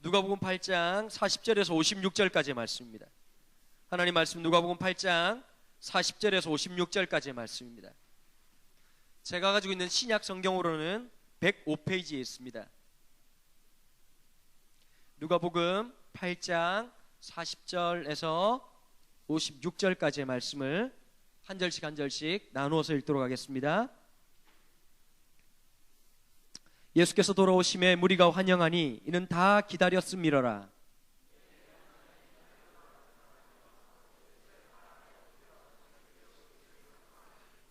누가복음 8장 40절에서 56절까지의 말씀입니다. 하나님 말씀 누가복음 8장 40절에서 56절까지의 말씀입니다. 제가 가지고 있는 신약 성경으로는 105페이지에 있습니다. 누가복음 8장 40절에서 56절까지의 말씀을 한 절씩 한 절씩 나누어서 읽도록 하겠습니다. 예수께서 돌아오심에 무리가 환영하니 이는 다 기다렸음이러라.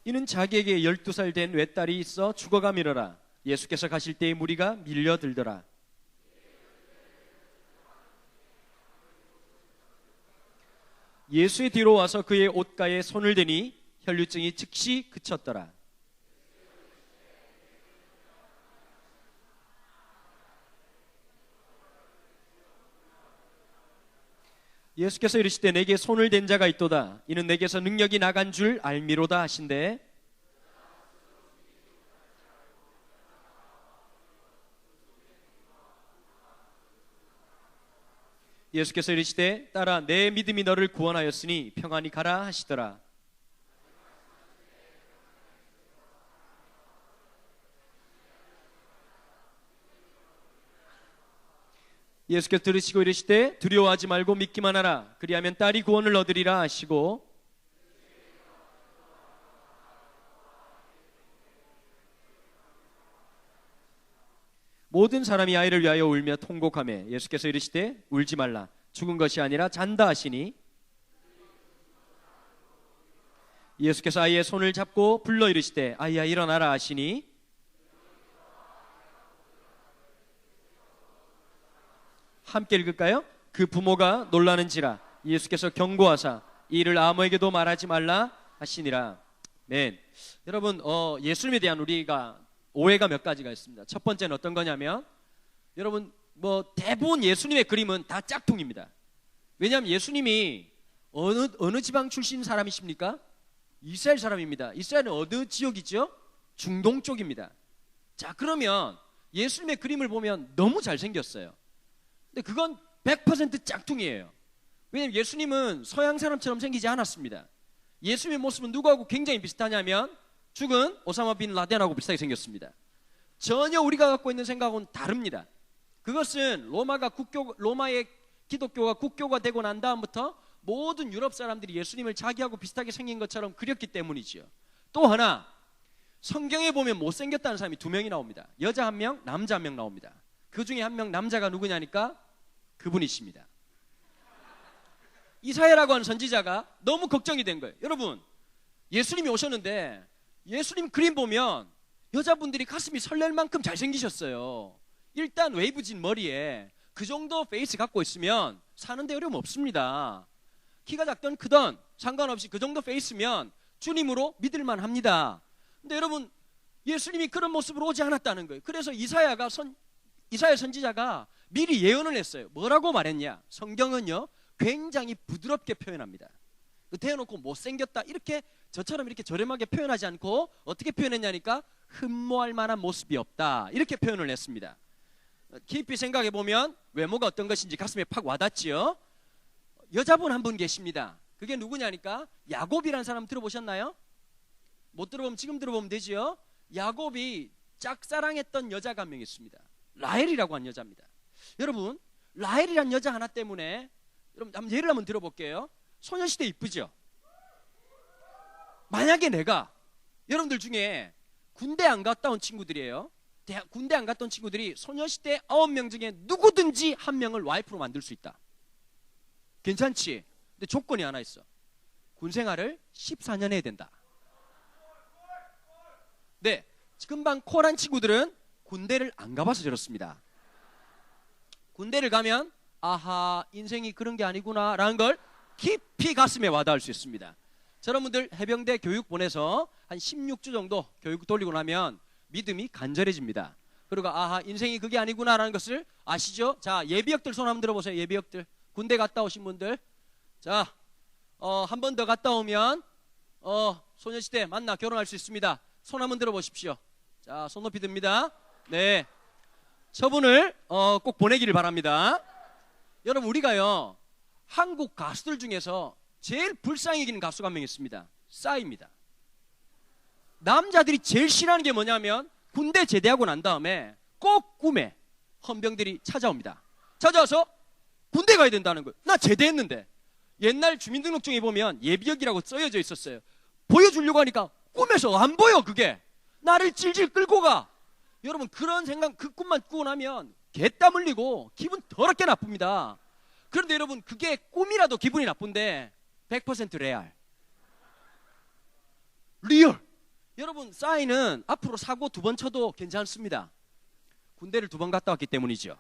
이는 자기에게 12살 된 외딸이 있어 죽어가미러라. 예수께서 가실 때에 무리가 밀려들더라. 예수의 뒤로 와서 그의 옷가에 손을 대니 혈류증이 즉시 그쳤더라. 예수께서 이르시되 내게 손을 댄 자가 있도다. 이는 내게서 능력이 나간 줄 알미로다 하신대. 예수께서 이르시되 딸아 내 믿음이 너를 구원하였으니 평안히 가라 하시더라. 예수께서 들으시고 이르시되 두려워하지 말고 믿기만 하라. 그리하면 딸이 구원을 얻으리라 하시고 모든 사람이 아이를 위하여 울며 통곡하며 예수께서 이르시되 울지 말라. 죽은 것이 아니라 잔다 하시니 예수께서 아이의 손을 잡고 불러 이르시되 아이야 일어나라 하시니 함께 읽을까요? 그 부모가 놀라는지라. 예수께서 경고하사 이 일을 아무에게도 말하지 말라 하시니라. 네. 여러분 예수님에 대한 우리가 오해가 몇 가지가 있습니다. 첫 번째는 어떤 거냐면 여러분 대부분 예수님의 그림은 다 짝퉁입니다. 왜냐하면 예수님이 어느 지방 출신 사람이십니까? 이스라엘 사람입니다. 이스라엘은 어느 지역이죠? 중동 쪽입니다. 자, 그러면 예수님의 그림을 보면 너무 잘생겼어요. 근데 그건 100% 짝퉁이에요. 왜냐하면 예수님은 서양 사람처럼 생기지 않았습니다. 예수님의 모습은 누구하고 굉장히 비슷하냐면 죽은 오사마 빈 라덴하고 비슷하게 생겼습니다. 전혀 우리가 갖고 있는 생각은 다릅니다. 그것은 로마의 기독교가 국교가 되고 난 다음부터 모든 유럽 사람들이 예수님을 자기하고 비슷하게 생긴 것처럼 그렸기 때문이지요. 또 하나, 성경에 보면 못생겼다는 사람이 2명이 나옵니다. 여자 1명, 남자 1명 나옵니다. 그 중에 1명 남자가 누구냐니까 그분이십니다. 이사야라고 하는 선지자가 너무 걱정이 된 거예요. 여러분, 예수님이 오셨는데 예수님 그림 보면 여자분들이 가슴이 설렐 만큼 잘생기셨어요. 일단 웨이브진 머리에 그 정도 페이스 갖고 있으면 사는데 어려움 없습니다. 키가 작든 크든 상관없이 그 정도 페이스면 주님으로 믿을만 합니다. 근데 여러분, 예수님이 그런 모습으로 오지 않았다는 거예요. 그래서 이사야 선지자가 미리 예언을 했어요. 뭐라고 말했냐? 성경은요 굉장히 부드럽게 표현합니다. 대놓고 못생겼다 이렇게 저처럼 이렇게 저렴하게 표현하지 않고 어떻게 표현했냐니까 흠모할 만한 모습이 없다 이렇게 표현을 했습니다. 깊이 생각해 보면 외모가 어떤 것인지 가슴에 팍 와닿지요. 여자분 한 분 계십니다. 그게 누구냐니까 야곱이라는 사람 들어보셨나요? 못 들어보면 지금 들어보면 되지요. 야곱이 짝사랑했던 여자가 한 명 있습니다. 라헬이라고 한 여자입니다. 여러분, 라헬이라는 여자 하나 때문에 여러분 한번 예를 한번 들어볼게요. 소녀시대 이쁘죠? 만약에 내가 여러분들 중에 군대 안 갔다 온 친구들이에요. 군대 안 갔다 온 친구들이 소녀시대 9명 중에 누구든지 한 명을 와이프로 만들 수 있다. 괜찮지? 근데 조건이 하나 있어. 군생활을 14년 해야 된다. 네, 금방 콜한 친구들은 군대를 안 가봐서 저렇습니다. 군대를 가면 아하 인생이 그런 게 아니구나 라는 걸 깊이 가슴에 와닿을 수 있습니다. 여러분들 해병대 교육 보내서 한 16주 정도 교육 돌리고 나면 믿음이 간절해집니다. 그리고 아하 인생이 그게 아니구나 라는 것을 아시죠? 자, 예비역들 손 한번 들어보세요. 예비역들, 군대 갔다 오신 분들. 자, 한 번 더 갔다 오면 소녀시대 만나 결혼할 수 있습니다. 손 한번 들어보십시오. 자, 손 높이 듭니다. 네. 저분을 꼭 보내기를 바랍니다. 여러분, 우리가요, 한국 가수들 중에서 제일 불쌍히 여기는 가수가 한 명 있습니다. 싸이입니다. 남자들이 제일 싫어하는 게 뭐냐면 군대 제대하고 난 다음에 꼭 꿈에 헌병들이 찾아옵니다. 찾아와서 군대 가야 된다는 거예요. 나 제대했는데. 옛날 주민등록증에 보면 예비역이라고 써여져 있었어요. 보여주려고 하니까 꿈에서 안 보여. 그게 나를 질질 끌고 가. 여러분, 그런 생각, 그 꿈만 꾸고 나면 개땀 흘리고 기분 더럽게 나쁩니다. 그런데 여러분, 그게 꿈이라도 기분이 나쁜데 100% 레알, 리얼. 여러분, 싸이는 앞으로 사고 2번 쳐도 괜찮습니다. 군대를 2번 갔다 왔기 때문이죠.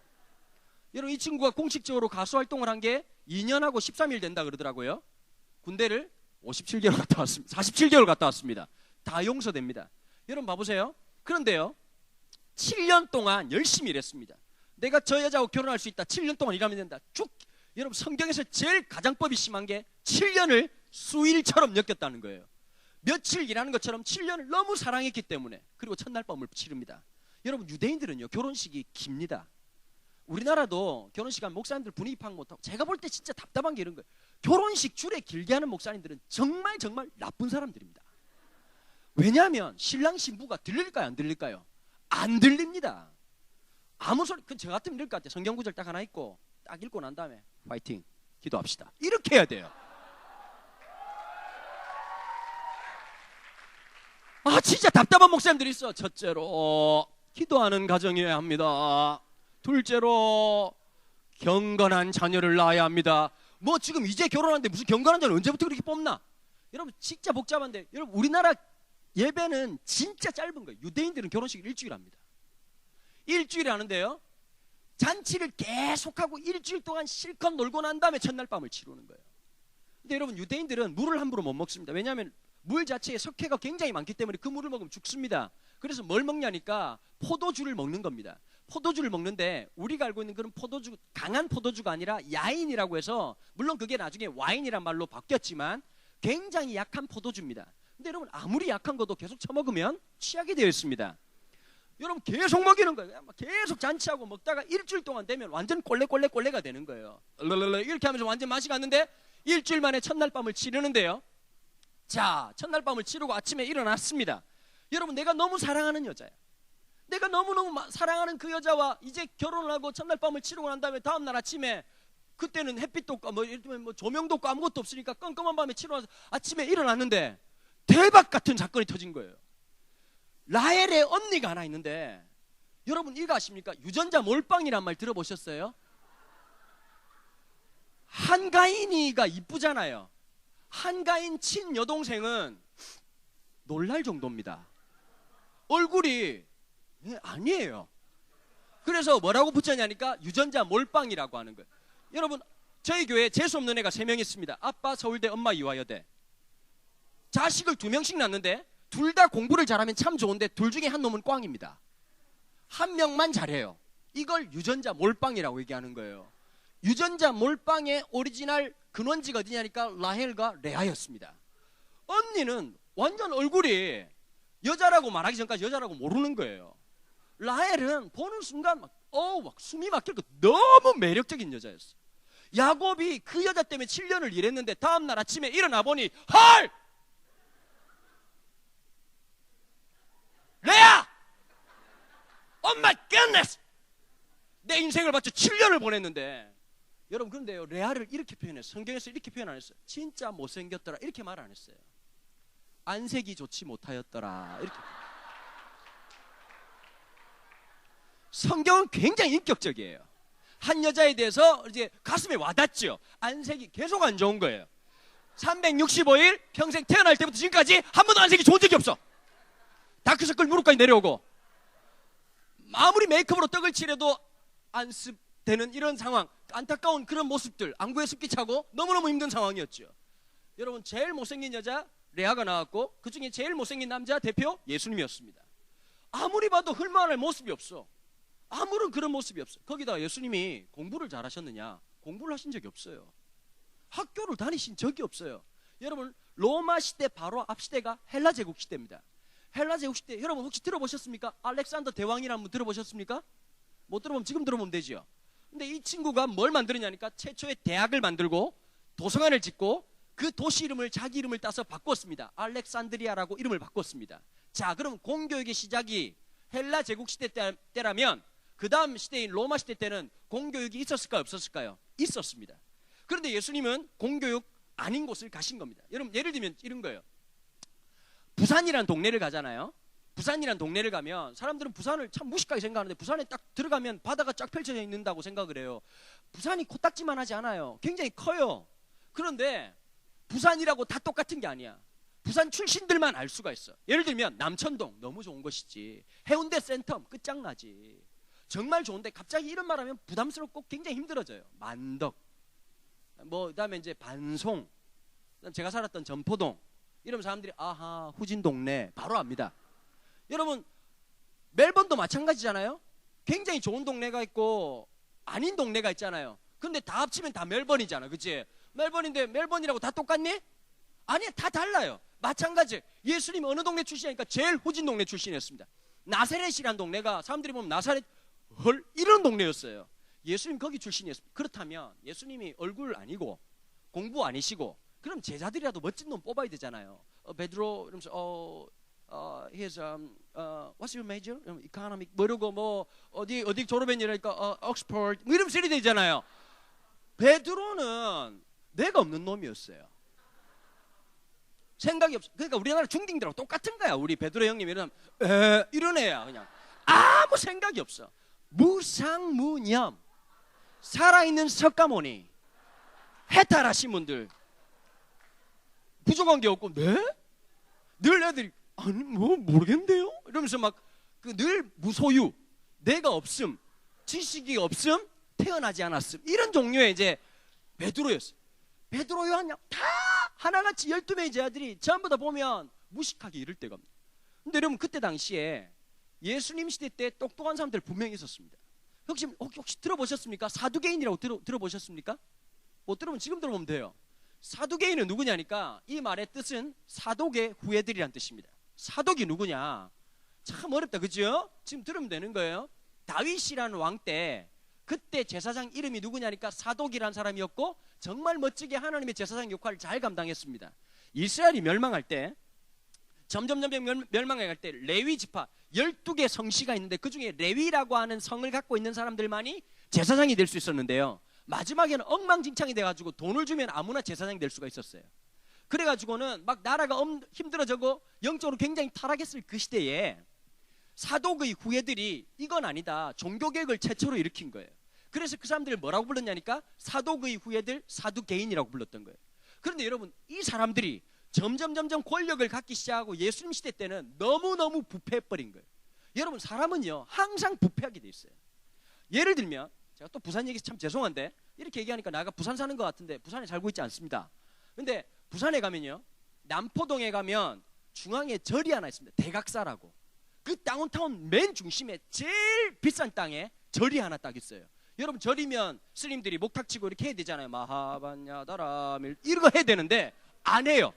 여러분, 이 친구가 공식적으로 가수 활동을 한 게 2년하고 13일 된다 그러더라고요. 군대를 57개월 갔다 왔습니다. 47개월 갔다 왔습니다. 다 용서됩니다. 여러분 봐보세요. 그런데요, 7년 동안 열심히 일했습니다. 내가 저 여자하고 결혼할 수 있다. 7년 동안 일하면 된다. 쭉. 여러분, 성경에서 제일 가장법이 심한 게 7년을 수일처럼 느꼈다는 거예요. 며칠 일하는 것처럼 7년을 너무 사랑했기 때문에. 그리고 첫날 밤을 치릅니다. 여러분, 유대인들은요, 결혼식이 깁니다. 우리나라도 결혼식 하면 목사님들 분위기 파악 못하고, 제가 볼 때 진짜 답답한 게 이런 거예요. 결혼식 줄에 길게 하는 목사님들은 정말 나쁜 사람들입니다. 왜냐하면 신랑 신부가 들릴까요, 안 들릴까요? 안 들립니다. 아무 소리, 그건 저 같으면 이럴 것 같아요. 성경 구절 딱 하나 읽고 딱 읽고 난 다음에 화이팅, 기도합시다, 이렇게 해야 돼요. 아, 진짜 답답한 목사님들이 있어. 첫째로 기도하는 가정이어야 합니다. 둘째로 경건한 자녀를 낳아야 합니다. 뭐 지금 이제 결혼하는데 무슨 경건한 자녀를 언제부터 그렇게 뽑나? 여러분, 진짜 복잡한데, 여러분, 우리나라 예배는 진짜 짧은 거예요. 유대인들은 결혼식을 일주일 합니다. 일주일에 하는데요, 잔치를 계속하고 일주일 동안 실컷 놀고 난 다음에 첫날 밤을 치르는 거예요. 근데 여러분, 유대인들은 물을 함부로 못 먹습니다. 왜냐하면 물 자체에 석회가 굉장히 많기 때문에 그 물을 먹으면 죽습니다. 그래서 뭘 먹냐니까 포도주를 먹는 겁니다. 포도주를 먹는데 우리가 알고 있는 그런 포도주, 강한 포도주가 아니라 야인이라고 해서, 물론 그게 나중에 와인이란 말로 바뀌었지만 굉장히 약한 포도주입니다. 근데 여러분, 아무리 약한 것도 계속 처먹으면 취하게 되어 있습니다. 여러분, 계속 먹이는 거예요. 계속 잔치하고 먹다가 일주일 동안 되면 완전 꼴레가 되는 거예요. 이렇게 하면서 완전 맛이 갔는데 일주일 만에 첫날 밤을 치르는데요. 자, 첫날 밤을 치르고 아침에 일어났습니다. 여러분, 내가 너무 사랑하는 여자야. 내가 너무너무 사랑하는 그 여자와 이제 결혼을 하고 첫날 밤을 치르고 난 다음에 다음날 아침에, 그때는 햇빛도 없고 뭐 조명도 없고 아무것도 없으니까 깜깜한 밤에 치러와서 아침에 일어났는데 대박 같은 사건이 터진 거예요. 라헬의 언니가 하나 있는데, 여러분 이거 아십니까? 유전자 몰빵이란 말 들어보셨어요? 한가인이가 이쁘잖아요. 한가인 친여동생은 놀랄 정도입니다. 얼굴이 아니에요. 그래서 뭐라고 붙였냐니까 유전자 몰빵이라고 하는 거예요. 여러분, 저희 교회에 재수없는 애가 3명 있습니다. 아빠 서울대, 엄마 이화여대. 자식을 2명씩 낳는데 둘 다 공부를 잘하면 참 좋은데 둘 중에 한 놈은 꽝입니다. 한 명만 잘해요. 이걸 유전자 몰빵이라고 얘기하는 거예요. 유전자 몰빵의 오리지널 근원지가 어디냐니까 라헬과 레아였습니다. 언니는 완전 얼굴이 여자라고 말하기 전까지 여자라고 모르는 거예요. 라헬은 보는 순간 막 숨이 막힐 거, 너무 매력적인 여자였어. 야곱이 그 여자 때문에 7년을 일했는데 다음날 아침에 일어나 보니, 헐! 레아! 엄마 끝냈어! 내 인생을 바쳐 7년을 보냈는데. 여러분, 그런데요, 레아를 이렇게 표현했어요. 성경에서 이렇게 표현 안 했어요. 진짜 못생겼더라, 이렇게 말 안 했어요. 안색이 좋지 못하였더라, 이렇게. 성경은 굉장히 인격적이에요. 한 여자에 대해서 이제 가슴에 와닿죠. 안색이 계속 안 좋은 거예요. 365일 평생 태어날 때부터 지금까지 한 번도 안색이 좋은 적이 없어. 다크서클 무릎까지 내려오고, 아무리 메이크업으로 떡을 칠해도 안습되는 이런 상황, 안타까운 그런 모습들, 안구에 습기 차고 너무너무 힘든 상황이었죠. 여러분, 제일 못생긴 여자 레아가 나왔고, 그 중에 제일 못생긴 남자 대표 예수님이었습니다. 아무리 봐도 흘만할 모습이 없어. 아무런 그런 모습이 없어. 거기다 예수님이 공부를 잘하셨느냐? 공부를 하신 적이 없어요. 학교를 다니신 적이 없어요. 여러분, 로마 시대 바로 앞 시대가 헬라 제국 시대입니다. 헬라 제국 시대, 여러분 혹시 들어보셨습니까? 알렉산더 대왕이라는 분 들어보셨습니까? 못 들어보면 지금 들어보면 되죠. 근데 이 친구가 뭘 만들었냐니까 최초의 대학을 만들고 도서관을 짓고 그 도시 이름을 자기 이름을 따서 바꿨습니다. 알렉산드리아라고 이름을 바꿨습니다. 자, 그럼 공교육의 시작이 헬라 제국 시대 때라면 그 다음 시대인 로마 시대 때는 공교육이 있었을까요? 없었을까요? 있었습니다. 그런데 예수님은 공교육 아닌 곳을 가신 겁니다. 여러분 예를 들면 이런 거예요. 부산이라는 동네를 가잖아요. 부산이라는 동네를 가면 사람들은 부산을 참 무식하게 생각하는데 부산에 딱 들어가면 바다가 쫙 펼쳐져 있는다고 생각을 해요. 부산이 코딱지만 하지 않아요. 굉장히 커요. 그런데 부산이라고 다 똑같은 게 아니야. 부산 출신들만 알 수가 있어. 예를 들면 남천동 너무 좋은 곳이지. 해운대 센텀 끝장나지. 정말 좋은데 갑자기 이런 말 하면 부담스럽고 굉장히 힘들어져요. 만덕, 그다음에 이제 반송, 제가 살았던 전포동, 이러면 사람들이 아하 후진 동네 바로 압니다. 여러분 멜번도 마찬가지잖아요. 굉장히 좋은 동네가 있고 아닌 동네가 있잖아요. 근데 다 합치면 다 멜번이잖아, 그치? 멜번인데 멜번이라고 다 똑같니? 아니야, 다 달라요. 마찬가지. 예수님 어느 동네 출신이니까 제일 후진 동네 출신이었습니다. 나사렛이란 동네가 사람들이 보면 나사렛 헐 이런 동네였어요. 예수님 거기 출신이었습니다. 그렇다면 예수님이 얼굴 아니고 공부 아니시고 그럼 제자들이라도 멋진 놈 뽑아야 되잖아요. 베드로 이러면서 here's what's your major? economic 뭐 이러고 뭐 어디 졸업했냐니까 옥스퍼드 뭐 이러면서 이래 되잖아요. 베드로는 내가 없는 놈이었어요. 생각이 없어. 그러니까 우리나라 중딩들하고 똑같은 거야. 우리 베드로 형님 이런 애야. 그냥 아무 생각이 없어. 무상무념, 살아있는 석가모니, 해탈하신 분들, 부족한 게 없고, 네? 늘 애들이 아니 뭐 모르겠는데요? 이러면서 막 늘 무소유, 내가 없음, 지식이 없음, 태어나지 않았음, 이런 종류의 이제 베드로였어요. 베드로, 요한 다 하나같이 12명의 제자들이 전부 다 보면 무식하게 이럴 때가 없네요. 근데 여러분 그때 당시에 예수님 시대 때 똑똑한 사람들 분명히 있었습니다. 혹시 들어보셨습니까? 사두개인이라고 들어보셨습니까? 못 들으면 지금 들어보면 돼요. 사두개인은 누구냐니까 이 말의 뜻은 사독의 후예들이란 뜻입니다. 사독이 누구냐? 참 어렵다, 그죠? 지금 들으면 되는 거예요. 다윗이라는 왕 때 그때 제사장 이름이 누구냐니까 사독이라는 사람이었고 정말 멋지게 하나님의 제사장 역할을 잘 감당했습니다. 이스라엘이 멸망할 때 점점 멸망해 갈 때 레위 지파 12개 성씨가 있는데 그중에 레위라고 하는 성을 갖고 있는 사람들만이 제사장이 될 수 있었는데요. 마지막에는 엉망진창이 돼가지고 돈을 주면 아무나 제사장이 될 수가 있었어요. 그래가지고는 막 나라가 힘들어지고 영적으로 굉장히 타락했을 그 시대에 사독의 후예들이 이건 아니다, 종교개혁을 최초로 일으킨 거예요. 그래서 그 사람들을 뭐라고 불렀냐니까 사독의 후예들, 사두개인이라고 불렀던 거예요. 그런데 여러분 이 사람들이 점점 권력을 갖기 시작하고 예수님 시대 때는 너무너무 부패해버린 거예요. 여러분 사람은요 항상 부패하게 돼 있어요. 예를 들면 제가 또 부산 얘기 참 죄송한데 이렇게 얘기하니까 나가 부산 사는 것 같은데 부산에 살고 있지 않습니다. 근데 부산에 가면요 남포동에 가면 중앙에 절이 하나 있습니다. 대각사라고. 그 다운타운 맨 중심에 제일 비싼 땅에 절이 하나 딱 있어요. 여러분 절이면 스님들이 목탁치고 이렇게 해야 되잖아요. 마하반야다라밀 이런 거 해야 되는데 안 해요.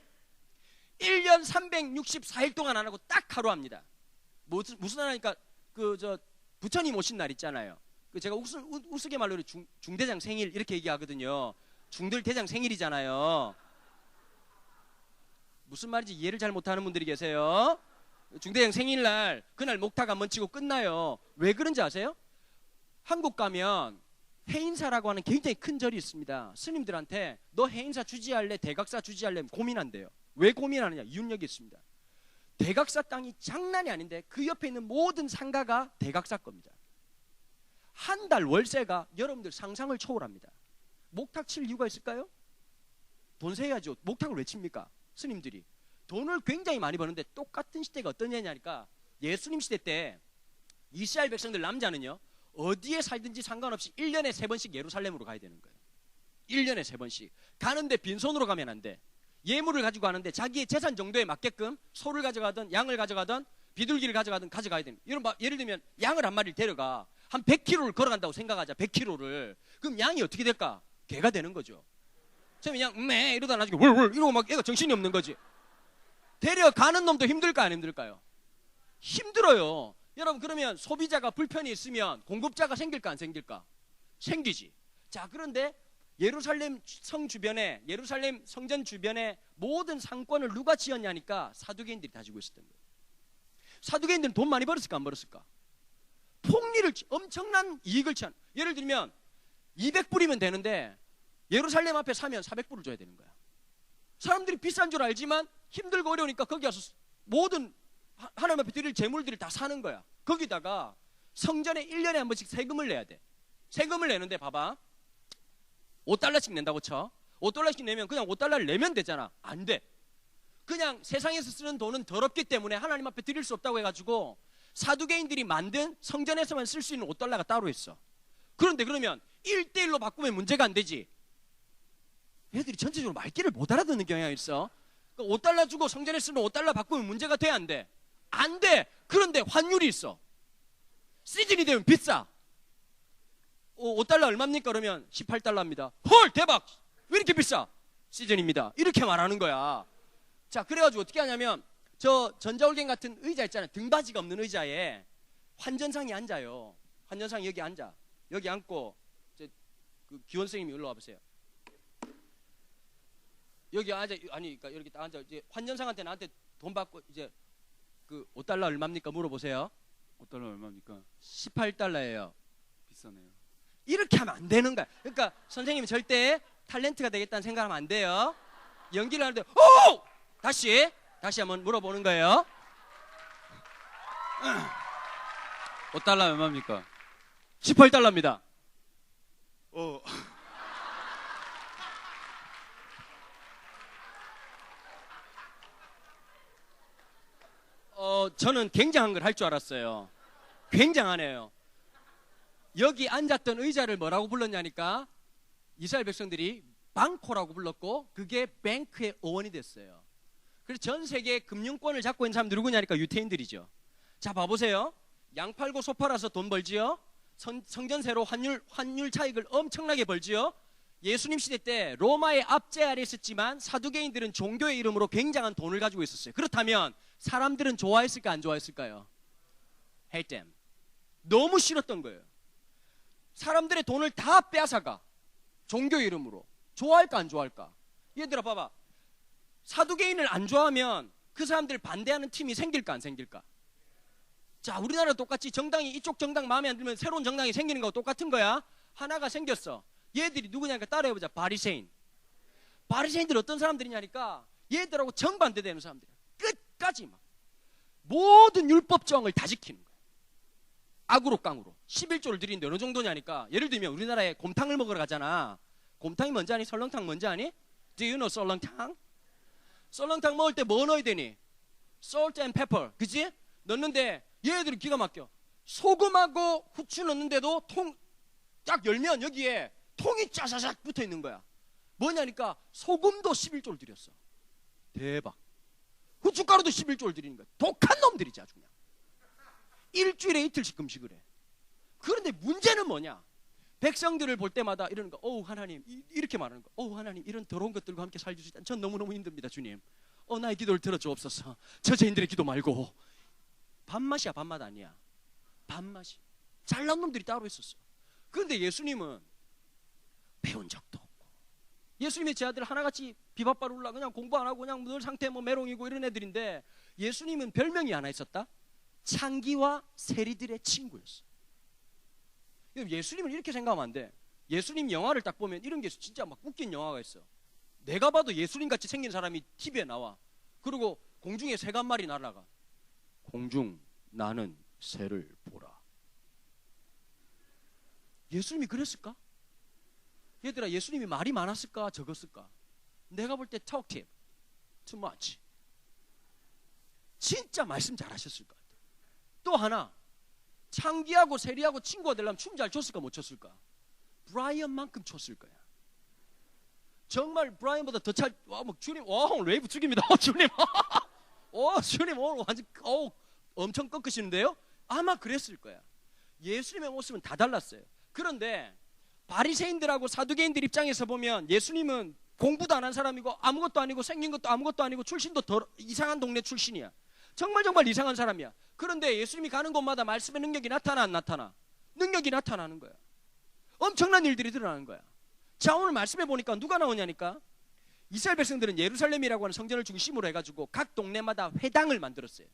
1년 364일 동안 안 하고 딱 하루 합니다. 무슨 날 하니까 부처님 오신 날 있잖아요. 제가 우스갯말로 중대장 생일 이렇게 얘기하거든요. 중들 대장 생일이잖아요. 무슨 말인지 이해를 잘 못하는 분들이 계세요. 중대장 생일날 그날 목탁 한번 치고 끝나요. 왜 그런지 아세요? 한국 가면 해인사라고 하는 굉장히 큰 절이 있습니다. 스님들한테 너 해인사 주지할래? 대각사 주지할래? 고민한대요. 왜 고민하느냐? 이윤력이 있습니다. 대각사 땅이 장난이 아닌데 그 옆에 있는 모든 상가가 대각사 겁니다. 한 달 월세가 여러분들 상상을 초월합니다. 목탁 칠 이유가 있을까요? 돈 세야죠. 목탁을 왜 칩니까? 스님들이 돈을 굉장히 많이 버는데 똑같은 시대가 어떤 예냐니까 예수님 시대 때 이스라엘 백성들 남자는요 어디에 살든지 상관없이 1년에 3번씩 예루살렘으로 가야 되는 거예요. 1년에 3번씩 가는데 빈손으로 가면 안 돼. 예물을 가지고 가는데 자기의 재산 정도에 맞게끔 소를 가져가든 양을 가져가든 비둘기를 가져가든 가져가야 됩니다. 예를 들면 양을 한 마리를 데려가 한 100km를 걸어간다고 생각하자. 100km를. 그럼 양이 어떻게 될까? 개가 되는 거죠. 처음에 그냥 이러다 나중에 월월 이러고 막 애가 정신이 없는 거지. 데려가는 놈도 힘들까 안 힘들까요? 힘들어요. 여러분 그러면 소비자가 불편이 있으면 공급자가 생길까 안 생길까? 생기지. 자, 그런데 예루살렘 성 주변에, 예루살렘 성전 주변에 모든 상권을 누가 지었냐니까 사두개인들이 가지고 있었던 거예요. 사두개인들은 돈 많이 벌었을까 안 벌었을까? 폭리를, 엄청난 이익을 취한. 예를 들면 200불이면 되는데 예루살렘 앞에 사면 400불을 줘야 되는 거야. 사람들이 비싼 줄 알지만 힘들고 어려우니까 거기 와서 모든 하나님 앞에 드릴 재물들을 다 사는 거야. 거기다가 성전에 1년에 한 번씩 세금을 내야 돼. 세금을 내는데 봐봐, 5달러씩 낸다고 쳐. 5달러씩 내면 그냥 5달러를 내면 되잖아. 안 돼. 그냥 세상에서 쓰는 돈은 더럽기 때문에 하나님 앞에 드릴 수 없다고 해가지고 사두개인들이 만든 성전에서만 쓸 수 있는 5달러가 따로 있어. 그런데 그러면 1대1로 바꾸면 문제가 안 되지. 얘들이 전체적으로 말귀를 못 알아듣는 경향이 있어. 그러니까 5달러 주고 성전에 쓰는 5달러 바꾸면 문제가 돼 안 돼? 안 돼. 그런데 환율이 있어. 시즌이 되면 비싸. 5달러 얼마입니까? 그러면 18달러입니다. 헐, 대박. 왜 이렇게 비싸? 시즌입니다. 이렇게 말하는 거야. 자, 그래가지고 어떻게 하냐면 저 전자올갱 같은 의자 있잖아요. 등받이가 없는 의자에 환전상이 앉아요. 환전상이 여기 앉아. 여기 앉고 그 기원 선생님이 일로 와보세요. 여기 앉아. 아니, 그러니까 이렇게 딱 앉아. 이제 환전상한테 나한테 돈 받고 이제 그 5달러 얼마입니까? 물어보세요. 5달러 얼마입니까? 18달러예요. 비싸네요. 이렇게 하면 안 되는 거야. 그러니까 선생님이 절대 탤런트가 되겠다는 생각하면 안 돼요. 연기를 하는데 오! 다시 한번 물어보는 거예요. 5달러 얼마입니까? 18달러입니다. 저는 굉장한 걸 할 줄 알았어요. 굉장하네요. 여기 앉았던 의자를 뭐라고 불렀냐니까 이스라엘 백성들이 방코라고 불렀고 그게 뱅크의 어원이 됐어요. 그래서 전 세계 금융권을 잡고 있는 사람들 누구냐니까 유태인들이죠. 자, 봐보세요. 양 팔고 소 팔아서 돈 벌지요. 성전세로 환율 차익을 엄청나게 벌지요. 예수님 시대 때 로마의 압제 아래 있었지만 사두개인들은 종교의 이름으로 굉장한 돈을 가지고 있었어요. 그렇다면 사람들은 좋아했을까 안 좋아했을까요? Hate them. 너무 싫었던 거예요. 사람들의 돈을 다 빼앗아가. 종교 이름으로. 좋아할까 안 좋아할까? 얘들아 봐봐. 사두개인을 안 좋아하면 그 사람들 반대하는 팀이 생길까 안 생길까? 자, 우리나라 똑같이 정당이 이쪽 정당 마음에 안 들면 새로운 정당이 생기는 거하고 똑같은 거야. 하나가 생겼어. 얘들이 누구냐니까 따라해보자. 바리새인. 바리새인들 어떤 사람들이냐니까 얘들하고 정반대되는 사람들이야. 끝까지 막 모든 율법 조항을 다 지키는 거야. 악으로 깡으로 11조를 드리는데 어느 정도냐니까 예를 들면 우리나라에 곰탕을 먹으러 가잖아. 곰탕이 뭔지 아니? 설렁탕 뭔지 아니? Do you know 설렁탕? 설렁탕 먹을 때 뭐 넣어야 되니? Salt and pepper. 그치? 넣는데 얘들은 기가 막혀. 소금하고 후추 넣는데도 통 딱 열면 여기에 통이 짜자작 붙어 있는 거야. 뭐냐니까 소금도 11조를 드렸어. 대박. 후춧가루도 11조를 드리는 거야. 독한 놈들이지 아주 그냥. 일주일에 이틀씩 금식을 해. 그런데 문제는 뭐냐? 백성들을 볼 때마다 이러는 거. 어우 하나님, 이렇게 말하는 거. 어우 하나님, 이런 더러운 것들과 함께 살려주시다. 전 너무너무 힘듭니다 주님. 나의 기도를 들어주옵소서. 저 죄인들의 기도 말고. 밥맛이야, 밥맛 아니야. 밥맛이. 잘난 놈들이 따로 있었어. 그런데 예수님은 배운 적도 없고, 예수님의 제자들 하나같이 비밥바룰라 그냥 공부 안 하고 그냥 늘 상태 뭐 메롱이고 이런 애들인데 예수님은 별명이 하나 있었다. 창기와 세리들의 친구였어. 예수님을 이렇게 생각하면 안 돼. 예수님 영화를 딱 보면 이런 게 진짜 막 웃긴 영화가 있어. 내가 봐도 예수님 같이 생긴 사람이 TV에 나와. 그리고 공중에 새가 한 마리 날아가. 공중 나는 새를 보라. 예수님이 그랬을까? 얘들아, 예수님이 말이 많았을까 적었을까? 내가 볼 때 talkative, too much. 진짜 말씀 잘하셨을 것 같아. 또 하나, 창기하고 세리하고 친구가 되려면 춤 잘 췄을까 못 췄을까? 브라이언만큼 췄을 거야. 정말 브라이언보다 더 잘. 와, 뭐 주님, 오늘 웨이브 죽입니다. 주님, 주님 오늘 완전 엄청 꺾으시는데요? 아마 그랬을 거야. 예수님의 모습은 다 달랐어요. 그런데 바리새인들하고 사두개인들 입장에서 보면 예수님은 공부도 안 한 사람이고 아무것도 아니고 생긴 것도 아무것도 아니고 출신도 더 이상한 동네 출신이야. 정말 정말 이상한 사람이야. 그런데 예수님이 가는 곳마다 말씀의 능력이 나타나 안 나타나? 능력이 나타나는 거야. 엄청난 일들이 드러나는 거야. 자, 오늘 말씀해 보니까 누가 나오냐니까 이스라엘 백성들은 예루살렘이라고 하는 성전을 중심으로 해가지고 각 동네마다 회당을 만들었어요.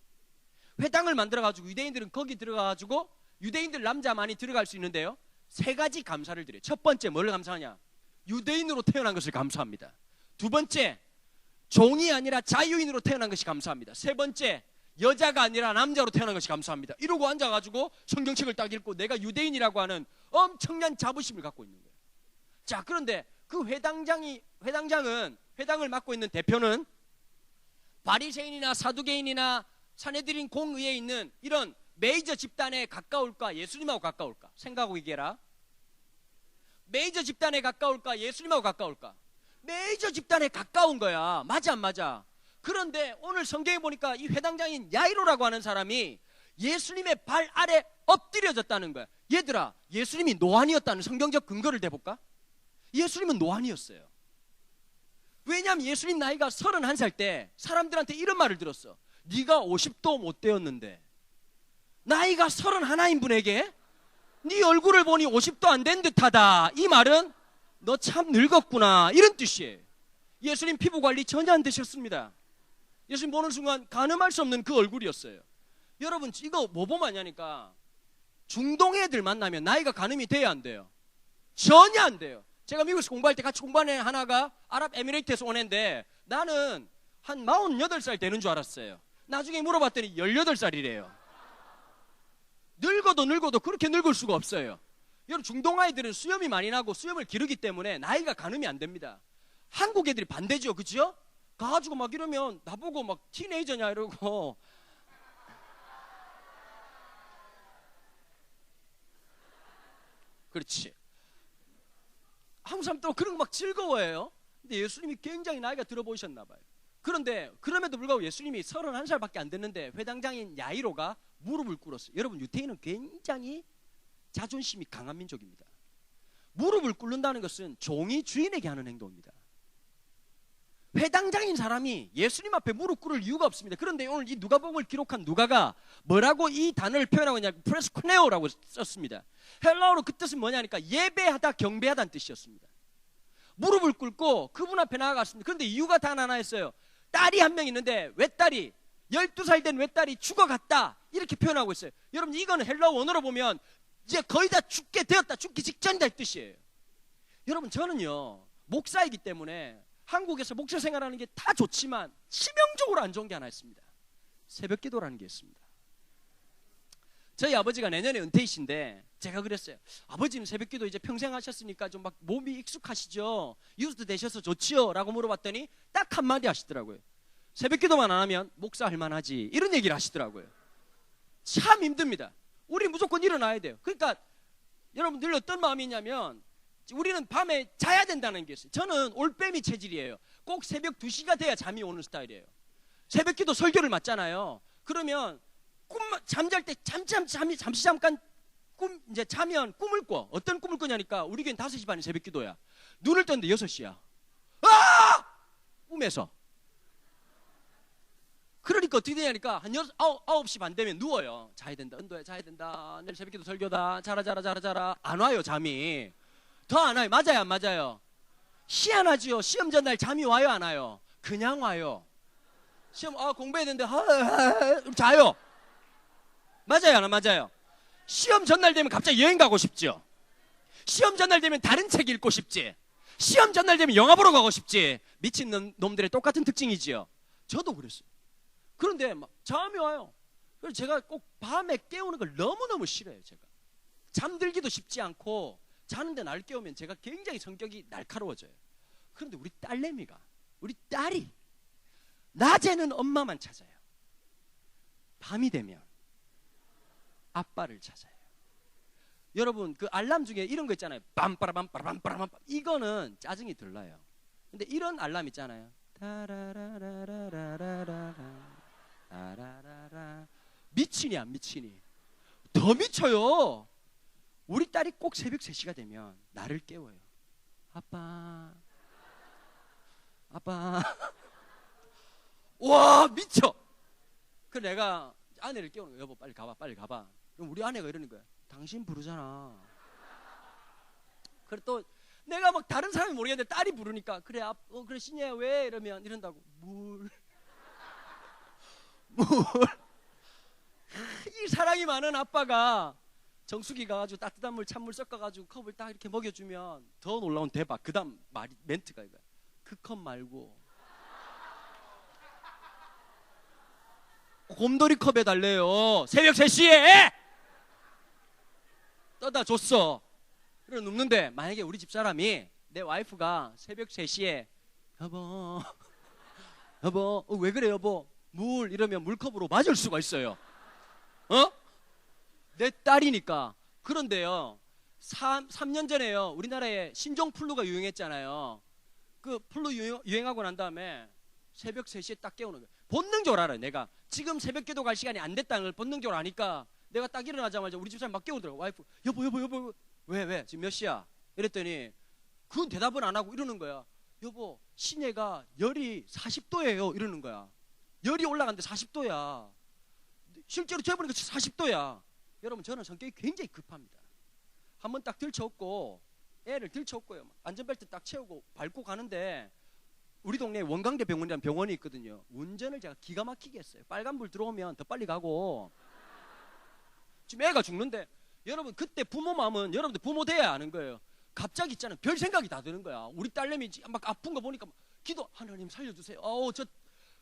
회당을 만들어가지고 유대인들은 거기 들어가가지고 유대인들 남자만이 들어갈 수 있는데요, 세 가지 감사를 드려요. 첫 번째 뭘 감사하냐? 유대인으로 태어난 것을 감사합니다. 두 번째, 종이 아니라 자유인으로 태어난 것이 감사합니다. 세 번째, 여자가 아니라 남자로 태어난 것이 감사합니다. 이러고 앉아가지고 성경책을 딱 읽고 내가 유대인이라고 하는 엄청난 자부심을 갖고 있는 거예요. 자, 그런데 그 회당을 맡고 있는 대표는 바리새인이나 사두개인이나 사내들인 공의회에 있는 이런 메이저 집단에 가까울까, 예수님하고 가까울까? 생각하고 얘기해라. 메이저 집단에 가까울까, 예수님하고 가까울까? 메이저 집단에 가까운 거야. 맞아 안 맞아? 그런데 오늘 성경에 보니까 이 회당장인 야이로라고 하는 사람이 예수님의 발 아래 엎드려졌다는 거야. 얘들아, 예수님이 노안이었다는 성경적 근거를 대볼까? 예수님은 노안이었어요. 왜냐하면 예수님 나이가 31살 때 사람들한테 이런 말을 들었어. 네가 50도 못 되었는데 나이가 31인 분에게 네 얼굴을 보니 50도 안 된 듯하다. 이 말은 너 참 늙었구나, 이런 뜻이에요. 예수님 피부 관리 전혀 안 되셨습니다. 예수님 보는 순간 가늠할 수 없는 그 얼굴이었어요. 여러분, 이거 뭐 보면 아냐니까 중동 애들 만나면 나이가 가늠이 돼야 안 돼요? 전혀 안 돼요. 제가 미국에서 공부할 때 같이 공부한 애 하나가 아랍에미레이트에서 온 애인데 나는 한 48살 되는 줄 알았어요. 나중에 물어봤더니 18살이래요. 늙어도 그렇게 늙을 수가 없어요. 여러분, 중동 아이들은 수염이 많이 나고 수염을 기르기 때문에 나이가 가늠이 안 됩니다. 한국 애들이 반대죠, 그죠? 가가지고 막 이러면 나보고 막 티네이저냐 이러고. 그렇지. 한국 사람 또 그런 거 막 즐거워해요. 근데 예수님이 굉장히 나이가 들어 보이셨나 봐요. 그런데 그럼에도 불구하고 예수님이 31살밖에 안 됐는데 회당장인 야이로가 무릎을 꿇었어요. 여러분, 유대인은 굉장히 자존심이 강한 민족입니다. 무릎을 꿇는다는 것은 종이 주인에게 하는 행동입니다. 회당장인 사람이 예수님 앞에 무릎 꿇을 이유가 없습니다. 그런데 오늘 이 누가복음을 기록한 누가가 뭐라고 이 단어를 표현하고 있냐면 프레스쿠네오라고 썼습니다. 헬라어로 그 뜻은 뭐냐니까 예배하다, 경배하다는 뜻이었습니다. 무릎을 꿇고 그분 앞에 나아갔습니다. 그런데 이유가 단 하나였어요. 딸이 한 명 있는데 외딸이 12살 된 외딸이 죽어갔다, 이렇게 표현하고 있어요. 여러분, 이거는 헬라어 원어로 보면 이제 거의 다 죽게 되었다, 죽기 직전이다 이 뜻이에요. 여러분, 저는요 목사이기 때문에 한국에서 목사 생활하는 게 다 좋지만 치명적으로 안 좋은 게 하나 있습니다. 새벽 기도라는 게 있습니다. 저희 아버지가 내년에 은퇴이신데 제가 그랬어요. 아버지는 새벽 기도 이제 평생 하셨으니까 좀 막 몸이 익숙하시죠? 유스도 되셔서 좋지요? 라고 물어봤더니 딱 한마디 하시더라고요. 새벽 기도만 안 하면 목사 할 만하지, 이런 얘기를 하시더라고요. 참 힘듭니다. 우리 무조건 일어나야 돼요. 그러니까 여러분, 늘 어떤 마음이 있냐면 우리는 밤에 자야 된다는 게 있어요. 저는 올빼미 체질이에요. 꼭 새벽 2시가 돼야 잠이 오는 스타일이에요. 새벽 기도 설교를 맡잖아요. 그러면 잠잘 때 잠시 잠깐 이제 자면 꿈을 꿔. 어떤 꿈을 꾸냐니까 우리 교회는 5시 반에 새벽 기도야. 눈을 떴는데 6시야. 꿈에서. 그러니까 어떻게 되냐니까 한 9시 반 되면 누워요. 자야 된다, 은도야, 자야 된다, 내일 새벽 기도 설교다, 자라 안 와요, 잠이. 더 안 와요. 맞아요, 안 맞아요? 희한하지요. 시험 전날 잠이 와요, 안 와요? 그냥 와요. 시험 공부해야 되는데 자요. 맞아요, 안 맞아요? 시험 전날 되면 갑자기 여행 가고 싶죠. 시험 전날 되면 다른 책 읽고 싶지. 시험 전날 되면 영화 보러 가고 싶지. 미친 놈들의 똑같은 특징이지요. 저도 그랬어요. 그런데 막 잠이 와요. 그래서 제가 꼭 밤에 깨우는 걸 너무너무 싫어해요. 제가 잠들기도 쉽지 않고 자는데 날 깨우면 제가 굉장히 성격이 날카로워져요. 그런데 우리 딸내미가, 우리 딸이 낮에는 엄마만 찾아요. 밤이 되면 아빠를 찾아요. 여러분, 그 알람 중에 이런 거 있잖아요. 빰빠라밤빠라밤빠라밤. 이거는 짜증이 덜 나요. 근데 이런 알람 있잖아요. 미치니 안 미치니? 더 미쳐요. 우리 딸이 꼭 새벽 3시가 되면 나를 깨워요. 아빠. 와, 미쳐. 그 내가 아내를 깨우는 거야. 여보 빨리 가봐, 빨리 가봐. 그럼 우리 아내가 이러는 거야. 당신 부르잖아. 그래 또 내가 막 다른 사람이 모르겠는데 딸이 부르니까 그래 그래 신이야 왜 이러면 이런다고 물. 이 사랑이 많은 아빠가 정수기 가가지고 따뜻한 물 찬물 섞어가지고 컵을 딱 이렇게 먹여주면 더 놀라운 대박. 그 다음 멘트가 이거야. 그 컵 말고 곰돌이 컵에 달래요. 새벽 3시에 떠다 줬어. 그래 눕는데 만약에 우리 집사람이 내 와이프가 새벽 3시에 여보 여보 왜 그래 여보 물 이러면 물컵으로 맞을 수가 있어요. 내 딸이니까. 그런데요 3년 전에요 우리나라에 신종 플루가 유행했잖아요. 그 플루 유행하고 난 다음에 새벽 3시에 딱 깨우는 거예요. 본능적으로 알아요. 내가 지금 새벽 기도 갈 시간이 안 됐다는 걸 본능적으로 아니까 내가 딱 일어나자마자 우리 집사람이 막 깨우더라고. 와이프 여보 왜 지금 몇 시야 이랬더니 그건 대답은 안 하고 이러는 거야. 여보 시내가 열이 40도예요 이러는 거야. 열이 올라갔는데 40도야. 실제로 재보니까 40도야. 여러분 저는 성격이 굉장히 급합니다. 한번 딱 들쳐업고 애를 들쳐업고요 안전벨트 딱 채우고 밟고 가는데 우리 동네에 원광대 병원이라는 병원이 있거든요. 운전을 제가 기가 막히게 했어요. 빨간불 들어오면 더 빨리 가고. 지금 애가 죽는데 여러분 그때 부모 마음은 여러분들 부모 돼야 아는 거예요. 갑자기 있잖아요 별 생각이 다 드는 거야. 우리 딸내미 막 아픈 거 보니까 기도 하나님 살려주세요. 저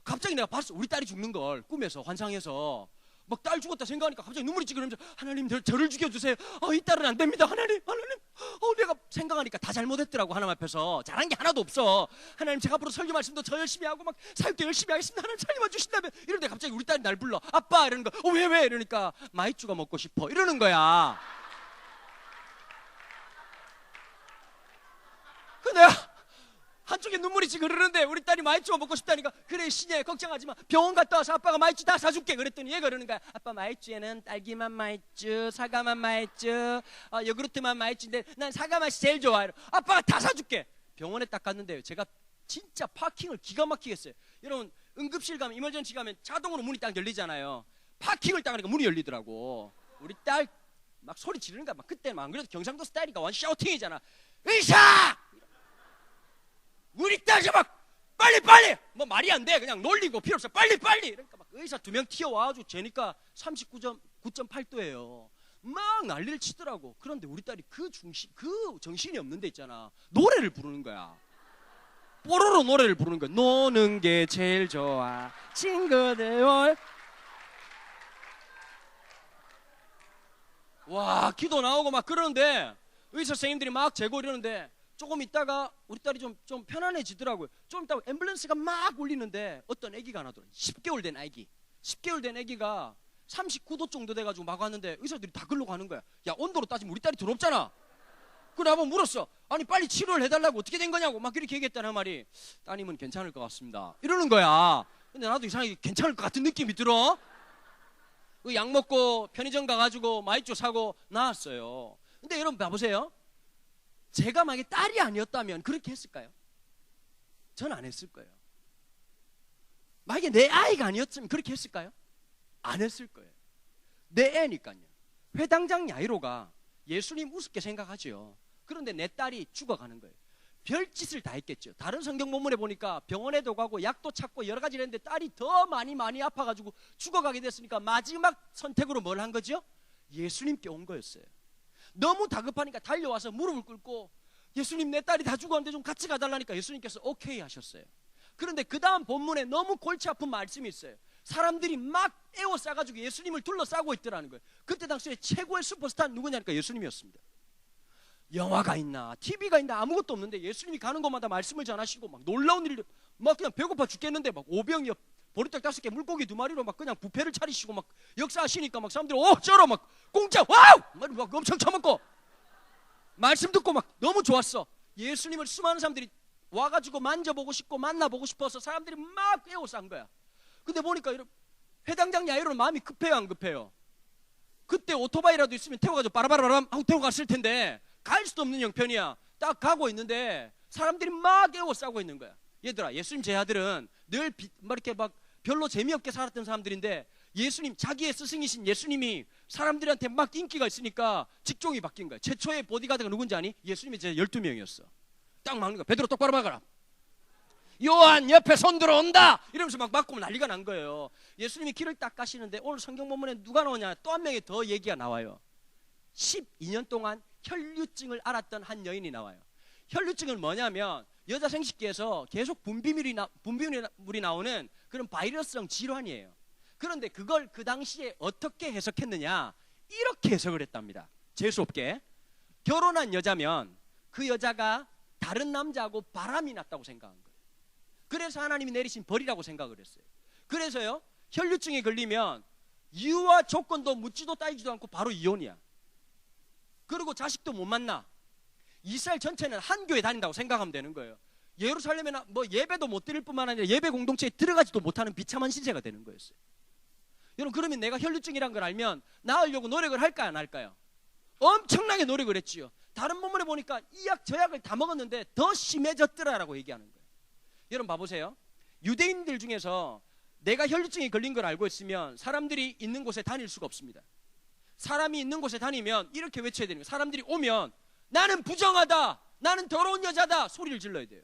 갑자기 내가 봤어. 우리 딸이 죽는 걸 꿈에서 환상해서 막 딸 죽었다 생각하니까 갑자기 눈물이 찌그러면서 하나님 저를 죽여주세요. 이 딸은 안 됩니다. 하나님 내가 생각하니까 다 잘못했더라고. 하나님 앞에서 잘한 게 하나도 없어. 하나님 제가 앞으로 설교 말씀도 더 열심히 하고 막 사역도 열심히 하겠습니다. 하나님 살려만 주신다면 이러는데 갑자기 우리 딸이 날 불러. 아빠 이러는 거. 왜 이러니까 마이쮸가 먹고 싶어 이러는 거야. 그 내가 한쪽에 눈물이 지금 흐르는데 우리 딸이 마이쮸가 먹고 싶다니까 그래 신이야 걱정하지 마. 병원 갔다 와서 아빠가 마이쮸 다 사줄게 그랬더니 얘가 그러는 거야. 아빠 마이쮸에는 딸기맛 마이쮸 사과맛 마이쮸 요구르트맛 마이쮸인데 난 사과 맛이 제일 좋아. 아빠가 다 사줄게. 병원에 딱 갔는데요 제가 진짜 파킹을 기가 막히게 했어요. 여러분 응급실 가면 이머전시 가면 자동으로 문이 딱 열리잖아요. 파킹을 딱 하니까 문이 열리더라고. 우리 딸 막 소리 지르는 거야. 막 그때는 안 그래도 경상도 스타일이니까 완 샤우팅이잖아. 의사! 우리 딸이 막 빨리 뭐 말이 안 돼. 그냥 놀리고 필요 없어. 빨리 그러니까 막 의사 2명 튀어와가지고 재니까 39.9.8도예요 막 난리를 치더라고. 그런데 우리 딸이 그 정신이 없는 데 있잖아. 노래를 부르는 거야. 뽀로로 노래를 부르는 거야. 노는 게 제일 좋아 친구들. 와 기도 나오고 막 그러는데 의사 선생님들이 막 재고 이러는데 조금 있다가 우리 딸이 좀 편안해지더라고요. 좀 있다가 앰뷸런스가 막 울리는데 어떤 아기가 하나 들어요. 10개월 된 아기. 10개월 된 아기가 39도 정도 돼가지고 막 왔는데 의사들이 다 글로 가는 거야. 야 온도로 따지면 우리 딸이 더럽잖아. 그래 한번 물었어. 아니 빨리 치료를 해달라고 어떻게 된 거냐고 막 이렇게 얘기했다는 말이 따님은 괜찮을 것 같습니다 이러는 거야. 근데 나도 이상하게 괜찮을 것 같은 느낌이 들어. 그 약 먹고 편의점 가가지고 마이쮸 사고 나왔어요. 근데 여러분 봐보세요. 제가 만약에 딸이 아니었다면 그렇게 했을까요? 저는 안 했을 거예요. 만약에 내 아이가 아니었으면 그렇게 했을까요? 안 했을 거예요. 내 애니까요. 회당장 야이로가 예수님 우습게 생각하죠. 그런데 내 딸이 죽어가는 거예요. 별짓을 다 했겠죠. 다른 성경 본문에 보니까 병원에도 가고 약도 찾고 여러 가지를 했는데 딸이 더 많이 아파가지고 죽어가게 됐으니까 마지막 선택으로 뭘 한 거죠? 예수님께 온 거였어요. 너무 다급하니까 달려와서 무릎을 꿇고 예수님 내 딸이 다 죽었는데 좀 같이 가달라니까 예수님께서 오케이 하셨어요. 그런데 그 다음 본문에 너무 골치 아픈 말씀이 있어요. 사람들이 막 에워싸가지고 예수님을 둘러싸고 있더라는 거예요. 그때 당시에 최고의 슈퍼스타는 누구냐니까 예수님이었습니다. 영화가 있나 TV가 있나 아무것도 없는데 예수님이 가는 곳마다 말씀을 전하시고 막 놀라운 일들 막 그냥 배고파 죽겠는데 막 오병이어 보리떡 5개 물고기 2마리로 막 그냥 뷔페를 차리시고 막 역사하시니까 막 사람들이 쩔어 막 공짜 와우 막 엄청 처먹고 말씀 듣고 막 너무 좋았어. 예수님을 수많은 사람들이 와가지고 만져보고 싶고 만나보고 싶어서 사람들이 막 에워싼 거야. 근데 보니까 여러분 회당장 야이로는 마음이 급해요 안 급해요? 그때 오토바이라도 있으면 태워가지고 빠라바라람 하고 태워 갔을 텐데 갈 수도 없는 형편이야. 딱 가고 있는데 사람들이 막 에워싸고 있는 거야. 얘들아 예수님 제 아들은 늘 막 이렇게 막 별로 재미없게 살았던 사람들인데 예수님, 자기의 스승이신 예수님이 사람들한테 막 인기가 있으니까 직종이 바뀐 거야. 최초의 보디가드가 누군지 아니? 예수님이 제 12명이었어. 딱 막는 거야. 베드로 똑바로 막아라. 요한 옆에 손 들어온다 이러면서 막 막고 난리가 난 거예요. 예수님이 길을 딱 가시는데 오늘 성경 본문에 누가 나오냐, 또 한 명의 더 얘기가 나와요. 12년 동안 혈류증을 앓았던 한 여인이 나와요. 혈류증은 뭐냐면 여자 생식기에서 계속 분비물이 나오는 그런 바이러스성 질환이에요. 그런데 그걸 그 당시에 어떻게 해석했느냐, 이렇게 해석을 했답니다. 재수없게. 결혼한 여자면 그 여자가 다른 남자하고 바람이 났다고 생각한 거예요. 그래서 하나님이 내리신 벌이라고 생각을 했어요. 그래서요, 혈류증에 걸리면 이유와 조건도 묻지도 따지지도 않고 바로 이혼이야. 그리고 자식도 못 만나. 이스라엘 전체는 한 교회 다닌다고 생각하면 되는 거예요. 예루살렘에 뭐 예배도 못 드릴 뿐만 아니라 예배 공동체에 들어가지도 못하는 비참한 신세가 되는 거였어요. 여러분, 그러면 내가 혈류증이란 걸 알면 나으려고 노력을 할까요, 안 할까요? 엄청나게 노력을 했지요. 다른 본문에 보니까 이 약 저 약을 다 먹었는데 더 심해졌더라라고 얘기하는 거예요. 여러분 봐보세요. 유대인들 중에서 내가 혈류증에 걸린 걸 알고 있으면 사람들이 있는 곳에 다닐 수가 없습니다. 사람이 있는 곳에 다니면 이렇게 외쳐야 되는 거예요. 사람들이 오면 나는 부정하다, 나는 더러운 여자다 소리를 질러야 돼요.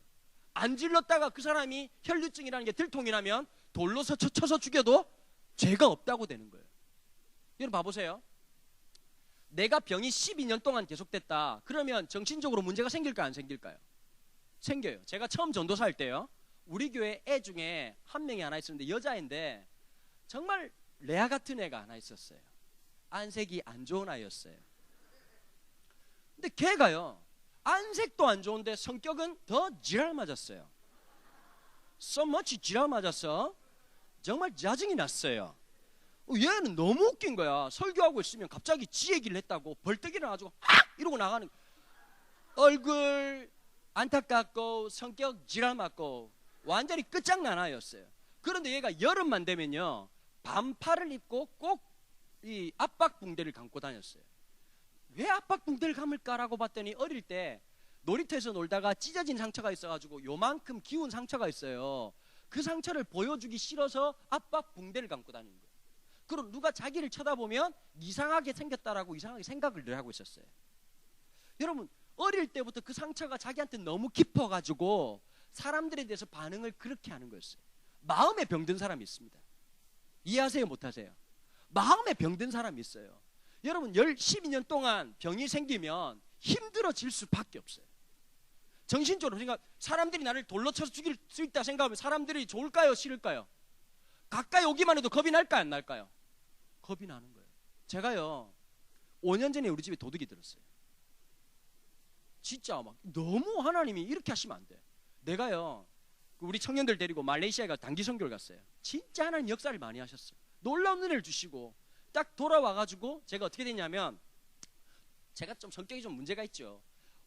안 질렀다가 그 사람이 혈류증이라는 게 들통이 나면 돌로 쳐서 죽여도 죄가 없다고 되는 거예요. 여러분 봐보세요. 내가 병이 12년 동안 계속됐다. 그러면 정신적으로 문제가 생길까요, 안 생길까요? 생겨요. 제가 처음 전도사 할 때요, 우리 교회 애 중에 한 명이 하나 있었는데 여자인데 정말 레아 같은 애가 하나 있었어요. 안색이 안 좋은 아이였어요. 근데 걔가요, 안색도 안 좋은데 성격은 더 지랄 맞았어요. So much 지랄 맞았어. 정말 짜증이 났어요. 얘는 너무 웃긴 거야. 설교하고 있으면 갑자기 지 얘기를 했다고 벌떡 일어나가지고 악! 이러고 나가는 거야. 얼굴 안타깝고 성격 지랄 맞고 완전히 끝장난 아이였어요. 그런데 얘가 여름만 되면요, 반팔을 입고 꼭 이 압박붕대를 감고 다녔어요. 왜 압박붕대를 감을까라고 봤더니 어릴 때 놀이터에서 놀다가 찢어진 상처가 있어가지고 요만큼 기운 상처가 있어요. 그 상처를 보여주기 싫어서 압박붕대를 감고 다니는 거예요. 그럼 누가 자기를 쳐다보면 이상하게 생겼다라고 이상하게 생각을 늘 하고 있었어요. 여러분, 어릴 때부터 그 상처가 자기한테 너무 깊어가지고 사람들에 대해서 반응을 그렇게 하는 거였어요. 마음에 병든 사람이 있습니다. 이해하세요, 못하세요? 마음에 병든 사람이 있어요. 여러분, 12년 동안 병이 생기면 힘들어질 수밖에 없어요. 정신적으로. 그러니까 사람들이 나를 돌로 쳐서 죽일 수 있다 생각하면 사람들이 좋을까요, 싫을까요? 가까이 오기만 해도 겁이 날까요, 안 날까요? 겁이 나는 거예요. 제가요, 5년 전에 우리 집에 도둑이 들었어요. 진짜 막 너무 하나님이 이렇게 하시면 안 돼. 내가요, 우리 청년들 데리고 말레이시아에 가서 단기 선교를 갔어요. 진짜 하나님 역사를 많이 하셨어요. 놀라운 은혜를 주시고 딱 돌아와가지고 제가 어떻게 됐냐면, 제가 좀 성격이 좀 문제가 있죠.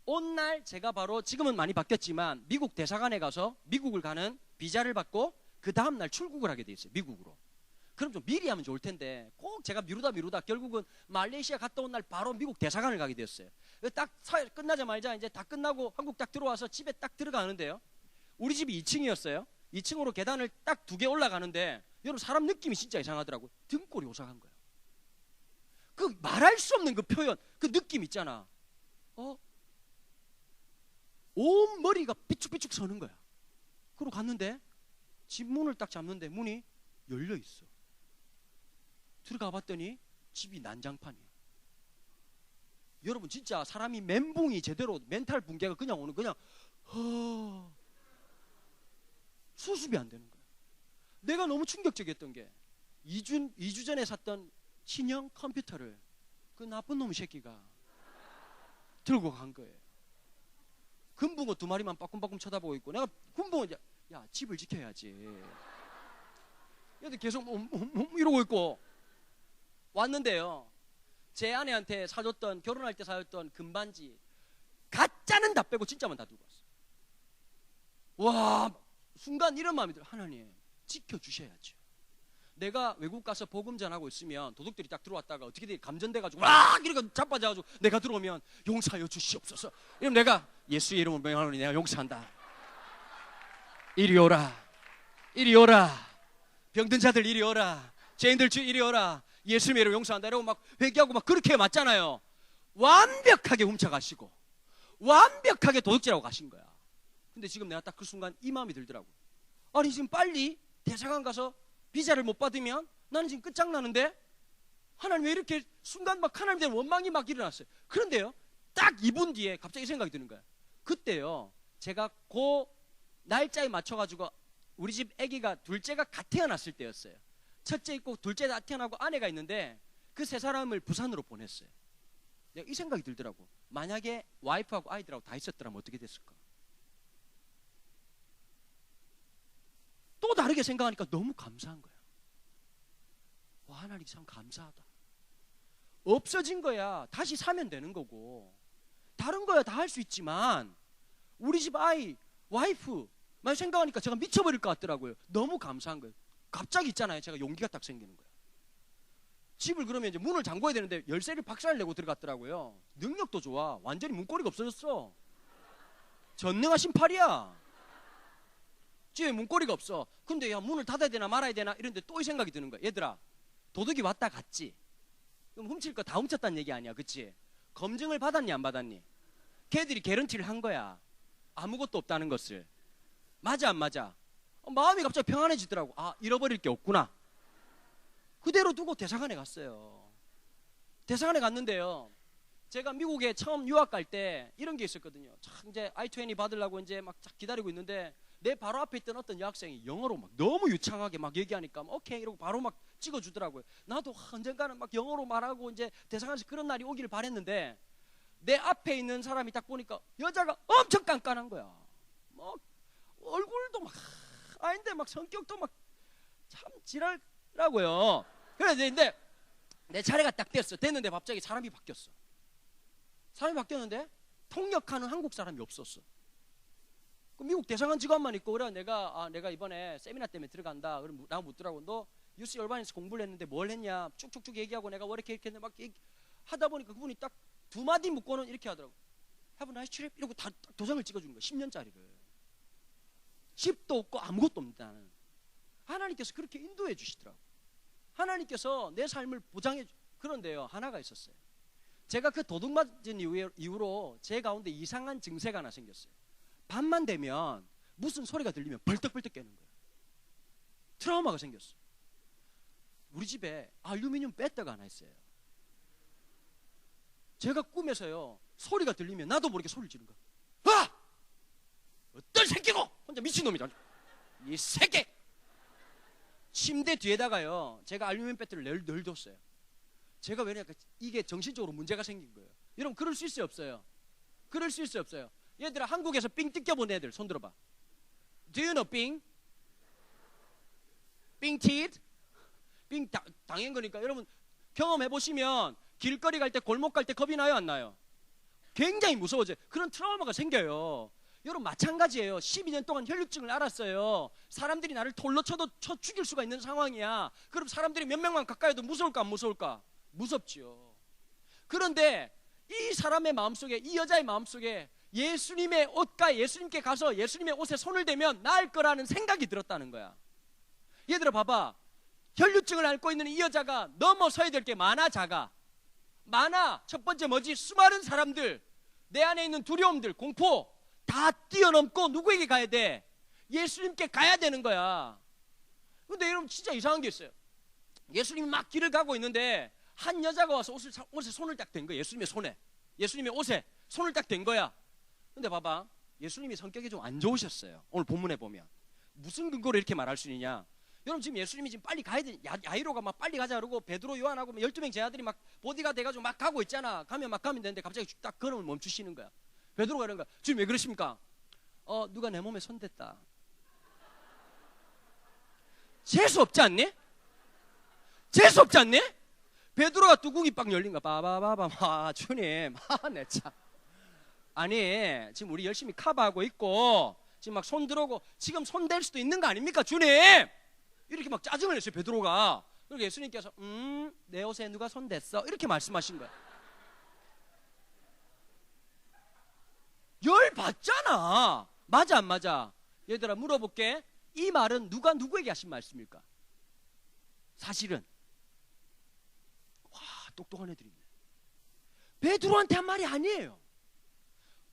온 날 제가 바로, 지금은 많이 바뀌었지만 미국 대사관에 가서 미국을 가는 비자를 받고 그 다음날 출국을 하게 돼 있어요, 미국으로. 그럼 좀 미리 하면 좋을 텐데 꼭 제가 미루다 결국은 말레이시아 갔다 온 날 바로 미국 대사관을 가게 되었어요. 딱 사회 끝나자마자 이제 다 끝나고 한국 딱 들어와서 집에 딱 들어가는데요, 우리 집이 2층이었어요. 2층으로 계단을 딱 2개 올라가는데 여러분, 사람 느낌이 진짜 이상하더라고요. 등골이 오싹한 거예요. 그 말할 수 없는 그 표현, 그 느낌 있잖아. 온 머리가 삐죽삐죽 서는 거야. 그러고 갔는데 집 문을 딱 잡는데 문이 열려 있어. 들어가 봤더니 집이 난장판이야. 여러분, 진짜 사람이 멘붕이 제대로, 멘탈 붕괴가 그냥 오는, 그냥 수습이 안 되는 거야. 내가 너무 충격적이었던 게 2주 전에 샀던 신형 컴퓨터를 그 나쁜 놈 새끼가 들고 간 거예요. 금붕어 2마리만 빠꿈빠꿈 쳐다보고 있고, 내가 금붕어, 야, 집을 지켜야지. 얘들 계속 이러고 있고 왔는데요, 제 아내한테 사줬던, 결혼할 때 사줬던 금반지 가짜는 다 빼고 진짜만 다 들고 왔어요. 와, 순간 이런 마음이 들어요. 하나님, 지켜주셔야죠. 내가 외국 가서 복음 전하고 있으면 도둑들이 딱 들어왔다가 어떻게든 감전돼가지고 와 이렇게 자빠져가지고 내가 들어오면 용서하여 주시옵소서. 이러면 내가 예수의 이름으로 명하노니 내가 용서한다. 이리 오라, 이리 오라. 병든 자들 이리 오라. 죄인들 주 이리 오라. 예수님의 이름 용서한다. 이러고 막 회개하고 막 그렇게 맞잖아요. 완벽하게 훔쳐가시고 완벽하게 도둑질하고 가신 거야. 근데 지금 내가 딱 그 순간 이 마음이 들더라고. 아니 지금 빨리 대사관 가서 비자를 못 받으면 나는 지금 끝장나는데 하나님 왜 이렇게 순간 막 하나님에 대한 원망이 막 일어났어요. 그런데요 딱 2분 뒤에 갑자기 생각이 드는 거야. 그때요 제가 그 날짜에 맞춰가지고 우리 집 아기가 둘째가 갓 태어났을 때였어요. 첫째 있고 둘째 다 태어나고 아내가 있는데 그 세 사람을 부산으로 보냈어요. 내가 이 생각이 들더라고. 만약에 와이프하고 아이들하고 다 있었더라면 어떻게 됐을까? 또 다르게 생각하니까 너무 감사한 거야. 와, 하나님 참 감사하다. 없어진 거야 다시 사면 되는 거고 다른 거야 다 할 수 있지만 우리 집 아이, 와이프만 생각하니까 제가 미쳐버릴 것 같더라고요. 너무 감사한 거예요. 갑자기 있잖아요 제가 용기가 딱 생기는 거예요. 집을 그러면 이제 문을 잠궈야 되는데 열쇠를 박살 내고 들어갔더라고요. 능력도 좋아. 완전히 문고리가 없어졌어. 전능하신 팔이야. 집에 문고리가 없어. 근데 야 문을 닫아야 되나 말아야 되나 이런데 또 이 생각이 드는 거야. 얘들아 도둑이 왔다 갔지. 그럼 훔칠 거 다 훔쳤다는 얘기 아니야, 그치? 검증을 받았니 안 받았니? 걔들이 개런티를 한 거야. 아무것도 없다는 것을. 맞아 안 맞아? 마음이 갑자기 평안해지더라고. 아, 잃어버릴 게 없구나. 그대로 두고 대사관에 갔어요. 대사관에 갔는데요 제가 미국에 처음 유학 갈 때 이런 게 있었거든요. 참 이제 I-20 받으려고 이제 막 기다리고 있는데 내 바로 앞에 있던 어떤 여학생이 영어로 막 너무 유창하게 막 얘기하니까 오케이 이러고 바로 막 찍어주더라고요. 나도 언젠가는 막 영어로 말하고 이제 대사관에서 그런 날이 오기를 바랬는데 내 앞에 있는 사람이 딱 보니까 여자가 엄청 깐깐한 거야. 막 얼굴도 막 아닌데 막 성격도 막 참 지랄라고요. 그래서 근데 내 차례가 딱 됐는데 갑자기 사람이 바뀌었어. 사람이 바뀌었는데 통역하는 한국 사람이 없었어. 그 미국 대사관 직원만 있고 그래 내가 이번에 세미나 때문에 들어간다. 그럼 나 묻더라고. 너 UC 얼반에서 공부를 했는데 뭘 했냐? 쭉쭉쭉 얘기하고 내가 왜 이렇게 했는데 막 하다 보니까 그분이 딱 두 마디 묻고는 이렇게 하더라고. Have a nice trip 이러고 다 도장을 찍어주는 거야. 10년짜리를. 집도 없고 아무것도 없는데 나는. 하나님께서 그렇게 인도해 주시더라고. 하나님께서 내 삶을 보장해 그런데요 하나가 있었어요. 제가 그 도둑 맞은 이후로 제 가운데 이상한 증세가 하나 생겼어요. 밤만 되면 무슨 소리가 들리면 벌떡벌떡 깨는 거예요. 트라우마가 생겼어. 우리 집에 알루미늄 배터가 하나 있어요. 제가 꿈에서요 소리가 들리면 나도 모르게 소리를 지르는 거야. 아! 어떤 새끼고! 혼자 미친놈이다. 이 새끼! 침대 뒤에다가요 제가 알루미늄 배터를 늘 뒀어요. 제가 왜냐면 이게 정신적으로 문제가 생긴 거예요. 여러분 그럴 수 있어요 없어요? 그럴 수 있어요 없어요? 얘들아 한국에서 삥 뜯겨본 애들 손 들어봐. Do you know 삥? 삥 teeth? 삥 당한 거니까 여러분 경험해보시면 길거리 갈 때 골목 갈 때 겁이 나요 안 나요? 굉장히 무서워져요. 그런 트라우마가 생겨요. 여러분 마찬가지예요. 12년 동안 혈류증을 앓았어요. 사람들이 나를 돌로 쳐 죽일 수가 있는 상황이야. 그럼 사람들이 몇 명만 가까이 해도 무서울까 안 무서울까? 무섭지요. 그런데 이 사람의 마음속에 이 여자의 마음속에 예수님의 옷가 예수님께 가서 예수님의 옷에 손을 대면 나을 거라는 생각이 들었다는 거야. 얘들아 봐봐. 혈류증을 앓고 있는 이 여자가 넘어서야 될 게 많아 작아? 많아. 첫 번째 뭐지? 수많은 사람들 내 안에 있는 두려움들 공포 다 뛰어넘고 누구에게 가야 돼? 예수님께 가야 되는 거야. 근데 여러분 진짜 이상한 게 있어요. 예수님이 막 길을 가고 있는데 한 여자가 와서 옷에 손을 딱 댄 거야. 예수님의 손에 예수님의 옷에 손을 딱 댄 거야. 근데 봐봐 예수님이 성격이 좀 안 좋으셨어요. 오늘 본문에 보면 무슨 근거로 이렇게 말할 수 있느냐. 여러분 지금 예수님이 지금 빨리 가야 돼. 야이로가 막 빨리 가자 그러고 베드로 요한하고 12명 제 아들이 막 보디가 돼가지고 막 가고 있잖아. 가면 되는데 갑자기 딱 걸음을 멈추시는 거야. 베드로가 이런 거야. 지금 왜 그러십니까? 누가 내 몸에 손댔다. 재수 없지 않니? 재수 없지 않니? 베드로가 뚜껑이 빡 열린 거야. 바바바바. 주님. 내 참. 아니 지금 우리 열심히 커버하고 있고 지금 막 손 들어오고 지금 손 댈 수도 있는 거 아닙니까 주님? 이렇게 막 짜증을 냈어요 베드로가. 그리고 예수님께서 내 옷에 누가 손 댔어? 이렇게 말씀하신 거야. 열 받잖아. 맞아 안 맞아? 얘들아 물어볼게. 이 말은 누가 누구에게 하신 말씀일까? 사실은 와, 똑똑한 애들이 있네. 베드로한테 한 말이 아니에요.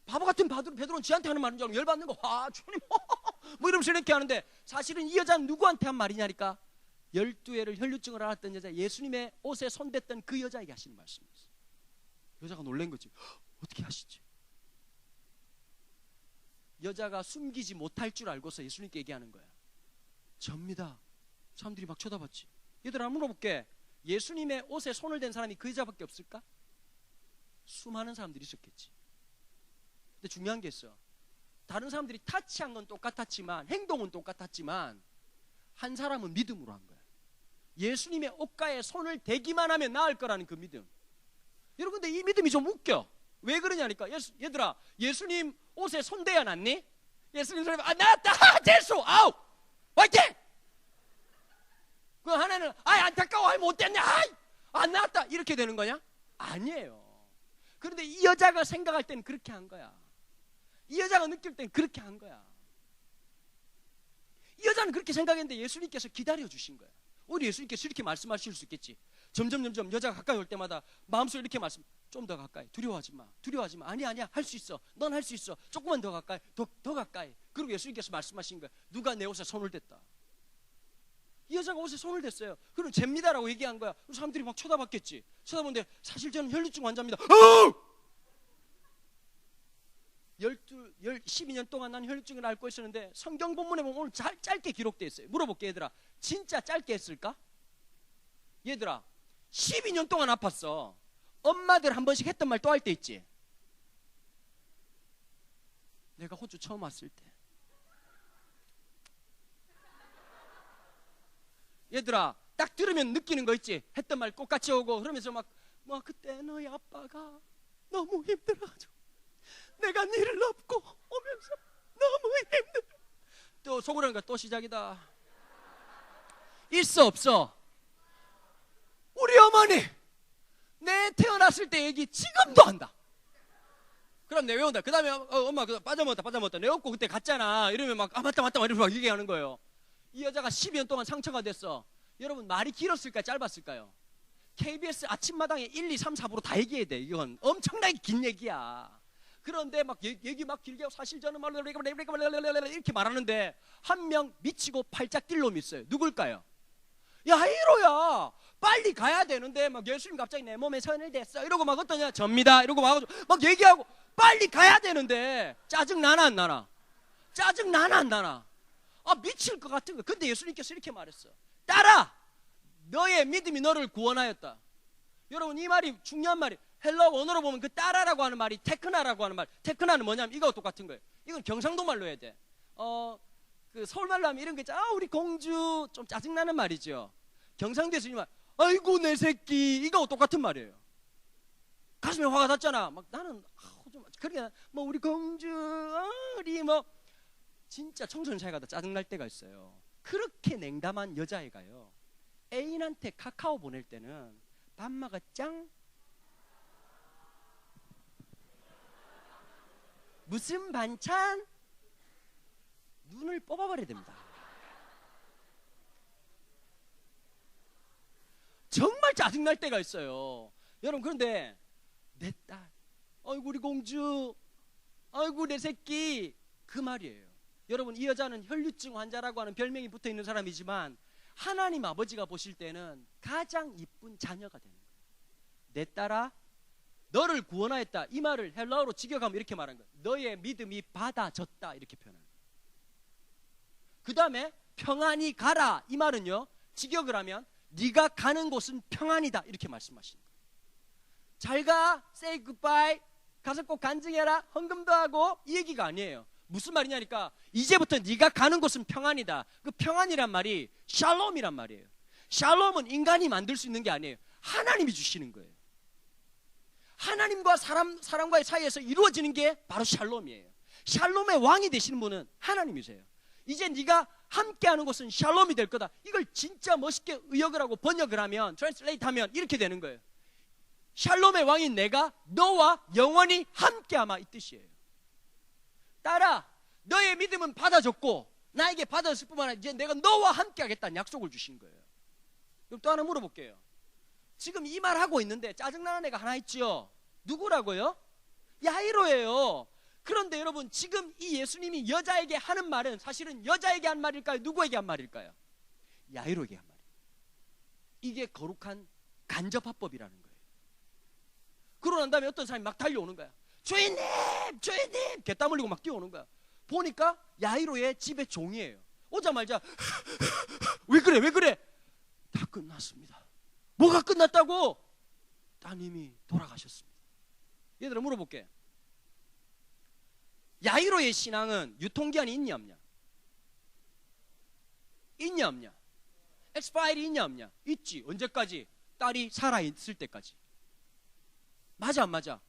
바보 같은 베드로는 지한테 하는 말인 줄 알고 열받는 거. 와, 주님 뭐 이러면서 이렇게 하는데, 사실은 이 여자는 누구한테 한 말이냐니까 12회를 혈류증을 앓았던 여자, 예수님의 옷에 손댔던 그 여자에게 하시는 말씀이었어요. 여자가 놀란 거지. 어떻게 하시지? 여자가 숨기지 못할 줄 알고서 예수님께 얘기하는 거야. 접니다. 사람들이 막 쳐다봤지. 얘들아, 물어볼게. 예수님의 옷에 손을 댄 사람이 그 여자밖에 없을까? 수많은 사람들이 있었겠지. 근데 중요한 게 있어. 다른 사람들이 타치한 건 똑같았지만, 행동은 똑같았지만, 한 사람은 믿음으로 한 거야. 예수님의 옷가에 손을 대기만 하면 나을 거라는 그 믿음. 여러분, 근데 이 믿음이 좀 웃겨. 왜 그러냐니까. 얘들아, 예수님 옷에 손대야 낫니? 예수님 손에 나왔다. 재수. 아우. 화이팅. 그 하나는 안타까워. 못 됐냐. 안 나왔다. 이렇게 되는 거냐? 아니에요. 그런데 이 여자가 생각할 때는 그렇게 한 거야. 이 여자가 느낄 때는 그렇게 한 거야. 이 여자는 그렇게 생각했는데 예수님께서 기다려 주신 거야. 우리 예수님께서 이렇게 말씀하실 수 있겠지. 점점 여자가 가까이 올 때마다 마음속에 이렇게 말씀. 좀 더 가까이. 두려워하지 마. 아니야. 할 수 있어. 넌 할 수 있어. 조금만 더 가까이. 더 가까이. 그리고 예수님께서 말씀하신 거야. 누가 내 옷에 손을 댔다. 이 여자가 옷에 손을 댔어요. 그럼 잽니다라고 얘기한 거야. 사람들이 막 쳐다봤겠지. 쳐다보는데 사실 저는 혈류증 환자입니다. 12년 동안 난 혈류증을 앓고 있었는데, 성경 본문에 보면 오늘 짧게 기록되어 있어요. 물어볼게, 얘들아. 진짜 짧게 했을까? 얘들아, 12년 동안 아팠어. 엄마들 한 번씩 했던 말 또 할 때 있지. 내가 호주 처음 왔을 때, 얘들아, 딱 들으면 느끼는 거 있지. 했던 말 똑같이 오고 그러면서 막 그때 너희 아빠가 너무 힘들어가지고 내가 니를 업고 오면서 너무 힘들어. 또 속으로 하는 거야. 또 시작이다. 있어 없어? 우리 어머니 내 태어났을 때 얘기 지금도 한다. 그럼 내 외운다. 그 다음에 엄마 빠져먹었다. 내 업고 그때 갔잖아. 이러면 맞다 이러면서 막 얘기하는 거예요. 이 여자가 12년 동안 상처가 됐어. 여러분, 말이 길었을까요? 짧았을까요? KBS 아침마당에 1, 2, 3, 4부로 다 얘기해야 돼. 이건 엄청나게 긴 얘기야. 그런데 막 얘기 막 길게 하고, 사실 저는 말로 이렇게 말하는데 한 명 미치고 팔짝 뛸 놈이 있어요. 누굴까요? 야, 이로야 빨리 가야 되는데 막 예수님 갑자기 내 몸에 손을 댔어 이러고 막 어떠냐, 접니다 이러고 막 얘기하고 빨리 가야 되는데 짜증 나나 안 나나? 짜증 나나 안 나나? 미칠 것 같은 거. 근데 예수님께서 이렇게 말했어. 따라, 너의 믿음이 너를 구원하였다. 여러분, 이 말이 중요한 말이. 헬러 원어로 보면 그 따라라고 하는 말이 테크나라고 하는 말. 테크나는 뭐냐면 이거와 똑같은 거예요. 이건 경상도 말로 해야 돼. 그 서울말로 하면 이런 거 있잖아. 우리 공주. 좀 짜증나는 말이죠. 경상도에서 이 말, 아이고 내 새끼, 이거와 똑같은 말이에요. 가슴에 화가 닿잖아. 막 나는 좀 그러니까 뭐 우리 공주, 우리 뭐 진짜 청소년 사이가 다 짜증날 때가 있어요. 그렇게 냉담한 여자애가요, 애인한테 카카오 보낼 때는 밤마가 짱, 무슨 반찬, 눈을 뽑아버려야 됩니다. 정말 짜증날 때가 있어요. 여러분, 그런데 내 딸, 아이고 우리 공주, 아이고 내 새끼, 그 말이에요. 여러분, 이 여자는 혈류증 환자라고 하는 별명이 붙어있는 사람이지만 하나님 아버지가 보실 때는 가장 이쁜 자녀가 되는 거예요. 내 딸아, 너를 구원하였다. 이 말을 헬라어로 직역하면 이렇게 말한 거예요. 너의 믿음이 받아졌다. 이렇게 표현하는 거예요. 그 다음에 평안히 가라. 이 말은요, 직역을 하면 네가 가는 곳은 평안이다. 이렇게 말씀하시는 거예요. 잘 가, say goodbye, 가서 꼭 간증해라, 헌금도 하고, 이 얘기가 아니에요. 무슨 말이냐니까, 이제부터 네가 가는 곳은 평안이다. 그 평안이란 말이 샬롬이란 말이에요. 샬롬은 인간이 만들 수 있는 게 아니에요. 하나님이 주시는 거예요. 하나님과 사람과의 사이에서 이루어지는 게 바로 샬롬이에요. 샬롬의 왕이 되시는 분은 하나님이세요. 이제 네가 함께하는 것은 샬롬이 될 거다. 이걸 진짜 멋있게 의역을 하고 번역을 하면, 트랜슬레이트 하면 이렇게 되는 거예요. 샬롬의 왕인 내가 너와 영원히 함께하마, 이 뜻이에요. 딸아, 너의 믿음은 받아줬고 나에게 받아줬을 뿐만 아니라 이제 내가 너와 함께하겠다는 약속을 주신 거예요. 그럼 또 하나 물어볼게요. 지금 이 말 하고 있는데 짜증나는 애가 하나 있죠. 누구라고요? 야이로예요. 그런데 여러분, 지금 이 예수님이 여자에게 하는 말은 사실은 여자에게 한 말일까요? 누구에게 한 말일까요? 야이로에게 한 말이에요. 이게 거룩한 간접화법이라는 거예요. 그러고 난 다음에 어떤 사람이 막 달려오는 거야. 주인님! 주인님! 개땀 흘리고 막 뛰어오는 거야. 보니까 야이로의 집의 종이에요. 오자마자 왜 그래? 왜 그래? 다 끝났습니다. 뭐가 끝났다고? 따님이 돌아가셨습니다. 얘들아 물어볼게. 야이로의 신앙은 유통기한이 있냐 없냐? 있냐 없냐? 엑스파일이 있냐 없냐? 있지. 언제까지? 딸이 살아있을 때까지. 맞아 안 맞아?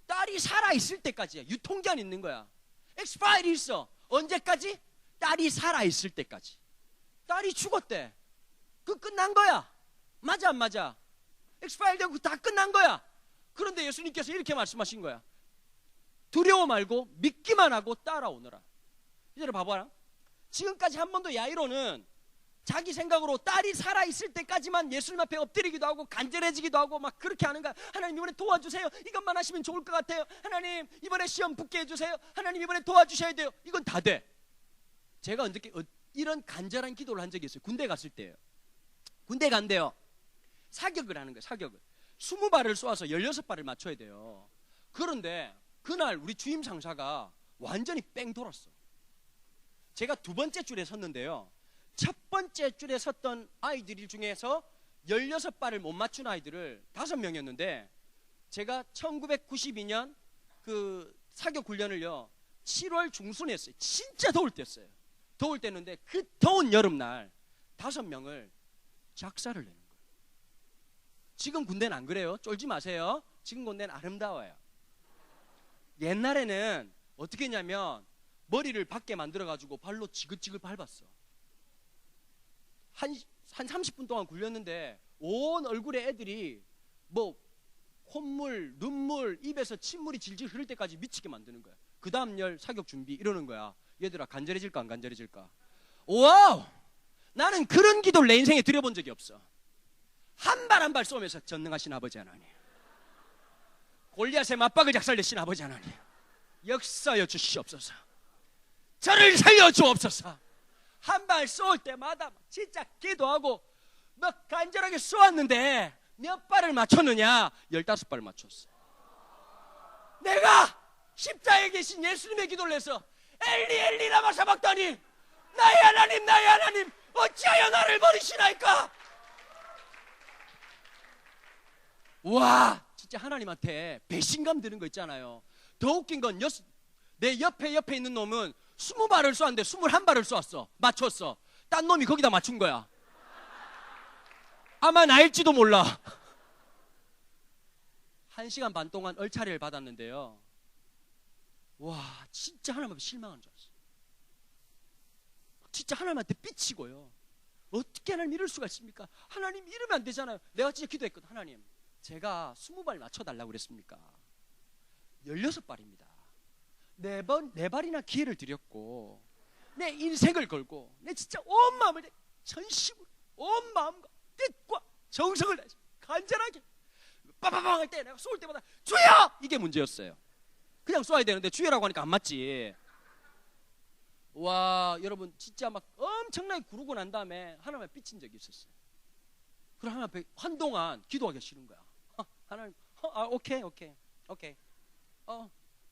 딸이 살아있을 때까지야. 유통기한 있는 거야. 엑스파일이 있어. 언제까지? 딸이 살아있을 때까지. 딸이 죽었대. 그 끝난 거야. 맞아 안 맞아? 엑스파일 되고 다 끝난 거야. 그런데 예수님께서 이렇게 말씀하신 거야. 두려워 말고 믿기만 하고 따라오너라. 이제를 봐봐라. 지금까지 한 번도 야이로는 자기 생각으로 딸이 살아있을 때까지만 예수님 앞에 엎드리기도 하고 간절해지기도 하고 막 그렇게 하는 거야. 하나님 이번에 도와주세요. 이것만 하시면 좋을 것 같아요. 하나님 이번에 시험 붙게 해주세요. 하나님 이번에 도와주셔야 돼요. 이건 다 돼. 제가 언제 이런 간절한 기도를 한 적이 있어요. 군대 갔을 때예요. 군대 간대요. 사격을 하는 거예요. 사격을 20발을 쏘아서 16발을 맞춰야 돼요. 그런데 그날 우리 주임 상사가 완전히 뺑 돌았어. 제가 두 번째 줄에 섰는데요. 첫 번째 줄에 섰던 아이들 중에서 16발을 못 맞춘 아이들을 5명이었는데 제가 1992년 그 사격 훈련을요 7월 중순에 했어요. 진짜 더울 때였어요. 더울 때였는데 그 더운 여름날 5명을 작사를 내는 거예요. 지금 군대는 안 그래요. 쫄지 마세요. 지금 군대는 아름다워요. 옛날에는 어떻게 했냐면 머리를 밖에 만들어가지고 발로 지긋지긋 밟았어. 한 30분 동안 굴렸는데 온 얼굴에 애들이 뭐 콧물, 눈물, 입에서 침물이 질질 흐를 때까지 미치게 만드는 거야. 그 다음 열 사격 준비 이러는 거야. 얘들아 간절해질까 안 간절해질까? 와우! 나는 그런 기도를 내 인생에 드려본 적이 없어. 한 발 한 발 쏘면서 전능하신 아버지 하나님, 골리앗의 맞박을 작살내신 아버지 하나님, 역사여 주시옵소서. 저를 살려 주옵소서. 한 발 쏠 때마다 진짜 기도하고 막 간절하게 쏘았는데 몇 발을 맞췄느냐? 15발을 맞췄어. 내가 십자가에 계신 예수님의 기도를 해서 엘리 엘리 라마 사박다니, 나의 하나님 나의 하나님 어찌하여 나를 버리시나이까? 와, 진짜 하나님한테 배신감 드는 거 있잖아요. 더 웃긴 건 내 옆에 있는 놈은 20발을 쏘았는데 21발을 쏘았어. 맞췄어. 딴 놈이 거기다 맞춘 거야. 아마 나일지도 몰라. 1시간 반 동안 얼차례를 받았는데요. 와, 진짜 하나님 앞에 실망한 줄 알았어. 진짜 하나님한테 삐치고요. 어떻게 하나님 이럴 수가 있습니까? 하나님 이러면 안 되잖아요. 내가 진짜 기도했거든. 하나님, 제가 20발 맞춰달라고 그랬습니까? 16발입니다. 네 발이나 기회를 드렸고 내 인생을 걸고 내 진짜 온 마음을 전심으로 온 마음과 뜻과 정성을 다해서 간절하게 빠바방 할 때 내가 쏠 때마다 주여! 이게 문제였어요. 그냥 쏘아야 되는데 주여라고 하니까 안 맞지. 와, 여러분 진짜 막 엄청나게 구르고 난 다음에 하나님 앞에 삐친 적이 있었어요. 그럼 하나님 앞에 한동안 기도하기 싫은 거야. 하나님, 오케이.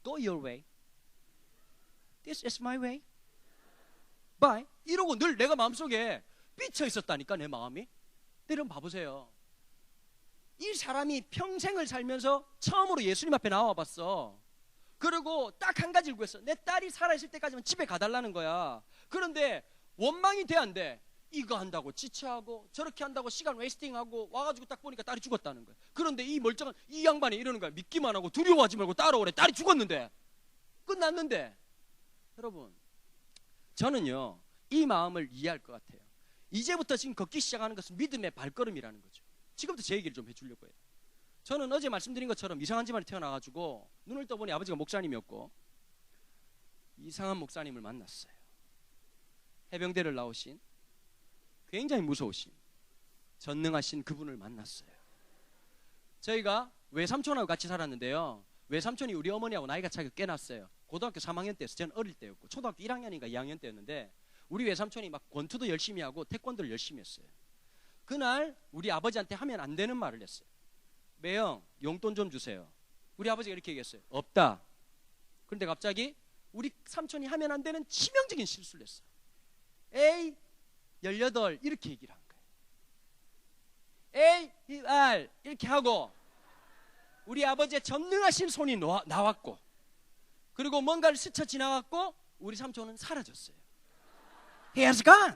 Go your way. This is my way. Bye. 이러고 늘 내가 마음속에 삐쳐 있었다니까, 내 마음이. 여러분 봐보세요. 이 사람이 평생을 살면서 처음으로 예수님 앞에 나와봤어. 그리고 딱 한 가지를 구했어. 내 딸이 살아있을 때까지만 집에 가달라는 거야. 그런데 원망이 돼 안 돼? 이거 한다고 지체하고 저렇게 한다고 시간 웨이스팅하고 와가지고 딱 보니까 딸이 죽었다는 거야. 그런데 이 멀쩡한 이 양반이 이러는 거야. 믿기만 하고 두려워하지 말고 따라오래. 딸이 죽었는데, 끝났는데. 여러분, 저는요 이 마음을 이해할 것 같아요. 이제부터 지금 걷기 시작하는 것은 믿음의 발걸음이라는 거죠. 지금부터 제 얘기를 좀 해주려고 해요. 저는 어제 말씀드린 것처럼 이상한 집안에 태어나가지고 눈을 떠보니 아버지가 목사님이었고 이상한 목사님을 만났어요. 해병대를 나오신 굉장히 무서우신 전능하신 그분을 만났어요. 저희가 외삼촌하고 같이 살았는데요. 외삼촌이 우리 어머니하고 나이가 차이가 꽤 났어요. 고등학교 3학년 때였어요. 저는 어릴 때였고 초등학교 1학년인가 2학년 때였는데 우리 외삼촌이 막 권투도 열심히 하고 태권도를 열심히 했어요. 그날 우리 아버지한테 하면 안 되는 말을 했어요. 매형 용돈 좀 주세요. 우리 아버지가 이렇게 얘기했어요. 없다. 그런데 갑자기 우리 삼촌이 하면 안 되는 치명적인 실수를 했어요. 에이 18 이렇게 얘기를 한 거예요. 에이 알 이렇게 하고 우리 아버지의 전능하신 손이 나왔고 그리고 뭔가를 스쳐 지나갔고 우리 삼촌은 사라졌어요. He has gone.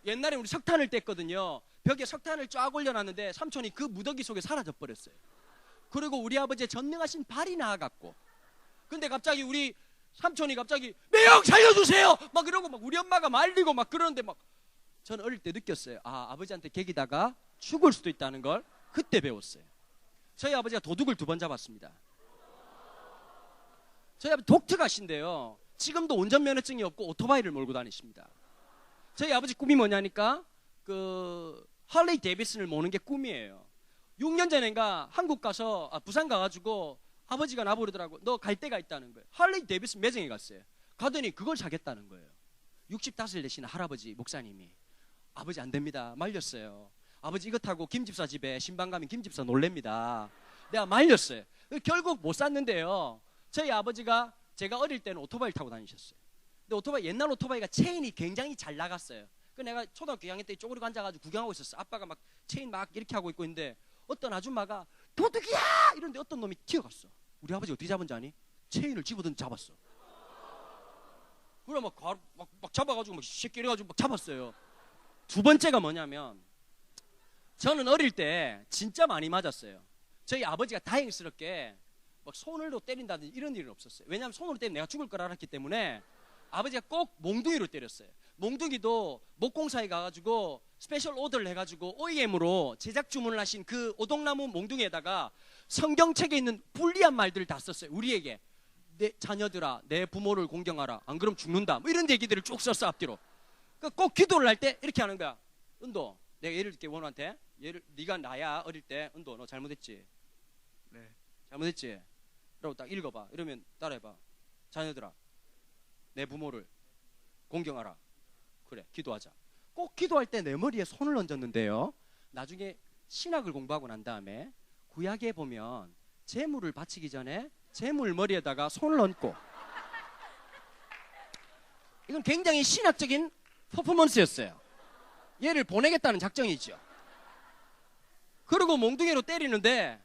옛날에 우리 석탄을 뗐거든요. 벽에 석탄을 쫙 올려놨는데 삼촌이 그 무더기 속에 사라져버렸어요. 그리고 우리 아버지의 전능하신 발이 나아갔고 근데 갑자기 우리 삼촌이 갑자기 매형 살려주세요 막 이러고 막 우리 엄마가 말리고 막 그러는데 막 저는 어릴 때 느꼈어요. 아, 아버지한테 개기다가 죽을 수도 있다는 걸 그때 배웠어요. 저희 아버지가 도둑을 2번 잡았습니다. 저희 아버지 독특하신데요. 지금도 운전면허증이 없고 오토바이를 몰고 다니십니다. 저희 아버지 꿈이 뭐냐니까 그 할리 데이비슨을 모는 게 꿈이에요. 6년 전인가 한국 가서 부산 가가지고 아버지가 나부르더라고. 너 갈 데가 있다는 거예요. 할리 데이비슨 매장에 갔어요. 가더니 그걸 사겠다는 거예요. 65 되시는 할아버지 목사님이. 아버지 안 됩니다. 말렸어요. 아버지 이거 타고 김집사 집에 신방 가면 김집사 놀랍니다. 내가 말렸어요. 결국 못 샀는데요. 저희 아버지가 제가 어릴 때는 오토바이를 타고 다니셨어요. 근데 오토바이 옛날 오토바이가 체인이 굉장히 잘 나갔어요. 그 내가 초등학교 2학년 때 쪼그리고 앉아가지고 구경하고 있었어. 아빠가 막 체인 막 이렇게 하고 있고 있는데 어떤 아줌마가 도둑이야! 이런데 어떤 놈이 튀어갔어. 우리 아버지 어떻게 잡은지 아니? 체인을 집어든 잡았어. 그래 막 잡아가지고 막 새끼 이래가지고 막 잡았어요. 2번째가 뭐냐면 저는 어릴 때 진짜 많이 맞았어요. 저희 아버지가 다행스럽게 막 손으로 때린다든지 이런 일은 없었어요. 왜냐하면 손으로 때리면 내가 죽을 걸 알았기 때문에 아버지가 꼭 몽둥이로 때렸어요. 몽둥이도 목공사에 가가지고 스페셜 오더를 해가지고 OEM으로 제작 주문을 하신 그 오동나무 몽둥이에다가 성경책에 있는 불리한 말들을 다 썼어요. 우리에게 내 자녀들아 내 부모를 공경하라 안 그럼 죽는다 뭐 이런 얘기들을 쭉 썼어 앞뒤로. 그러니까 꼭 기도를 할 때 이렇게 하는 거야. 은도 내가 예를 들게 원한테 네가 나야 어릴 때 은도 너 잘못했지? 네 잘못했지? 라고 딱 읽어봐. 이러면 따라해봐. 자녀들아 내 부모를 공경하라. 그래 기도하자. 꼭 기도할 때 내 머리에 손을 얹었는데요. 나중에 신학을 공부하고 난 다음에 구약에 보면 제물을 바치기 전에 제물 머리에다가 손을 얹고 이건 굉장히 신학적인 퍼포먼스였어요. 얘를 보내겠다는 작정이죠. 그리고 몽둥이로 때리는데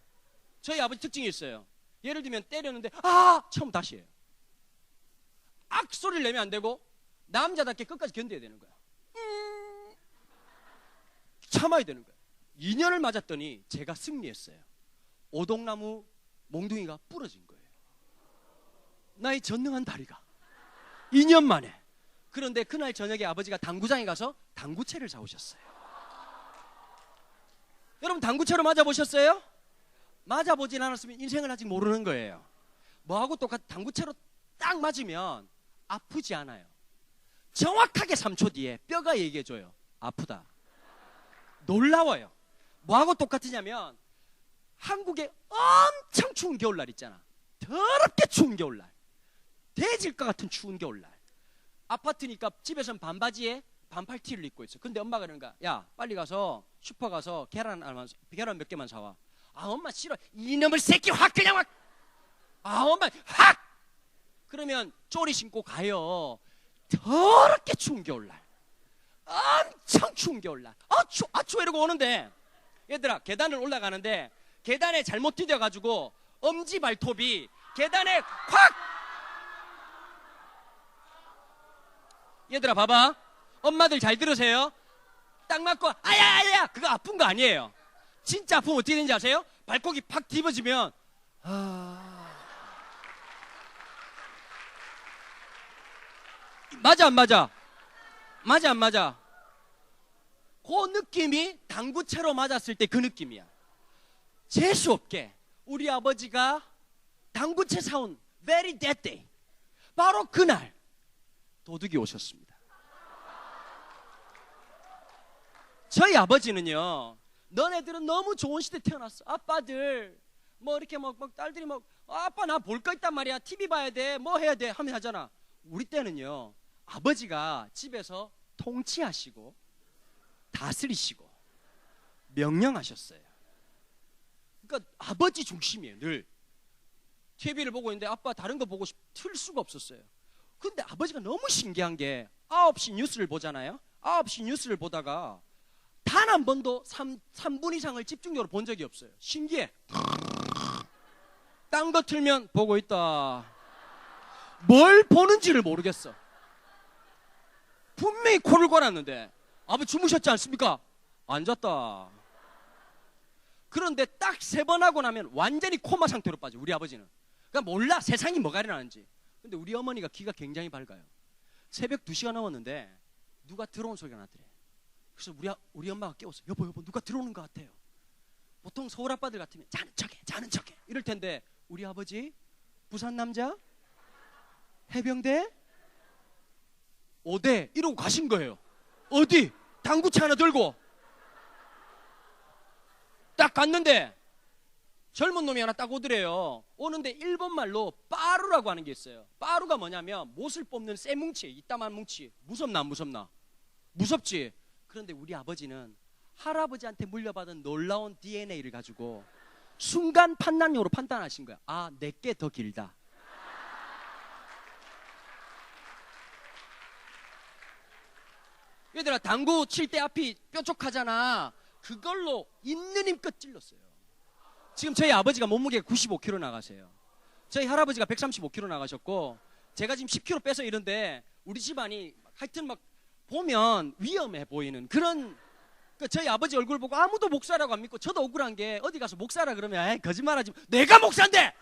저희 아버지 특징이 있어요. 예를 들면 때렸는데 처음 다시 해요. 악 소리를 내면 안 되고 남자답게 끝까지 견뎌야 되는 거야. 참아야 되는 거야. 2년을 맞았더니 제가 승리했어요. 오동나무 몽둥이가 부러진 거예요. 나의 전능한 다리가 2년 만에. 그런데 그날 저녁에 아버지가 당구장에 가서 당구채를 사오셨어요. 여러분 당구채로 맞아보셨어요? 맞아보진 않았으면 인생을 아직 모르는 거예요. 뭐하고 똑같이 당구채로 딱 맞으면 아프지 않아요. 정확하게 3초 뒤에 뼈가 얘기해줘요. 아프다. 놀라워요. 뭐하고 똑같으냐면 한국의 엄청 추운 겨울날 있잖아. 더럽게 추운 겨울날. 돼질 것 같은 추운 겨울날. 아파트니까 집에서는 반바지에 반팔티를 입고 있어. 근데 엄마가 그러는 거야. 야 빨리 가서 슈퍼 가서 계란 몇 개만 사와. 엄마 싫어. 이놈의 새끼 확 그냥 확. 엄마 확. 그러면 쪼리 신고 가요. 더럽게 추운 겨울날. 엄청 추운 겨울날. 추워 이러고 오는데 얘들아 계단을 올라가는데 계단에 잘못 디뎌가지고 엄지 발톱이 계단에 확. 얘들아 봐봐. 엄마들 잘 들으세요. 딱 맞고 아야 그거 아픈 거 아니에요. 진짜 아프면 어떻게 되는지 아세요? 발목이 팍 뒤집어지면 맞아 안 맞아? 맞아 안 맞아? 그 느낌이 당구채로 맞았을 때 그 느낌이야. 재수없게 우리 아버지가 당구채 사온 very that day 바로 그날 도둑이 오셨습니다. 저희 아버지는요, 너네들은 너무 좋은 시대 태어났어. 아빠들 뭐 이렇게 막 딸들이 막 아빠 나 볼 거 있단 말이야. TV 봐야 돼. 뭐 해야 돼 하면 하잖아. 우리 때는요, 아버지가 집에서 통치하시고 다스리시고 명령하셨어요. 그러니까 아버지 중심이에요. 늘 TV를 보고 있는데 아빠 다른 거 보고 틀 수가 없었어요. 근데 아버지가 너무 신기한 게 9시 뉴스를 보잖아요. 9시 뉴스를 보다가 단 한 번도 3분 이상을 집중적으로 본 적이 없어요. 신기해. 딴 거 틀면 보고 있다. 뭘 보는지를 모르겠어. 분명히 코를 골았는데 아버지 주무셨지 않습니까? 안 잤다. 그런데 딱 3번 하고 나면 완전히 코마 상태로 빠져. 우리 아버지는. 그러니까 몰라 세상이 뭐가 일어나는지. 근데 우리 어머니가 귀가 굉장히 밝아요. 새벽 2시가 넘었는데 누가 들어온 소리가 나더래. 그래서 우리 엄마가 깨웠어요. 여보 누가 들어오는 것 같아요. 보통 서울 아빠들 같으면 자는 척해 이럴 텐데 우리 아버지 부산 남자 해병대 5대 이러고 가신 거예요. 어디? 당구채 하나 들고 딱 갔는데 젊은 놈이 하나 딱 오더래요. 오는데 일본말로 빠루라고 하는 게 있어요. 빠루가 뭐냐면 못을 뽑는 쇠뭉치예요. 이따만 뭉치. 무섭나 안 무섭나? 무섭지. 그런데 우리 아버지는 할아버지한테 물려받은 놀라운 DNA를 가지고 순간 판단력으로 판단하신 거야. 아, 내게 더 길다. 얘들아, 당구 칠 때 앞이 뾰족하잖아. 그걸로 있는 힘껏 찔렀어요. 지금 저희 아버지가 몸무게가 95kg 나가세요. 저희 할아버지가 135kg 나가셨고 제가 지금 10kg 빼서 이런데 우리 집안이 하여튼 막 보면 위험해 보이는 그런, 저희 아버지 얼굴 보고 아무도 목사라고 안 믿고 저도 억울한 게 어디 가서 목사라 그러면 에이 거짓말하지 마. 내가 목사인데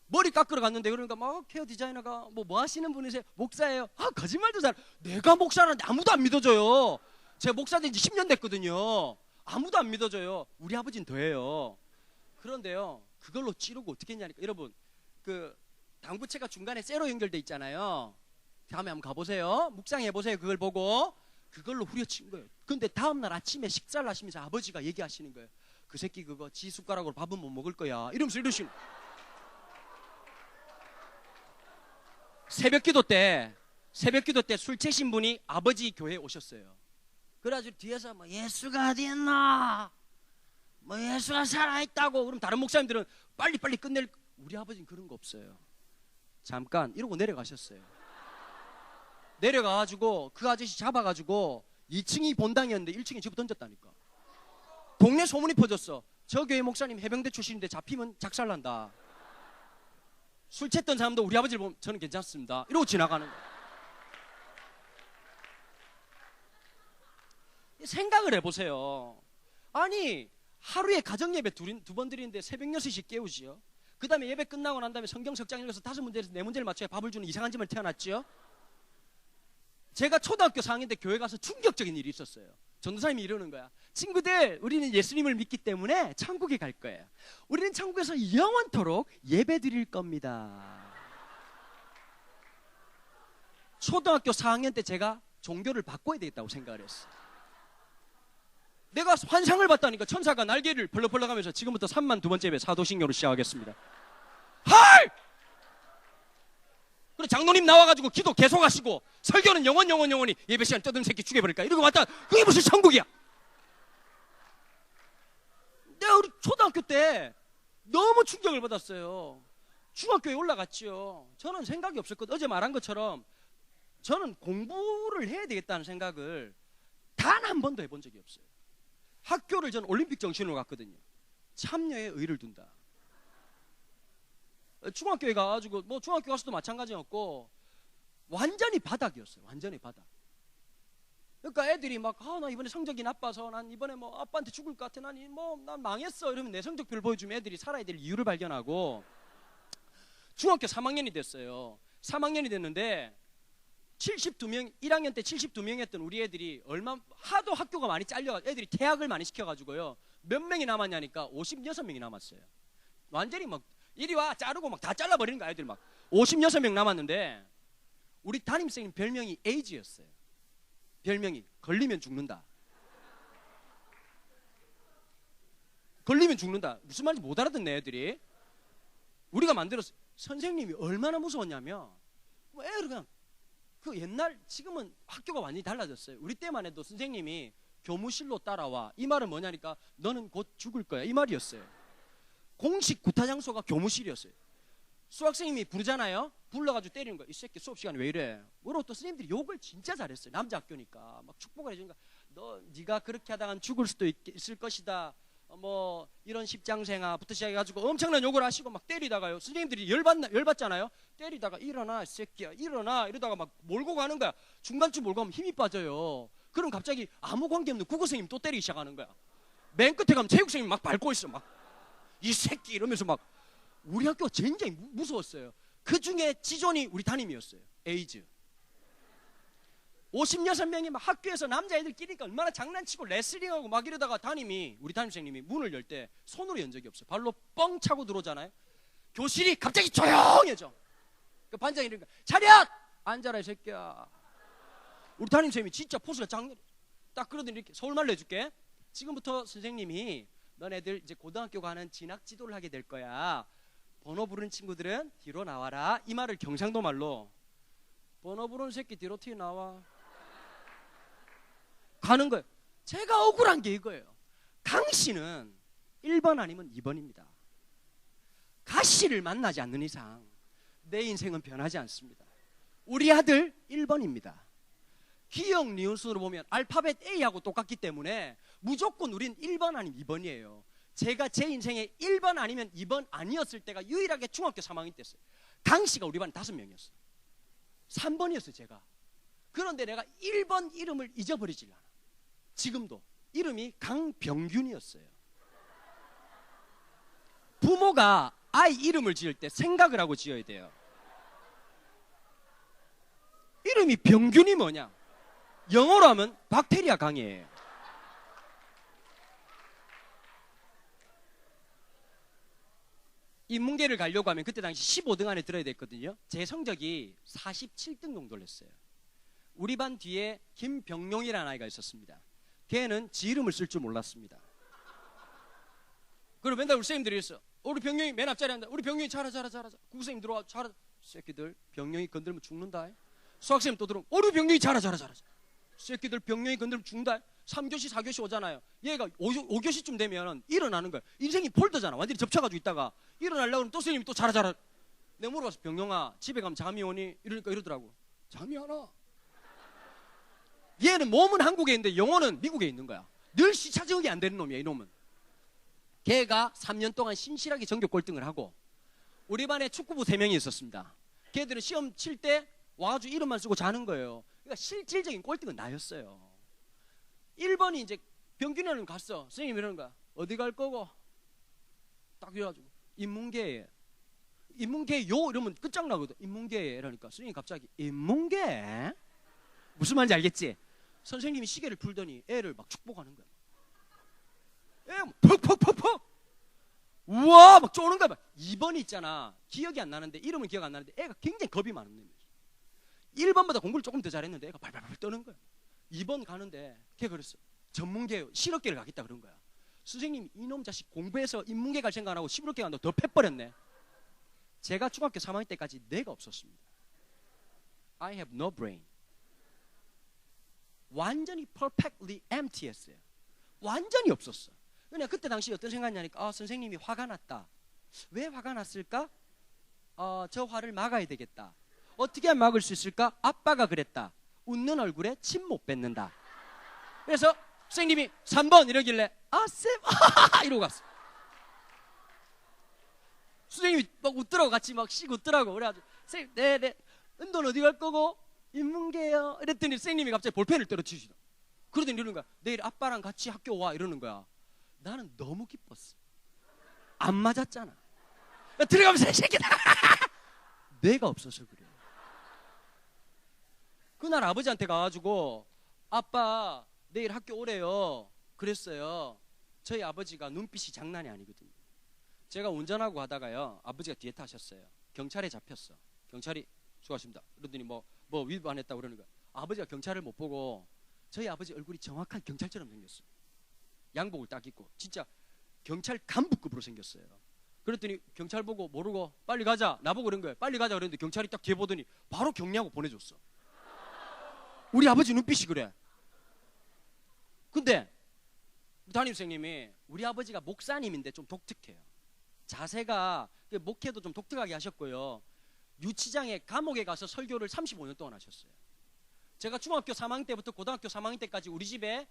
머리 깎으러 갔는데 그러니까 막 헤어 디자이너가 뭐 하시는 분이세요? 목사예요. 아, 거짓말도 잘. 내가 목사라는데 아무도 안 믿어줘요. 제가 목사된 지 10년 됐거든요. 아무도 안 믿어줘요. 우리 아버지는 더해요. 그런데요, 그걸로 찌르고 어떻게 했냐니까. 여러분, 그 당구채가 중간에 쇠로 연결돼 있잖아요. 다음에 한번 가보세요. 묵상해보세요. 그걸 보고 그걸로 후려친 거예요. 근데 다음날 아침에 식사를 하시면서 아버지가 얘기하시는 거예요. 그 새끼 그거 지 숟가락으로 밥은 못 먹을 거야 이러면서 이러시는. 새벽기도 때 술 채신 분이 아버지 교회에 오셨어요. 그래가지고 뒤에서 뭐 예수가 어디 있나, 뭐 예수가 살아있다고. 그럼 다른 목사님들은 빨리빨리 끝낼. 우리 아버지는 그런 거 없어요. 잠깐 이러고 내려가셨어요. 내려가가지고 그 아저씨 잡아가지고 2층이 본당이었는데 1층에 집어 던졌다니까. 동네 소문이 퍼졌어. 저 교회 목사님 해병대 출신인데 잡히면 작살난다. 술 챘던 사람도 우리 아버지를 보면 저는 괜찮습니다 이러고 지나가는 거야. 생각을 해보세요. 아니 하루에 가정예배 두 번 드리는데 새벽 6시 깨우지요. 그 다음에 예배 끝나고 난 다음에 성경 석장 읽어서 5문제에서 4문제를 맞춰야 밥을 주는 이상한 집을 태어났죠. 제가 초등학교 4학년 때 교회 가서 충격적인 일이 있었어요. 전도사님이 이러는 거야. 친구들, 우리는 예수님을 믿기 때문에 천국에 갈 거예요. 우리는 천국에서 영원토록 예배 드릴 겁니다. 초등학교 4학년 때 제가 종교를 바꿔야 되겠다고 생각을 했어요. 내가 환상을 봤다니까. 천사가 날개를 벌럭벌럭 하면서 지금부터 3만 2번째 예배 사도신경으로 시작하겠습니다. 헐! 그리고 장로님 나와가지고 기도 계속하시고 설교는 영원히 예배 시간 떠든 새끼 죽여버릴까 이러고 왔다. 그게 무슨 천국이야. 내가 우리 초등학교 때 너무 충격을 받았어요. 중학교에 올라갔지요. 저는 생각이 없었거든요. 어제 말한 것처럼 저는 공부를 해야 되겠다는 생각을 단 한 번도 해본 적이 없어요. 학교를 저는 올림픽 정신으로 갔거든요. 참여에 의의를 둔다. 중학교에 가가지고 뭐 중학교 가서도 마찬가지였고 완전히 바닥이었어요. 완전히 바닥. 그러니까 애들이 막 나 이번에 성적이 나빠서 난 이번에 뭐 아빠한테 죽을 것 같아. 난 망했어. 이러면 내 성적표를 보여주면 애들이 살아야 될 이유를 발견하고 중학교 3학년이 됐어요. 3학년이 됐는데 72명, 1학년 때 72명이었던 우리 애들이 하도 학교가 많이 잘려가지고 애들이 퇴학을 많이 시켜가지고요. 몇 명이 남았냐니까 56명이 남았어요. 완전히 막 이리 와 자르고 막 다 잘라버리는 거야. 애들 막 56명 남았는데 우리 담임선생님 별명이 에이즈였어요. 별명이 걸리면 죽는다. 걸리면 죽는다. 무슨 말인지 못 알아듣네 애들이. 우리가 만들었어. 선생님이 얼마나 무서웠냐면 뭐 애를 그냥 그 옛날 지금은 학교가 완전히 달라졌어요. 우리 때만 해도 선생님이 교무실로 따라와 이 말은 뭐냐니까 너는 곧 죽을 거야 이 말이었어요. 공식 구타 장소가 교무실이었어요. 수학생님이 부르잖아요. 불러가지고 때리는 거야. 이 새끼 수업 시간에 왜 이래? 뭐라고 또 선생님들이 욕을 진짜 잘했어요. 남자 학교니까 막 축복을 해주니까 네가 그렇게 하다간 죽을 수도 있을 것이다. 뭐 이런 십장생아부터 시작해가지고 엄청난 욕을 하시고 막 때리다가요. 선생님들이 열받잖아요. 때리다가 일어나 이 새끼야 일어나 이러다가 막 몰고 가는 거야. 중간쯤 몰고 가면 힘이 빠져요. 그럼 갑자기 아무 관계없는 국어선생님 또 때리기 시작하는 거야. 맨 끝에 가면 체육선생님 막 밟고 있어. 막 이 새끼 이러면서 막 우리 학교가 굉장히 무서웠어요. 그 중에 지존이 우리 담임이었어요. 에이즈 56명이 막 학교에서 남자애들끼리니까 얼마나 장난치고 레슬링하고 막 이러다가 우리 담임선생님이 문을 열 때 손으로 연 적이 없어요. 발로 뻥 차고 들어오잖아요. 교실이 갑자기 조용해져. 그 반장이 이러니까 차렷! 앉아라 이 새끼야. 우리 담임선생님이 진짜 포스가 딱 그러더니 이렇게 서울말로 해줄게. 지금부터 선생님이 너네들 이제 고등학교 가는 진학 지도를 하게 될 거야. 번호 부르는 친구들은 뒤로 나와라. 이 말을 경상도 말로 번호 부르는 새끼 뒤로 튀어나와 가는 거예요. 제가 억울한 게 이거예요. 강씨는 1번 아니면 2번입니다. 가씨를 만나지 않는 이상 내 인생은 변하지 않습니다. 우리 아들 1번입니다. 기억 니은 순으로 보면 알파벳 A하고 똑같기 때문에 무조건 우린 1번 아니면 2번이에요. 제가 제 인생에 1번 아니면 2번 아니었을 때가 유일하게 중학교 3학년 때였어요. 강씨가 우리 반에 5명이었어요. 3번이었어요 제가. 그런데 내가 1번 이름을 잊어버리질 않아. 지금도 이름이 강병균이었어요. 부모가 아이 이름을 지을 때 생각을 하고 지어야 돼요. 이름이 병균이 뭐냐? 영어로 하면 박테리아 강이에요. 인문계를 가려고 하면 그때 당시 15등 안에 들어야 됐거든요. 제 성적이 47등 정도를 했어요. 우리 반 뒤에 김병용이라는 아이가 있었습니다. 걔는 지 이름을 쓸 줄 몰랐습니다. 그리고 맨날 우리 선생님들이 있어. 우리 병용이 맨 앞자리에 한다. 우리 병용이 잘하. 국선생님 들어와 잘하. 새끼들 병용이 건들면 죽는다. 수학생님 또 들어오면 우리 병용이 잘하. 새끼들 병용이 건들면 죽는다. 3교시 4교시 오잖아요. 얘가 5교시쯤 되면 일어나는 거야. 인생이 폴더잖아. 완전히 접쳐가지고 있다가 일어나려고 하면 또 선생님이 또 잘하. 내가 물어봤어. 병용아 집에 가면 잠이 오니? 이러니까 이러더라고. 잠이 안 와. 얘는 몸은 한국에 있는데 영어는 미국에 있는 거야. 늘 시차 적응이 안 되는 놈이야 이놈은. 걔가 3년 동안 신실하게 전교 꼴등을 하고 우리 반에 축구부 3명이 있었습니다. 걔들은 시험 칠 때 와가지고 이름만 쓰고 자는 거예요. 그러니까 실질적인 꼴등은 나였어요. 1번이 이제 병균이는 갔어. 선생님 이러는 거야. 어디 갈 거고? 딱 이래가지고 인문계에 인문계요 이러면 끝장나거든. 인문계에 이러니까 선생님이 갑자기 인문계? 무슨 말인지 알겠지? 선생님이 시계를 풀더니 애를 막 축복하는 거야. 애 퍽퍽퍽퍽 우와 막 쪼는 거야. 2번이 있잖아. 기억이 안 나는데 이름은 기억 안 나는데 애가 굉장히 겁이 많은 놈이었어. 1번보다 공부를 조금 더 잘했는데 애가 발발발 떠는 거야. 2번 가는데 걔 그랬어. 전문계 실업계를 가겠다 그런 거야. 선생님이 이놈 자식 공부해서 인문계 갈 생각 안 하고 실업계 간다고 더 패버렸네. 제가 중학교 3학년 때까지 뇌가 없었습니다. I have no brain. 완전히 perfectly empty했어요. 완전히 없었어. 그냥 그때 당시 어떤 생각이냐니까 선생님이 화가 났다. 왜 화가 났을까? 저 화를 막아야 되겠다. 어떻게 하면 막을 수 있을까? 아빠가 그랬다. 웃는 얼굴에 침 못 뱉는다. 그래서 선생님이 3번 이러길래 쌤 이러고 갔어. 선생님이 막 웃더라고. 같이 막 씩 웃더라고. 그래가지고 선생님 네네 은돈 어디 갈 거고? 인문계요. 이랬더니 선생님이 갑자기 볼펜을 때려치시더라. 그러더니 이러는 거야. 내일 아빠랑 같이 학교 와 이러는 거야. 나는 너무 기뻤어. 안 맞았잖아. 들어가면서 이 새끼다. 뇌가 없어서 그래. 그날 아버지한테 가가지고 아빠 내일 학교 오래요. 그랬어요. 저희 아버지가 눈빛이 장난이 아니거든요. 제가 운전하고 가다가요. 아버지가 뒤에 타셨어요. 경찰에 잡혔어. 경찰이 수고하십니다. 그러더니 뭐 위반했다고 그러는 거야. 아버지가 경찰을 못 보고 저희 아버지 얼굴이 정확한 경찰처럼 생겼어요. 양복을 딱 입고 진짜 경찰 간부급으로 생겼어요. 그랬더니 경찰 보고 모르고 빨리 가자. 나보고 그런 거예요. 빨리 가자 그랬는데 경찰이 딱 뒤에 보더니 바로 격리하고 보내줬어. 우리 아버지 눈빛이 그래. 근데 담임선생님이 우리 아버지가 목사님인데 좀 독특해요. 자세가 목회도 좀 독특하게 하셨고요. 유치장에 감옥에 가서 설교를 35년 동안 하셨어요. 제가 중학교 3학년 때부터 고등학교 3학년 때까지 우리 집에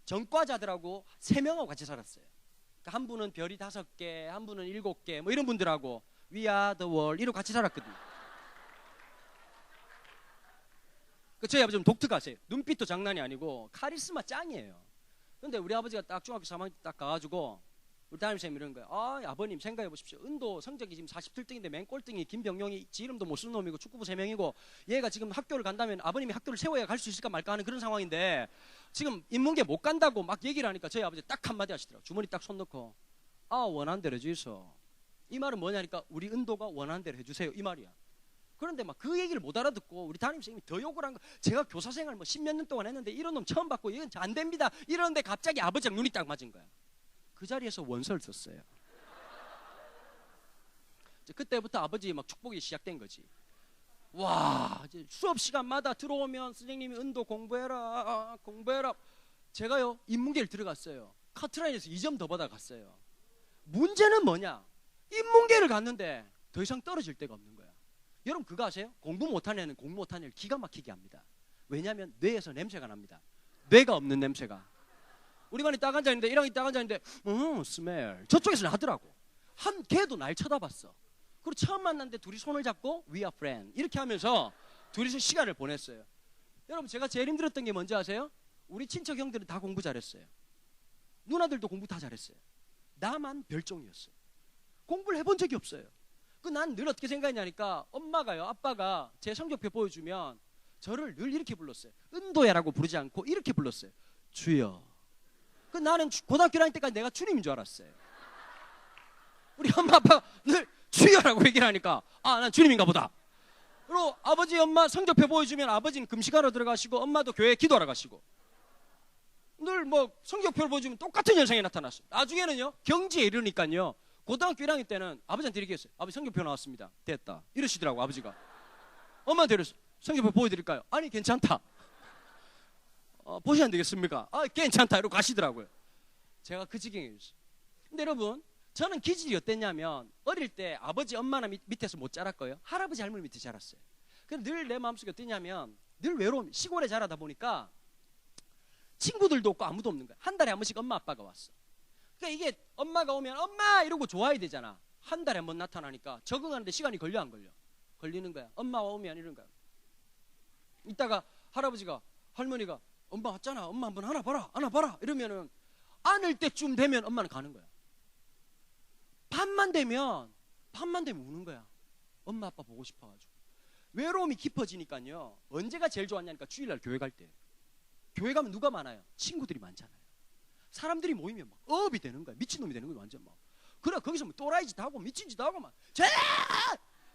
전과자들하고 3명하고 같이 살았어요. 그러니까 한 분은 별이 5개, 한 분은 7개, 뭐 이런 분들하고 We are the world 이러고 같이 살았거든요. 저희 아버지는 독특하세요. 눈빛도 장난이 아니고 카리스마 짱이에요. 근데 우리 아버지가 딱 중학교 3학년 때 딱 가가지고 우리 담임선생님이 이런 거예요. 아버님 생각해 보십시오. 은도 성적이 지금 47등인데 맨 꼴등이 김병용이 지 이름도 못 쓰는 놈이고 축구부 3명이고 얘가 지금 학교를 간다면 아버님이 학교를 세워야 갈 수 있을까 말까 하는 그런 상황인데 지금 인문계 못 간다고 막 얘기를 하니까 저희 아버지 딱 한마디 하시더라고요. 주머니 딱 손 넣고 원하는 대로 해주세요. 이 말은 뭐냐니까 우리 은도가 원하는 대로 해주세요. 이 말이야. 그런데 막 그 얘기를 못 알아듣고 우리 담임선생님이 더 욕을 한 거. 제가 교사생활 뭐 10몇 년 동안 했는데 이런 놈 처음 봤고 이건 안 됩니다. 이러는데 갑자기 아버지랑 눈이 딱 맞은 거야. 그 자리에서 원서를 썼어요. 그때부터 아버지 막 축복이 시작된 거지. 와, 이제 수업 시간마다 들어오면 선생님이 은도 공부해라, 공부해라. 제가요 인문계를 들어갔어요. 카트라인에서 2점 더 받아갔어요. 문제는 뭐냐? 인문계를 갔는데 더 이상 떨어질 데가 없는 거야. 여러분 그거 아세요? 공부 못하는 애는 공부 못하는 애를 기가 막히게 합니다. 왜냐하면 뇌에서 냄새가 납니다. 뇌가 없는 냄새가. 우리 반에 딱 앉아있는데 1학년이 딱 앉아있는데 스멜 저쪽에서는 하더라고. 한 걔도 날 쳐다봤어. 그리고 처음 만났는데 둘이 손을 잡고 We are friends 이렇게 하면서 둘이서 시간을 보냈어요. 여러분 제가 제일 힘들었던 게 뭔지 아세요? 우리 친척 형들은 다 공부 잘했어요. 누나들도 공부 다 잘했어요. 나만 별종이었어요. 공부를 해본 적이 없어요. 난 늘 어떻게 생각했냐니까 엄마가요 아빠가 제 성적표 보여주면 저를 늘 이렇게 불렀어요. 은도야라고 부르지 않고 이렇게 불렀어요. 주여. 나는 고등학교 다닐 때까지 내가 주님인 줄 알았어요. 우리 엄마 아빠가 늘 주여라고 얘기를 하니까 난 주님인가 보다. 그리고 아버지 엄마 성적표 보여주면 아버지는 금식하러 들어가시고 엄마도 교회에 기도하러 가시고 늘 뭐 성적표를 보여주면 똑같은 현상이 나타났어요. 나중에는요 경지에 이르니까요 고등학교 1학년 때는 아버지한테 이렇게 했어요. 아버지 성적표 나왔습니다. 됐다. 이러시더라고 아버지가. 엄마한테 이랬어요. 성적표 보여드릴까요? 아니 괜찮다. 보시면 안 되겠습니까? 괜찮다. 이러고 가시더라고요. 제가 그 지경이었어요. 근데 여러분 저는 기질이 어땠냐면 어릴 때 아버지 엄마나 밑에서 못 자랐고요. 할아버지 할머니 밑에 자랐어요. 근데 늘 내 마음속에 어땠냐면 늘 외로움. 시골에 자라다 보니까 친구들도 없고 아무도 없는 거야. 한 달에 한 번씩 엄마 아빠가 왔어. 그러니까 이게 엄마가 오면 엄마 이러고 좋아야 되잖아. 한 달에 한 번 나타나니까 적응하는데 시간이 걸려 안 걸려? 걸리는 거야. 엄마가 오면 이런 거야. 이따가 할아버지가 할머니가 엄마 왔잖아. 엄마 한번 안아봐라. 안아봐라. 이러면은 안을 때쯤 되면 엄마는 가는 거야. 밤만 되면 우는 거야. 엄마 아빠 보고 싶어가지고. 외로움이 깊어지니까요. 언제가 제일 좋았냐니까 주일날 교회 갈 때. 교회 가면 누가 많아요? 친구들이 많잖아요. 사람들이 모이면 막 업이 되는 거야. 미친놈이 되는 거야 완전 막. 그래 거기서 뭐 또라이 짓 하고 미친 짓 하고 막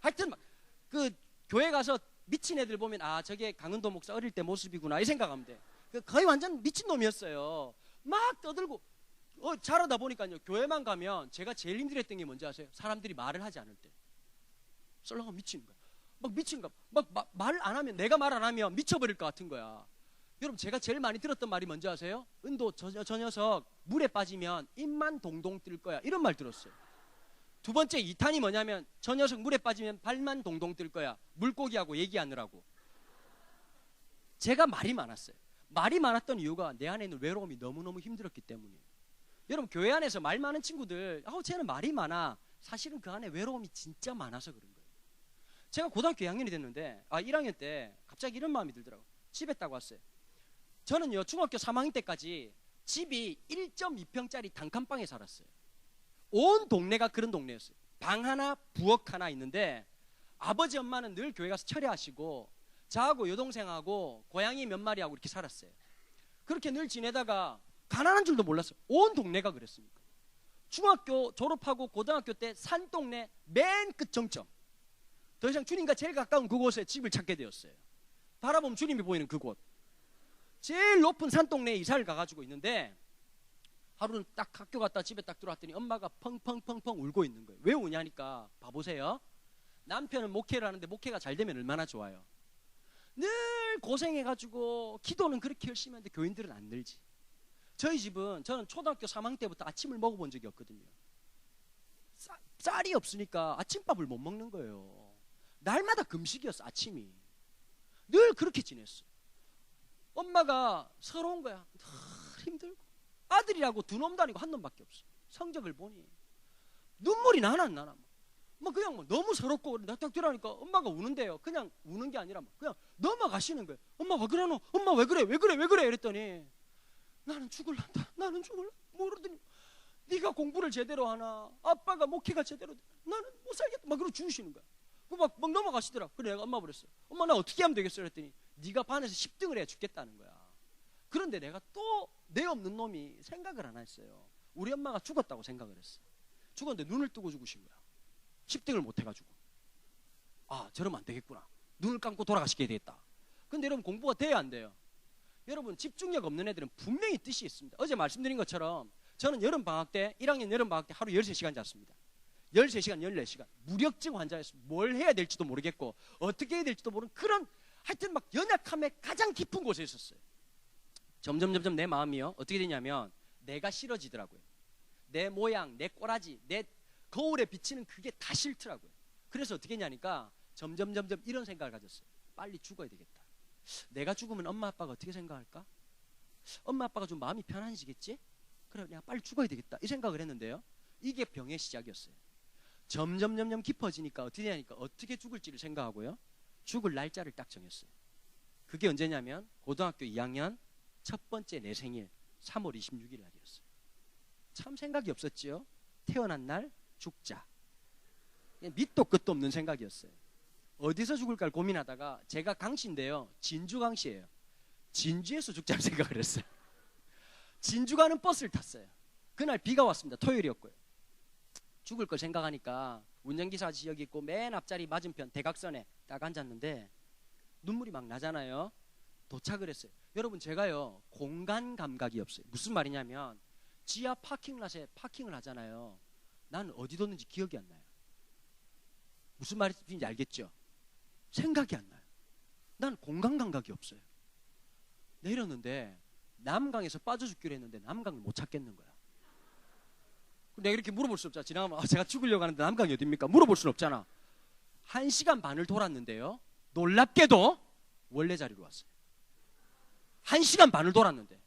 하여튼 막 그 교회 가서 미친 애들 보면 저게 강은도 목사 어릴 때 모습이구나 이 생각하면 돼. 거의 완전 미친놈이었어요. 막 떠들고 자라다 보니까요 교회만 가면 제가 제일 힘들었던 게 뭔지 아세요? 사람들이 말을 하지 않을 때 썰렁하면 미치는 거야. 막 미친 거야. 막 말 안 하면 내가 말 안 하면 미쳐버릴 것 같은 거야. 여러분 제가 제일 많이 들었던 말이 뭔지 아세요? 은도 저 녀석 물에 빠지면 입만 동동 뜰 거야 이런 말 들었어요. 두 번째 2탄이 뭐냐면 저 녀석 물에 빠지면 발만 동동 뜰 거야. 물고기하고 얘기하느라고. 제가 말이 많았어요. 말이 많았던 이유가 내 안에 있는 외로움이 너무너무 힘들었기 때문이에요. 여러분 교회 안에서 말 많은 친구들 쟤는 말이 많아. 사실은 그 안에 외로움이 진짜 많아서 그런 거예요. 제가 고등학교 2학년이 됐는데 1학년 때 갑자기 이런 마음이 들더라고요. 집에 딱 왔어요. 저는요 중학교 3학년 때까지 집이 1.2평짜리 단칸방에 살았어요. 온 동네가 그런 동네였어요. 방 하나 부엌 하나 있는데 아버지 엄마는 늘 교회 가서 철야하시고 저하고 여동생하고 고양이 몇 마리하고 이렇게 살았어요. 그렇게 늘 지내다가 가난한 줄도 몰랐어요. 온 동네가 그랬으니까. 중학교 졸업하고 고등학교 때 산동네 맨 끝 정점. 더 이상 주님과 제일 가까운 그곳에 집을 찾게 되었어요. 바라보면 주님이 보이는 그곳. 제일 높은 산동네에 이사를 가가지고 있는데 하루는 딱 학교 갔다 집에 딱 들어왔더니 엄마가 펑펑펑펑 울고 있는 거예요. 왜 우냐니까 봐보세요. 남편은 목회를 하는데 목회가 잘 되면 얼마나 좋아요. 늘 고생해가지고 기도는 그렇게 열심히 하는데 교인들은 안 늘지. 저희 집은 저는 초등학교 3학년 때부터 아침을 먹어본 적이 없거든요. 쌀이 없으니까 아침밥을 못 먹는 거예요. 날마다 금식이었어. 아침이 늘 그렇게 지냈어. 엄마가 서러운 거야. 힘들고 아들이라고 두 놈도 아니고 한 놈밖에 없어. 성적을 보니 눈물이 나나 안 나나 뭐 그냥 뭐 너무 서럽고 나 딱 들어가니까 엄마가 우는데요. 그냥 우는 게 아니라 그냥 넘어가시는 거예요. 엄마 왜 그러노? 엄마 왜 그래? 왜 그래? 왜 그래? 이랬더니 나는 죽을란다. 나는 죽을라. 모르더니 네가 공부를 제대로 하나? 아빠가 목회가 제대로 되나? 나는 못 살겠다. 막 그러고 죽으시는 거야. 막 넘어가시더라. 그래 내가 엄마 그랬어. 엄마 나 어떻게 하면 되겠어? 그랬더니 네가 반에서 10등을 해야 죽겠다는 거야. 그런데 내가 또 내 없는 놈이 생각을 안 했어요. 우리 엄마가 죽었다고 생각을 했어. 죽었는데 눈을 뜨고 죽으신 거야. 10등을 못 해가지고. 아 저러면 안 되겠구나. 눈을 감고 돌아가시게 되겠다. 근데 여러분 공부가 돼야 안 돼요. 여러분 집중력 없는 애들은 분명히 뜻이 있습니다. 어제 말씀드린 것처럼 저는 여름방학 때 1학년 여름방학 때 하루 13시간 잤습니다. 13시간 14시간 무력증 환자였습니다. 뭘 해야 될지도 모르겠고 어떻게 해야 될지도 모르는 그런 하여튼 막 연약함의 가장 깊은 곳에 있었어요. 점점 내 마음이요 어떻게 되냐면 내가 싫어지더라고요. 내 모양, 내 꼬라지, 내 거울에 비치는 그게 다 싫더라고요. 그래서 어떻게 했냐니까 점점 이런 생각을 가졌어요. 빨리 죽어야 되겠다. 내가 죽으면 엄마 아빠가 어떻게 생각할까? 엄마 아빠가 좀 마음이 편안해지겠지? 그래 내가 빨리 죽어야 되겠다 이 생각을 했는데요. 이게 병의 시작이었어요. 점점 깊어지니까 어떻게 되냐니까 어떻게 죽을지를 생각하고요. 죽을 날짜를 딱 정했어요. 그게 언제냐면 고등학교 2학년 첫 번째 내 생일 3월 26일 날이었어요. 참 생각이 없었지요. 태어난 날 죽자. 밑도 끝도 없는 생각이었어요. 어디서 죽을까를 고민하다가 제가 강씨인데요. 진주 강씨예요. 진주에서 죽자는 생각을 했어요. 진주 가는 버스를 탔어요. 그날 비가 왔습니다. 토요일이었고요. 죽을 걸 생각하니까 운전기사 아저씨 여기 있고 맨 앞자리 맞은편 대각선에 딱 앉았는데 눈물이 막 나잖아요. 도착을 했어요. 여러분 제가요 공간 감각이 없어요. 무슨 말이냐면 지하 파킹랏에 파킹을 하잖아요. 나는 어디 뒀는지 기억이 안 나요. 무슨 말인지 알겠죠? 생각이 안 나요. 난 공간 감각이 없어요. 내렸는데 남강에서 빠져 죽기로 했는데 남강을 못 찾겠는 거야. 내가 이렇게 물어볼 수 없잖아. 지나가면 제가 죽으려고 하는데 남강이 어딥니까? 물어볼 수는 없잖아. 1시간 반을 돌았는데요. 놀랍게도 원래 자리로 왔어요. 1시간 반을 돌았는데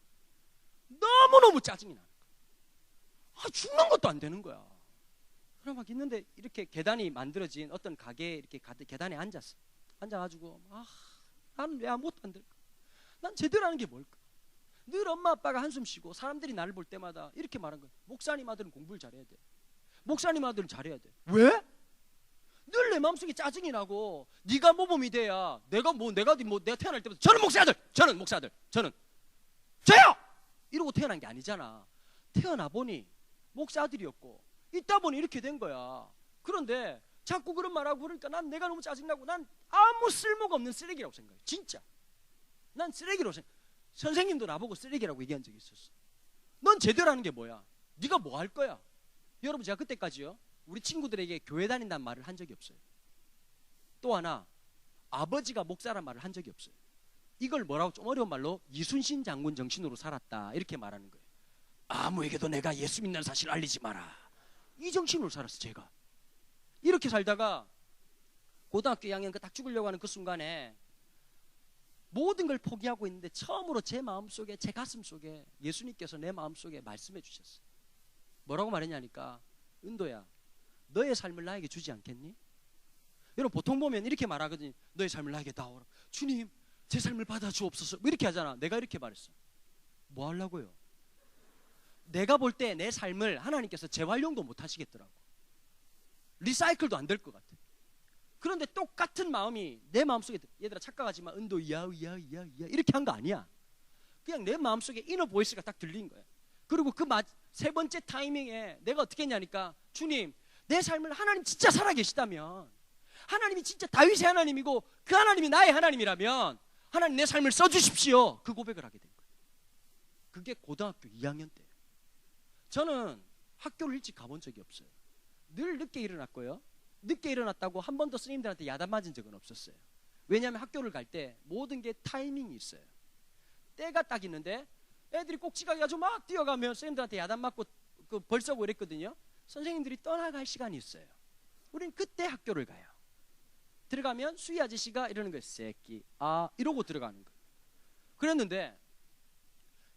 너무너무 짜증이 나는 거야. 죽는 것도 안 되는 거야. 그래 막 있는데 이렇게 계단이 만들어진 어떤 가게에 이렇게 계단에 앉았어. 앉아가지고 나는 왜 아무것도 안 될까? 난 제대로 하는 게 뭘까? 늘 엄마 아빠가 한숨 쉬고 사람들이 나를 볼 때마다 이렇게 말한 거야. 목사님 아들은 공부를 잘해야 돼. 목사님 아들은 잘해야 돼. 왜? 늘 내 마음속에 짜증이 나고 네가 모범이 돼야 내가 태어날 때부터 저는 목사 아들, 저는 목사 아들, 저요 이러고 태어난 게 아니잖아. 태어나 보니 목사 아들이었고 있다 보니 이렇게 된 거야. 그런데 자꾸 그런 말하고 그러니까 난 내가 너무 짜증나고 난 아무 쓸모가 없는 쓰레기라고 생각해. 진짜 난 쓰레기라고 생각해. 선생님도 나보고 쓰레기라고 얘기한 적이 있었어. 넌 제대로 하는 게 뭐야? 네가 뭐 할 거야? 여러분 제가 그때까지요 우리 친구들에게 교회 다닌다는 말을 한 적이 없어요. 또 하나 아버지가 목사란 말을 한 적이 없어요. 이걸 뭐라고 좀 어려운 말로 이순신 장군 정신으로 살았다 이렇게 말하는 거예요. 아무에게도 내가 예수 믿는 사실을 알리지 마라. 이 정신으로 살았어. 제가 이렇게 살다가 고등학교 2학년 딱 죽으려고 하는 그 순간에 모든 걸 포기하고 있는데 처음으로 제 마음속에 제 가슴속에 예수님께서 내 마음속에 말씀해 주셨어요. 뭐라고 말했냐니까 은도야 너의 삶을 나에게 주지 않겠니? 여러분 보통 보면 이렇게 말하거든요. 너의 삶을 나에게 다오라. 주님 제 삶을 받아주옵소서 뭐 이렇게 하잖아. 내가 이렇게 말했어. 뭐 하려고요? 내가 볼 때 내 삶을 하나님께서 재활용도 못 하시겠더라고. 리사이클도 안 될 것 같아. 그런데 똑같은 마음이 내 마음속에 얘들아 착각하지 마. 은도 야 이렇게 한 거 아니야. 그냥 내 마음속에 이너 보이스가 딱 들린 거야. 그리고 그 세 번째 타이밍에 내가 어떻게 했냐니까 주님 내 삶을 하나님 진짜 살아계시다면 하나님이 진짜 다윗의 하나님이고 그 하나님이 나의 하나님이라면 하나님 내 삶을 써주십시오. 그 고백을 하게 된 거예요. 그게 고등학교 2학년 때예요. 저는 학교를 일찍 가본 적이 없어요. 늘 늦게 일어났고요. 늦게 일어났다고 한 번도 스님들한테 야단 맞은 적은 없었어요. 왜냐하면 학교를 갈 때 모든 게 타이밍이 있어요. 때가 딱 있는데 애들이 꼭지각이 아주 막 뛰어가면 선생님들한테 야단 맞고 그 벌 쏘고 이랬거든요. 선생님들이 떠나갈 시간이 있어요. 우린 그때 학교를 가요. 들어가면 수희 아저씨가 이러는 거예요. 새끼 이러고 들어가는 거예요. 그랬는데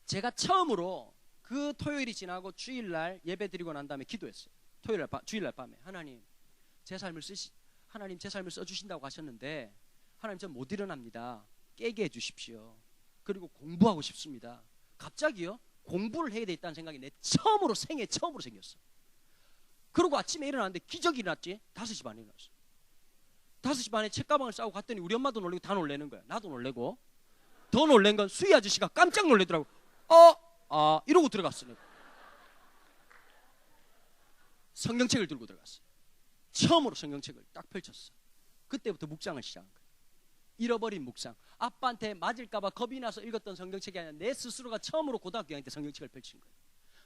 제가 처음으로 그 토요일이 지나고 주일날 예배 드리고 난 다음에 기도했어요. 주일날 밤에 하나님 제 삶을 써주신다고 하셨는데 하나님 전 못 일어납니다. 깨게 해주십시오. 그리고 공부하고 싶습니다. 갑자기요 공부를 해야 되겠다는 생각이 생애 처음으로 생겼어. 그리고 아침에 일어났는데 기적이 일어났지. 5시 반에 일어났어. 5시 반에 책가방을 싸고 갔더니 우리 엄마도 놀리고 다 놀래는 거야. 나도 놀래고 더 놀란 건 수희 아저씨가 깜짝 놀래더라고. 이러고 들어갔어. 내가 성경책을 들고 들어갔어. 처음으로 성경책을 딱 펼쳤어. 그때부터 묵상을 시작한 거야. 잃어버린 묵상. 아빠한테 맞을까봐 겁이 나서 읽었던 성경책이 아니라 내 스스로가 처음으로 고등학교 2학년 때 성경책을 펼친 거예요.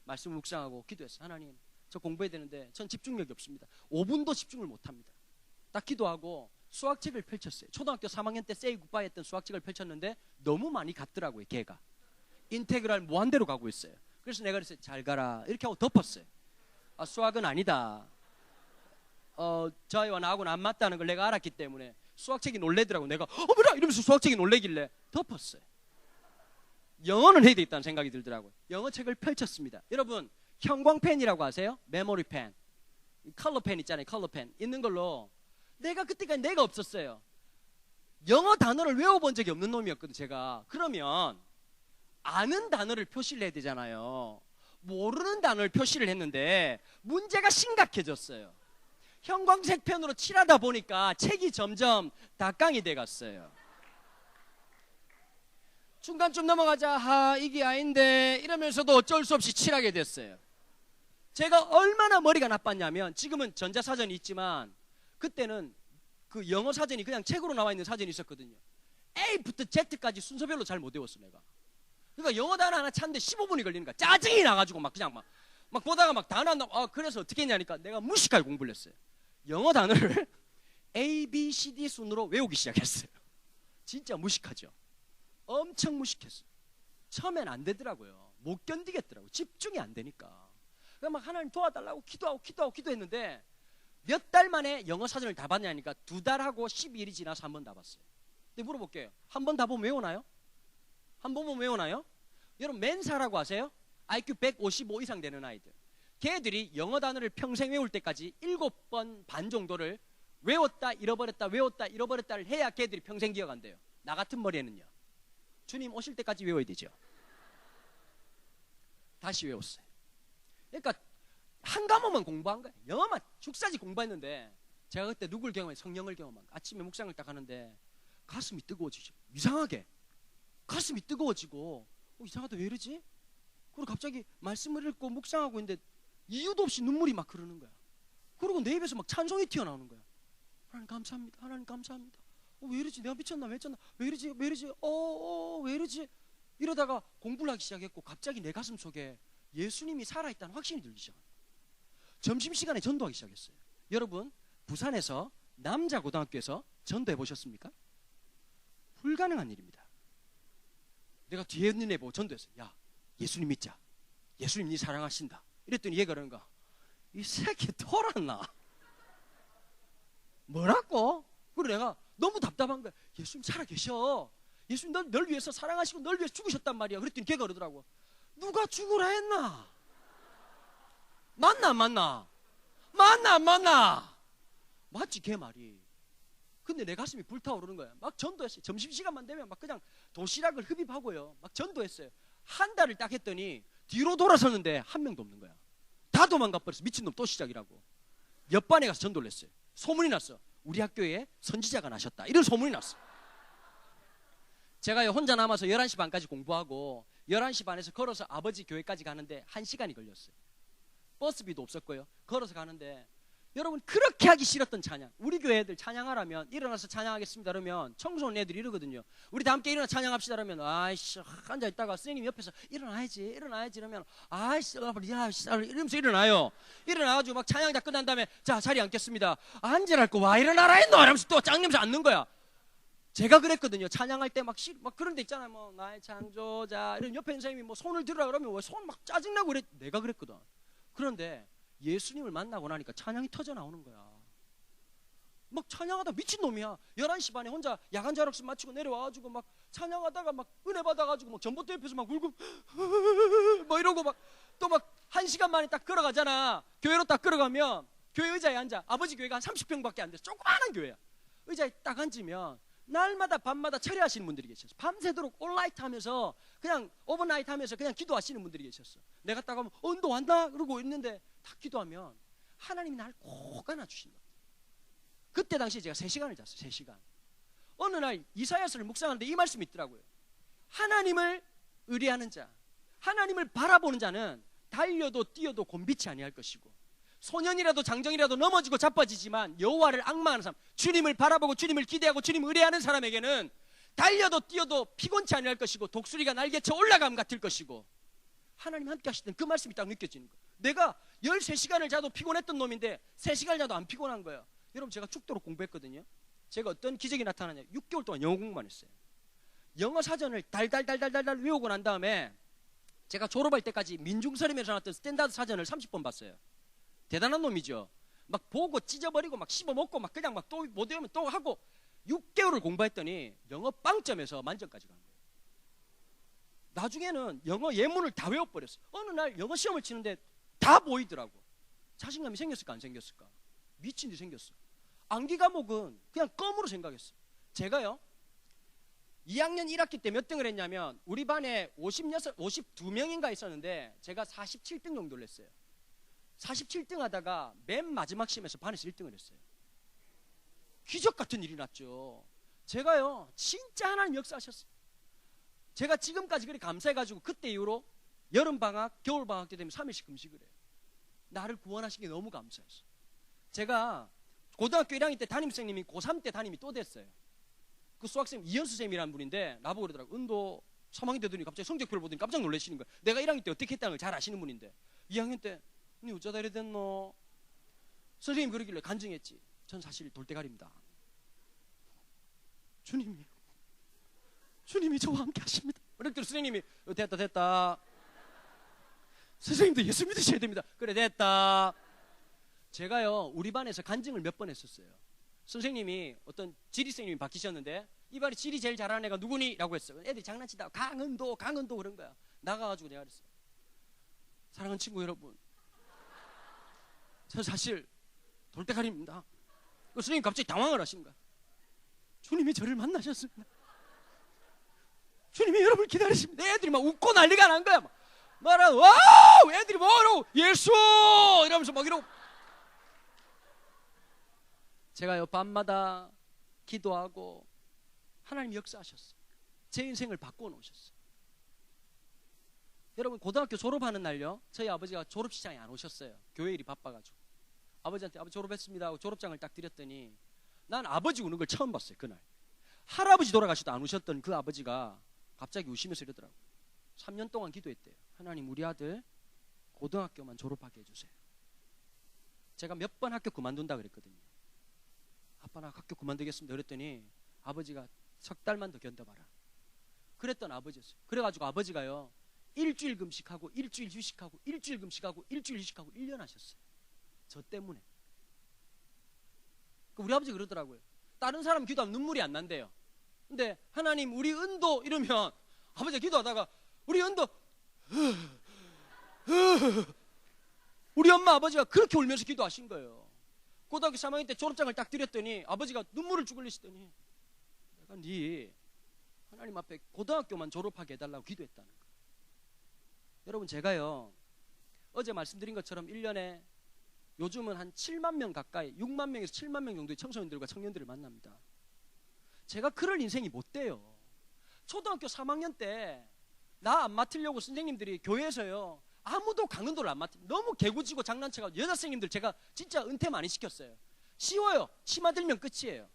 말씀 묵상하고 기도했어. 하나님 저 공부해야 되는데 전 집중력이 없습니다. 5분도 집중을 못합니다. 딱 기도하고 수학책을 펼쳤어요. 초등학교 3학년 때 세이 굿바이 했던 수학책을 펼쳤는데 너무 많이 갔더라고요. 걔가 인테그랄 무한대로 가고 있어요. 그래서 내가 그랬어요. 잘 가라 이렇게 하고 덮었어요. 수학은 아니다. 저희와 나하고는 안 맞다는 걸 내가 알았기 때문에 수학책이 놀래더라고. 내가 어머나 이러면서 수학책이 놀래길래 덮었어요. 영어는 해야 되겠다는 생각이 들더라고요. 영어책을 펼쳤습니다. 여러분 형광펜이라고 아세요? 메모리펜, 컬러펜 있잖아요. 컬러펜 있는 걸로 내가 그때까지 내가 없었어요. 영어 단어를 외워본 적이 없는 놈이었거든 제가. 그러면 아는 단어를 표시를 해야 되잖아요. 모르는 단어를 표시를 했는데 문제가 심각해졌어요. 형광색 펜으로 칠하다 보니까 책이 점점 다깡이 돼갔어요. 중간쯤 넘어가자 이게 아닌데 이러면서도 어쩔 수 없이 칠하게 됐어요. 제가 얼마나 머리가 나빴냐면 지금은 전자사전이 있지만 그때는 그 영어 사전이 그냥 책으로 나와 있는 사전이 있었거든요. A부터 Z까지 순서별로 잘 못 외웠어 내가. 그러니까 영어 단어 하나 찾는데 15분이 걸리는 거야. 짜증이 나가지고 막 그냥 막 보다가 막 단어 한다고 그래서 어떻게 했냐니까 내가 무식하게 공부를 했어요. 영어 단어를 A, B, C, D 순으로 외우기 시작했어요. 진짜 무식하죠. 엄청 무식했어요. 처음엔 안 되더라고요. 못 견디겠더라고요. 집중이 안 되니까. 그러니까 막 하나님 도와달라고 기도했는데 몇 달 만에 영어 사전을 다 봤냐니까 2달하고 12일이 지나서 한 번 다 봤어요. 근데 물어볼게요. 한 번 다 보면 외우나요? 한 번 보면 외우나요? 여러분 멘사라고 아세요? IQ 155 이상 되는 아이들. 걔들이 영어 단어를 평생 외울 때까지 7번 반 정도를 외웠다 잃어버렸다를 해야 걔들이 평생 기억한대요. 나 같은 머리에는요. 주님 오실 때까지 외워야 되죠. 다시 외웠어요. 그러니까 한 과목만 공부한 거예요. 영어만 죽사지 공부했는데 제가 그때 누굴 경험해? 성령을 경험한 거예요. 아침에 묵상을 딱 하는데 가슴이 뜨거워지죠. 이상하게 가슴이 뜨거워지고 이상하다 왜 이러지? 그리고 갑자기 말씀을 읽고 묵상하고 있는데 이유도 없이 눈물이 막 흐르는 거야. 그리고 내 입에서 막 찬송이 튀어나오는 거야. 하나님 감사합니다. 하나님 감사합니다. 왜 이러지? 내가 미쳤나? 왜 이러지? 왜 이러지? 이러다가 공부를 하기 시작했고 갑자기 내 가슴 속에 예수님이 살아있다는 확신이 들기 시작합니다. 점심시간에 전도하기 시작했어요. 여러분 부산에서 남자 고등학교에서 전도해 보셨습니까? 불가능한 일입니다. 내가 뒤에 있는 애 보고 전도했어요. 야 예수님 믿자. 예수님 니 사랑하신다. 이랬더니 얘가 그러는 거야. 이 새끼 돌았나? 뭐라고? 그리고 내가 너무 답답한 거야. 예수님 살아계셔. 예수님 널 위해서 사랑하시고 널 위해서 죽으셨단 말이야. 그랬더니 걔가 그러더라고. 누가 죽으라 했나? 맞나 안 맞나? 맞나 안 맞나? 맞지 걔 말이. 근데 내 가슴이 불타오르는 거야. 막 전도했어요. 점심시간만 되면 막 그냥 도시락을 흡입하고요. 막 전도했어요. 한 달을 딱 했더니 뒤로 돌아섰는데 한 명도 없는 거야. 다 도망가 버렸어. 미친놈 또 시작이라고. 옆반에 가서 전도를 했어요. 소문이 났어. 우리 학교에 선지자가 나셨다. 이런 소문이 났어. 제가 혼자 남아서 11시 반까지 공부하고 11시 반에서 걸어서 아버지 교회까지 가는데 1시간이 걸렸어요. 버스비도 없었고요. 걸어서 가는데 여러분 그렇게 하기 싫었던 찬양. 우리 교회 애들 찬양하라면 일어나서 찬양하겠습니다 그러면 청소년 애들이 이러거든요. 우리 다 함께 일어나 찬양합시다 그러면 아이씨 앉아있다가 선생님 옆에서 일어나야지 이러면 아이씨 이러면서 일어나요. 일어나가지고 막 찬양 다 끝난 다음에 자 자리에 앉겠습니다. 앉으랄 거 와 일어나라 했노 이러면서 또 짱님서 앉는 거야. 제가 그랬거든요. 찬양할 때 막 그런 데 있잖아요. 뭐 나의 창조자 이런 옆에 있는 선생님이 뭐 손을 들으라 그러면 왜 손 막 짜증나고 그래. 내가 그랬거든. 그런데 예수님을 만나고 나니까 찬양이 터져 나오는 거야. 막 찬양하다 미친놈이야. 11시 반에 혼자 야간 자락수 마치고 내려와가지고 막 찬양하다가 막 은혜 받아가지고 막 전봇대 옆에서 막 울고 뭐 이러고 막 또 막 1시간 만에 딱 걸어가잖아. 교회로 딱 걸어가면 교회 의자에 앉아. 아버지 교회가 한 30평밖에 안 돼서 조그마한 교회야. 의자에 딱 앉으면 날마다 밤마다 철회하시는 분들이 계셨어. 밤새도록 올라이트 하면서 그냥 오버나이트 하면서 그냥 기도하시는 분들이 계셨어. 내가 딱 하면 운도 왔나? 그러고 있는데 딱 기도하면 하나님이 날 꼭 안아주신다. 그때 당시에 제가 3시간을 잤어요. 3시간. 어느 날 이사야서를 묵상하는데 이 말씀이 있더라고요. 하나님을 의뢰하는 자, 하나님을 바라보는 자는 달려도 뛰어도 곤비치 아니할 것이고 소년이라도 장정이라도 넘어지고 자빠지지만 여호와를 앙망하는 사람, 주님을 바라보고 주님을 기대하고 주님을 의뢰하는 사람에게는 달려도 뛰어도 피곤치 아니할 것이고 독수리가 날개쳐 올라감 같을 것이고 하나님 함께 하시던 그 말씀이 딱 느껴지는 거예요. 내가 13시간을 자도 피곤했던 놈인데 3시간을 자도 안 피곤한 거예요. 여러분 제가 죽도록 공부했거든요. 제가 어떤 기적이 나타나냐 6개월 동안 영어 공부만 했어요. 영어 사전을 달달달달달 외우고 난 다음에 제가 졸업할 때까지 민중설임에서 나왔던 스탠다드 사전을 30번 봤어요. 대단한 놈이죠. 막 보고 찢어버리고 막 씹어먹고 막 그냥 막 또 못 외우면 또 하고 6개월을 공부했더니 영어 빵점에서 만점까지 간 거예요. 나중에는 영어 예문을 다 외워버렸어요. 어느 날 영어 시험을 치는데 다 보이더라고. 자신감이 생겼을까 안 생겼을까? 미친 듯이 생겼어. 암기 과목은 그냥 껌으로 생각했어. 제가요 2학년 1학기 때 몇 등을 했냐면 우리 반에 52명인가 있었는데 제가 47등 정도를 했어요. 47등 하다가 맨 마지막 시험에서 반에서 1등을 했어요. 기적 같은 일이 났죠. 제가요 진짜 하나님 역사하셨어요. 제가 지금까지 그렇게 감사해가지고 그때 이후로 여름방학, 겨울방학 때 되면 3일씩 금식을 해요. 나를 구원하신 게 너무 감사했어요. 제가 고등학교 1학년 때 담임선생님이 고3 때 담임이 또 됐어요. 그 수학생님 이현수 쌤이라는 분인데 나보고 그러더라고. 은도 3학년 되더니 갑자기 성적표를 보더니 깜짝 놀라시는 거예요. 내가 1학년 때 어떻게 했다는 걸 잘 아시는 분인데 2학년 때 니 어쩌다 이래 됐노? 선생님이 그러길래 간증했지. 전 사실 돌대가리입니다. 주님이 저와 함께 하십니다. 그랬더니 선생님이 됐다. 선생님도 예수 믿으셔야 됩니다. 그래 됐다. 제가요 우리 반에서 간증을 몇 번 했었어요. 선생님이 어떤 지리 선생님이 바뀌셨는데 이 반에 지리 제일 잘하는 애가 누구니? 라고 했어요. 애들이 장난치다가 강은도 그런 거야. 나가가지고 내가 그랬어요. 사랑하는 친구 여러분, 저 사실 돌대가리입니다. 선생님 갑자기 당황을 하시는 거야. 주님이 저를 만나셨습니다. 주님이 여러분을 기다리십니다. 애들이 막 웃고 난리가 난 거야. 말하는 와우 애들이 뭐라고 예수 이러면서 막 이러고 제가요 밤마다 기도하고 하나님 역사하셨어요. 제 인생을 바꿔놓으셨어요. 여러분 고등학교 졸업하는 날요 저희 아버지가 졸업시장에 안 오셨어요. 교회 일이 바빠가지고 아버지한테 아버지 졸업했습니다 하고 졸업장을 딱 드렸더니 난 아버지 우는 걸 처음 봤어요. 그날 할아버지 돌아가시도 안 우셨던 그 아버지가 갑자기 우시면서 이러더라고요. 3년 동안 기도했대요. 하나님 우리 아들 고등학교만 졸업하게 해주세요. 제가 몇 번 학교 그만둔다 그랬거든요. 아빠 나 학교 그만두겠습니다 그랬더니 아버지가 석 달만 더 견뎌봐라 그랬던 아버지였어요. 그래가지고 아버지가요 일주일 금식하고 일주일 휴식하고 일주일 금식하고 일주일 휴식하고 1년 하셨어요. 저 때문에. 우리 아버지 그러더라고요. 다른 사람 기도하면 눈물이 안 난대요. 근데 하나님 우리 은도 이러면 아버지가 기도하다가 우리 은도 우리 엄마 아버지가 그렇게 울면서 기도하신 거예요. 고등학교 3학년 때 졸업장을 딱 드렸더니 아버지가 눈물을 쭉 흘리시더니 내가 네 하나님 앞에 고등학교만 졸업하게 해달라고 기도했다는 거예요. 여러분 제가요 어제 말씀드린 것처럼 1년에 요즘은 한 7만 명 가까이 6만 명에서 7만 명 정도의 청소년들과 청년들을 만납니다. 제가 그럴 인생이 못 돼요. 초등학교 3학년 때 나 안 맡으려고 선생님들이 교회에서요 아무도 강은도를 안 맡아. 너무 개구지고 장난쳐가지고 여자 선생님들 제가 진짜 은퇴 많이 시켰어요. 쉬워요. 치마 들면 끝이에요.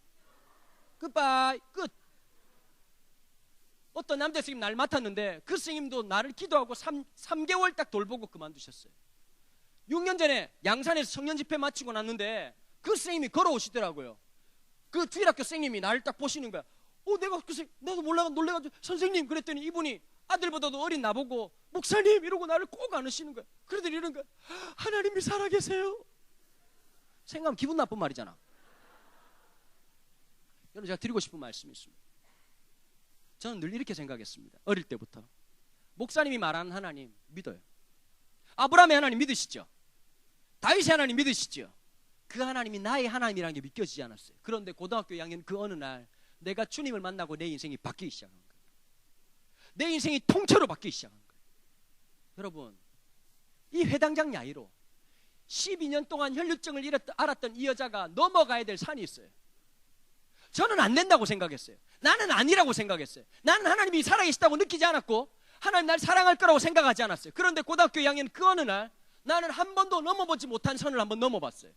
굿바이 끝. 어떤 남자 선생님 날 맡았는데 그 선생님도 나를 기도하고 3개월 딱 돌보고 그만두셨어요. 6년 전에 양산에서 청년 집회 마치고 났는데 그 선생님이 걸어오시더라고요. 그 주일학교 선생님이 나를 딱 보시는 거야. 내가 그 선생님 나도 놀래가지고 선생님 그랬더니 이분이 아들보다도 어린 나보고 목사님 이러고 나를 꼭 안으시는 거야. 그러더니 이런 거야. 하나님이 살아계세요. 생각하면 기분 나쁜 말이잖아. 여러분 제가 드리고 싶은 말씀이 있습니다. 저는 늘 이렇게 생각했습니다. 어릴 때부터 목사님이 말하는 하나님 믿어요. 아브라함의 하나님 믿으시죠? 다윗의 하나님 믿으시죠? 그 하나님이 나의 하나님이라는 게 믿겨지지 않았어요. 그런데 고등학교 2학년 그 어느 날 내가 주님을 만나고 내 인생이 바뀌기 시작한 거예요. 내 인생이 통째로 바뀌기 시작한 거예요. 여러분 이 회당장 야이로 12년 동안 혈류증을 앓았던 이 여자가 넘어가야 될 산이 있어요. 저는 안 된다고 생각했어요. 나는 아니라고 생각했어요. 나는 하나님이 살아계시다고 느끼지 않았고 하나님 날 사랑할 거라고 생각하지 않았어요. 그런데 고등학교 2학년 그 어느 날 나는 한 번도 넘어보지 못한 선을 한번 넘어봤어요.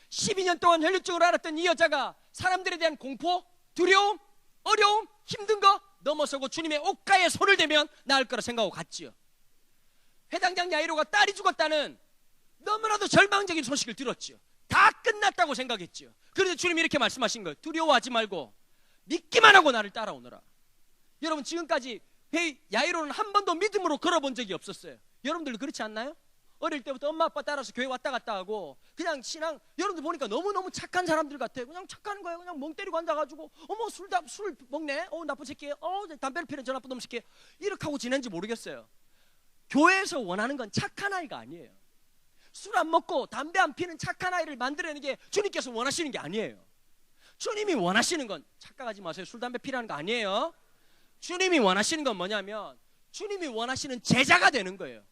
12년 동안 혈류증을 앓았던 이 여자가 사람들에 대한 공포, 두려움, 어려움, 힘든 거 넘어서고 주님의 옷가에 손을 대면 나을 거라 생각하고 갔지요. 회당장 야이로가 딸이 죽었다는 너무나도 절망적인 소식을 들었지요. 다 끝났다고 생각했지요. 그래서 주님이 이렇게 말씀하신 거예요. 두려워하지 말고 믿기만 하고 나를 따라오너라. 여러분 지금까지 야이로는 한 번도 믿음으로 걸어본 적이 없었어요. 여러분들 그렇지 않나요? 어릴 때부터 엄마 아빠 따라서 교회 왔다 갔다 하고 그냥 신앙 여러분들 보니까 너무너무 착한 사람들 같아요. 그냥 착한 거예요. 그냥 멍 때리고 앉아가지고 어머 술 먹네. 나쁜 새끼. 담배를 피는 저 나쁜 놈 새끼. 이렇게 하고 지낸지 모르겠어요. 교회에서 원하는 건 착한 아이가 아니에요. 술 안 먹고 담배 안 피는 착한 아이를 만들어내는 게 주님께서 원하시는 게 아니에요. 주님이 원하시는 건 착각하지 마세요. 술 담배 피라는 거 아니에요. 주님이 원하시는 건 뭐냐면 주님이 원하시는 제자가 되는 거예요.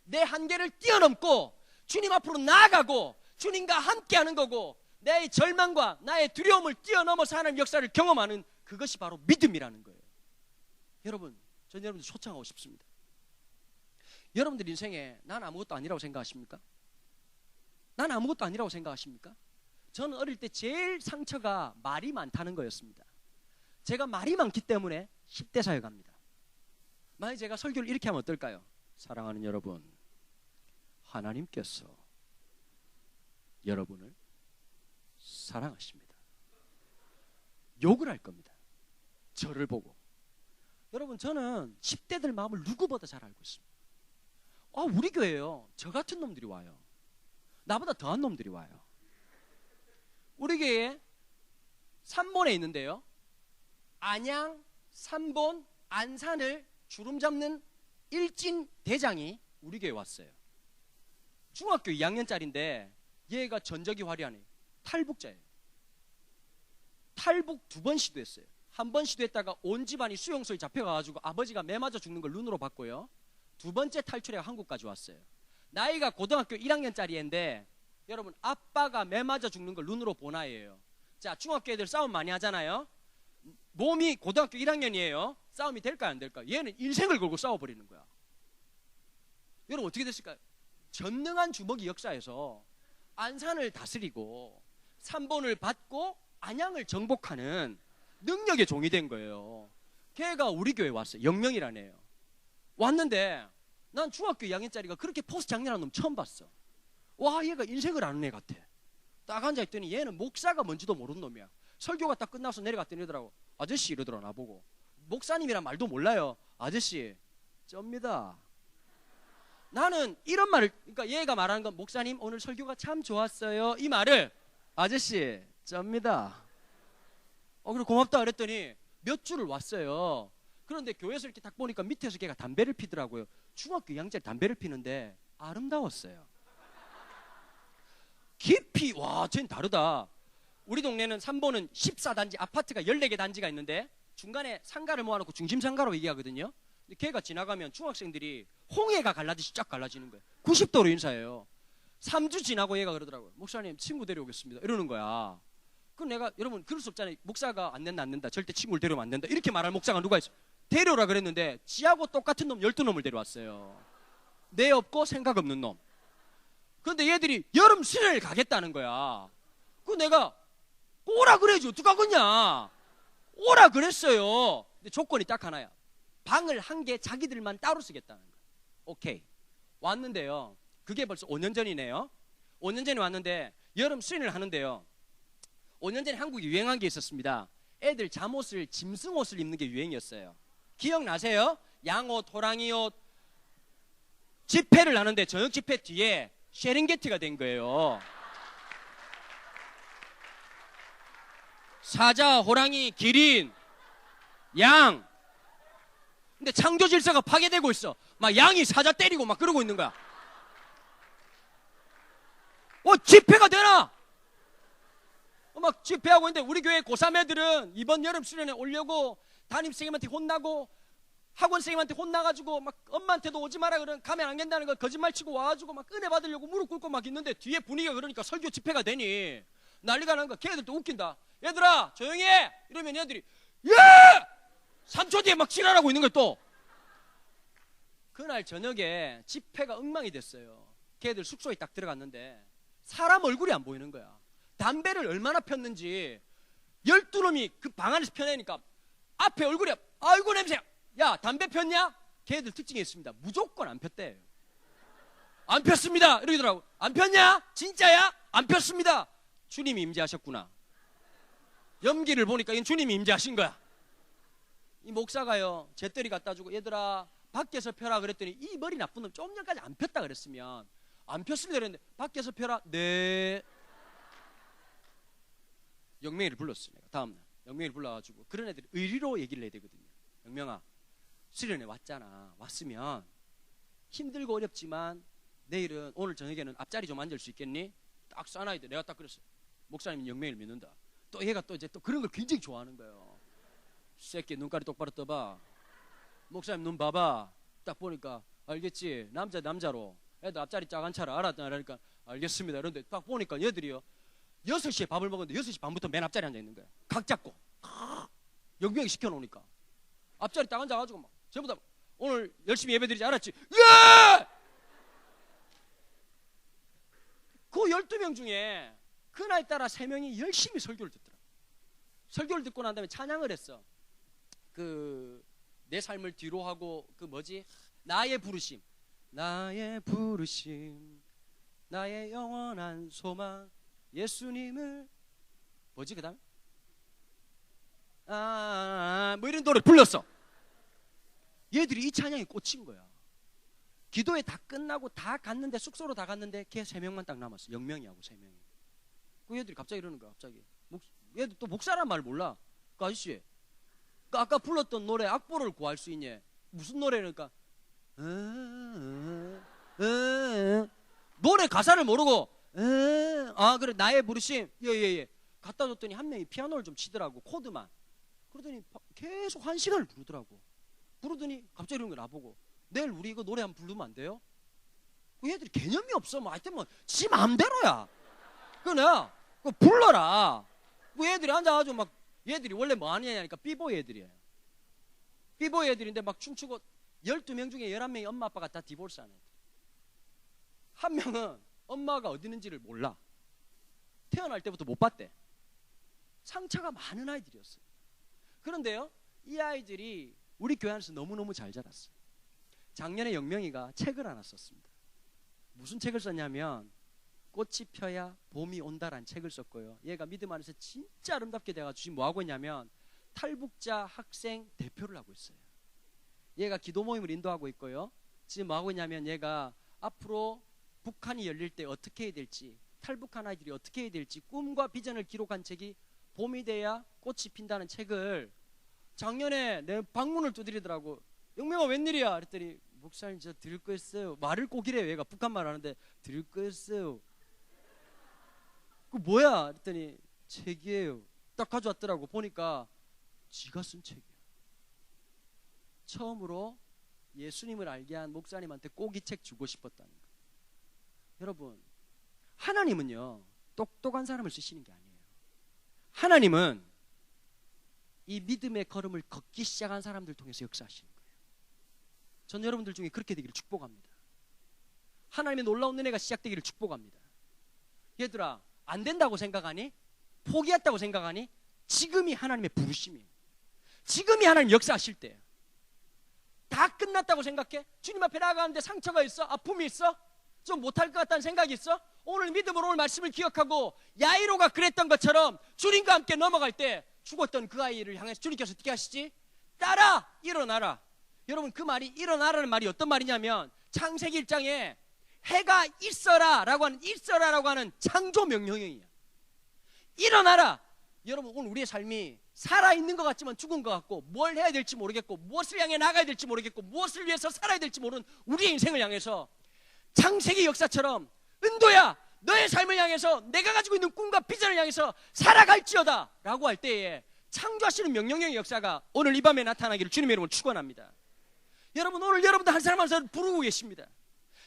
내 한계를 뛰어넘고 주님 앞으로 나아가고 주님과 함께하는 거고 나의 절망과 나의 두려움을 뛰어넘어서 하나님 역사를 경험하는 그것이 바로 믿음이라는 거예요. 여러분, 전 여러분들 초청하고 싶습니다. 여러분들 인생에 난 아무것도 아니라고 생각하십니까? 난 아무것도 아니라고 생각하십니까? 저는 어릴 때 제일 상처가 말이 많다는 거였습니다. 제가 말이 많기 때문에 10대 사회 갑니다. 만약 제가 설교를 이렇게 하면 어떨까요? 사랑하는 여러분, 하나님께서 여러분을 사랑하십니다. 욕을 할 겁니다. 저를 보고. 여러분 저는 10대들 마음을 누구보다 잘 알고 있습니다. 우리 교회요, 저 같은 놈들이 와요. 나보다 더한 놈들이 와요. 우리 교회에 3본에 있는데요, 안양, 3본, 안산을 주름 잡는 일진 대장이 우리 교회에 왔어요. 중학교 2학년짜리인데 얘가 전적이 화려하네. 탈북자예요. 탈북 2번 시도했어요. 한 번 시도했다가 온 집안이 수용소에 잡혀가가지고 아버지가 매 맞아 죽는 걸 눈으로 봤고요. 2번째 탈출해 한국까지 왔어요. 나이가 고등학교 1학년짜리 애인데 여러분 아빠가 매 맞아 죽는 걸 눈으로 본 아이예요. 자, 중학교 애들 싸움 많이 하잖아요. 몸이 고등학교 1학년이에요. 싸움이 될까요 안 될까요? 얘는 인생을 걸고 싸워버리는 거야. 여러분 어떻게 됐을까요? 전능한 주먹이 역사에서 안산을 다스리고 3본을 받고 안양을 정복하는 능력의 종이 된 거예요. 걔가 우리 교회에 왔어요. 영명이라는 애예요. 왔는데 난 중학교 2학년짜리가 그렇게 포스 장렬한 놈 처음 봤어. 와, 얘가 인생을 아는 애 같아. 딱 앉아있더니 얘는 목사가 뭔지도 모르는 놈이야. 설교가 딱 끝나서 내려갔더니 이러더라고. 아저씨 이러더라 나보고. 목사님이란 말도 몰라요. 아저씨 쩝니다. 나는 이런 말을, 그러니까 얘가 말하는 건 목사님 오늘 설교가 참 좋았어요 이 말을 아저씨 쩝니다. 그래 고맙다 그랬더니 몇 주를 왔어요. 그런데 교회에서 이렇게 딱 보니까 밑에서 걔가 담배를 피더라고요. 중학교 2학년짜리 담배를 피는데 아름다웠어요. 깊이, 와 쟤는 다르다. 우리 동네는 3번은 14단지 아파트가 14개 단지가 있는데 중간에 상가를 모아놓고 중심상가로 얘기하거든요. 근데 걔가 지나가면 중학생들이 홍해가 갈라지듯이 쫙 갈라지는 거예요. 90도로 인사해요. 3주 지나고 얘가 그러더라고요. 목사님 친구 데려오겠습니다 이러는 거야. 그럼 내가, 여러분 그럴 수 없잖아요. 목사가 안 된다 절대 친구를 데려오면 안 된다 이렇게 말할 목사가 누가 있어? 데려오라 그랬는데 지하고 똑같은 놈 12놈을 데려왔어요. 내 없고 생각 없는 놈. 근데 얘들이 여름 수련회를 가겠다는 거야. 그 내가 오라 그래야지 어떡하겠냐. 오라 그랬어요. 근데 조건이 딱 하나야. 방을 한 개 자기들만 따로 쓰겠다는 거야. 오케이. 왔는데요. 그게 벌써 5년 전이네요. 5년 전에 왔는데 여름 수련회를 하는데요. 5년 전에 한국에 유행한 게 있었습니다. 애들 잠옷을 짐승옷을 입는 게 유행이었어요. 기억나세요? 양옷, 호랑이옷. 집회를 하는데 저녁 집회 뒤에 쉐링게티가 된 거예요. 사자, 호랑이, 기린, 양. 근데 창조 질서가 파괴되고 있어. 막 양이 사자 때리고 막 그러고 있는 거야. 집회가 되나? 막 집회하고 있는데 우리 교회 고3 애들은 이번 여름 수련회 오려고 담임선생님한테 혼나고 학원선생님한테 혼나가지고 막 엄마한테도 오지 마라 그러면 가면 안 된다는 거 거짓말 치고 와가지고 막 은혜 받으려고 무릎 꿇고 막 있는데 뒤에 분위기가 그러니까 설교 집회가 되니 난리가 나는 거야. 걔네들도 웃긴다. 얘들아 조용히 해! 이러면 얘들이 예! 3초 뒤에 막 지랄하고 있는 거야 또. 그날 저녁에 집회가 엉망이 됐어요. 걔들 숙소에 딱 들어갔는데 사람 얼굴이 안 보이는 거야. 담배를 얼마나 폈는지 12놈이 그 방 안에서 펴내니까 앞에 얼굴이 아이고 냄새. 야 담배 폈냐? 걔들 특징이 있습니다. 무조건 안 폈대요. 안 폈습니다 이러더라고. 안 폈냐? 진짜야? 안 폈습니다. 주님이 임재하셨구나. 염기를 보니까 이건 주님이 임재하신 거야. 이 목사가요 재떨이 갖다 주고 얘들아 밖에서 펴라 그랬더니 이 머리 나쁜 놈 좀 전까지 안 폈다 그랬으면 안 폈습니다 그랬는데 밖에서 펴라. 네. 영명이를 불렀어. 내가 다음날 영명이를 불러가지고 그런 애들이 의리로 얘기를 해야 되거든요. 영명아 수련회 왔잖아. 왔으면 힘들고 어렵지만 내일은 오늘 저녁에는 앞자리 좀 앉을 수 있겠니? 딱 쏴놔야 돼. 내가 딱 그랬어. 목사님이 영명이를 믿는다. 또 얘가 또 이제 또 그런 걸 굉장히 좋아하는 거예요. 새끼 눈깔이 똑바로 떠봐. 목사님 눈 봐봐. 딱 보니까 알겠지? 남자로 애들 앞자리 쫙 앉혀라. 알았다. 그러니까 알겠습니다. 그런데 딱 보니까 얘들이요 6시에 밥을 먹었는데 6시 반부터 맨 앞자리에 앉아 있는 거야. 각 잡고 영명이 시켜놓으니까 앞자리 딱 앉아가지고 막 전부 다 오늘 열심히 예배드리지 알았지? 예! 그 12명 중에 그날따라 3명이 열심히 설교를 듣더라. 설교를 듣고 난 다음에 찬양을 했어. 내 삶을 뒤로 하고 나의 부르심, 나의 부르심, 나의 영원한 소망 예수님을 그 다음 뭐 이런 노래 불렀어. 얘들이 이 찬양에 꽂힌 거야. 기도회 다 끝나고 다 갔는데 숙소로 다 갔는데 걔 3명만 딱 남았어. 영명이하고 3명이. 그 얘들이 갑자기 이러는 거야. 갑자기 얘들 또 목사란 말 몰라. 그 아저씨 그 아까 불렀던 노래 악보를 구할 수 있냐. 무슨 노래니까 노래 가사를 모르고 그래 나의 부르심 예 갖다 줬더니 한 명이 피아노를 좀 치더라고. 코드만. 그러더니 계속 1시간을 부르더라고. 부르더니 갑자기 이런 거 나보고 내일 우리 이거 노래 한번 부르면 안 돼요? 그 얘들이 개념이 없어. 뭐 하여튼 지 마음대로야. 그래 그 불러라. 그 얘들이 앉아가지고 막 얘들이 원래 뭐 하냐니까 삐보이 애들이에요. 삐보이 애들인데 막 춤추고 12명 중에 11명이 엄마 아빠가 다 디보르스한 애들. 한 명은 엄마가 어디 있는지를 몰라. 태어날 때부터 못 봤대. 상처가 많은 아이들이었어요. 그런데요 이 아이들이 우리 교회 안에서 너무너무 잘 자랐어요. 작년에 영명이가 책을 하나 썼습니다. 무슨 책을 썼냐면 꽃이 펴야 봄이 온다라는 책을 썼고요. 얘가 믿음 안에서 진짜 아름답게 돼가지고 지금 뭐하고 있냐면 탈북자 학생 대표를 하고 있어요. 얘가 기도 모임을 인도하고 있고요. 지금 뭐하고 있냐면 얘가 앞으로 북한이 열릴 때 어떻게 해야 될지, 탈북한 아이들이 어떻게 해야 될지 꿈과 비전을 기록한 책이 봄이 돼야 꽃이 핀다는 책을 작년에 내 방문을 두드리더라고. 영명아 웬일이야? 그랬더니 목사님 저 들을 거 있어요. 말을 꼭 이래요. 얘가 북한말 하는데 들을 거 있어요. 그 뭐야? 그랬더니 책이에요. 딱 가져왔더라고. 보니까 지가 쓴 책이야. 처음으로 예수님을 알게 한 목사님한테 꼭 이 책 주고 싶었다는 거예요. 여러분 하나님은요 똑똑한 사람을 쓰시는 게 아니에요. 하나님은 이 믿음의 걸음을 걷기 시작한 사람들 통해서 역사하시는 거예요. 전 여러분들 중에 그렇게 되기를 축복합니다. 하나님의 놀라운 은혜가 시작되기를 축복합니다. 얘들아, 안 된다고 생각하니? 포기했다고 생각하니? 지금이 하나님의 부르심이에요. 지금이 하나님 역사하실 때예요. 다 끝났다고 생각해? 주님 앞에 나가는데 상처가 있어? 아픔이 있어? 좀 못할 것 같다는 생각이 있어? 오늘 믿음으로 오늘 말씀을 기억하고 야이로가 그랬던 것처럼 주님과 함께 넘어갈 때 죽었던 그 아이를 향해서 주님께서 어떻게 하시지? 따라 일어나라. 여러분, 그 말이 일어나라는 말이 어떤 말이냐면 창세기 1장에 해가 있어라라고 하는 창조 명령이에요. 일어나라. 여러분, 오늘 우리의 삶이 살아있는 것 같지만 죽은 것 같고 뭘 해야 될지 모르겠고 무엇을 향해 나가야 될지 모르겠고 무엇을 위해서 살아야 될지 모르는 우리의 인생을 향해서 창세기 역사처럼 은도야, 너의 삶을 향해서 내가 가지고 있는 꿈과 비전을 향해서 살아갈지어다 라고 할 때에 창조하시는 명령의 역사가 오늘 이 밤에 나타나기를 주님의 이름으로 축원합니다. 여러분, 오늘 여러분들 한 사람 한 사람 부르고 계십니다.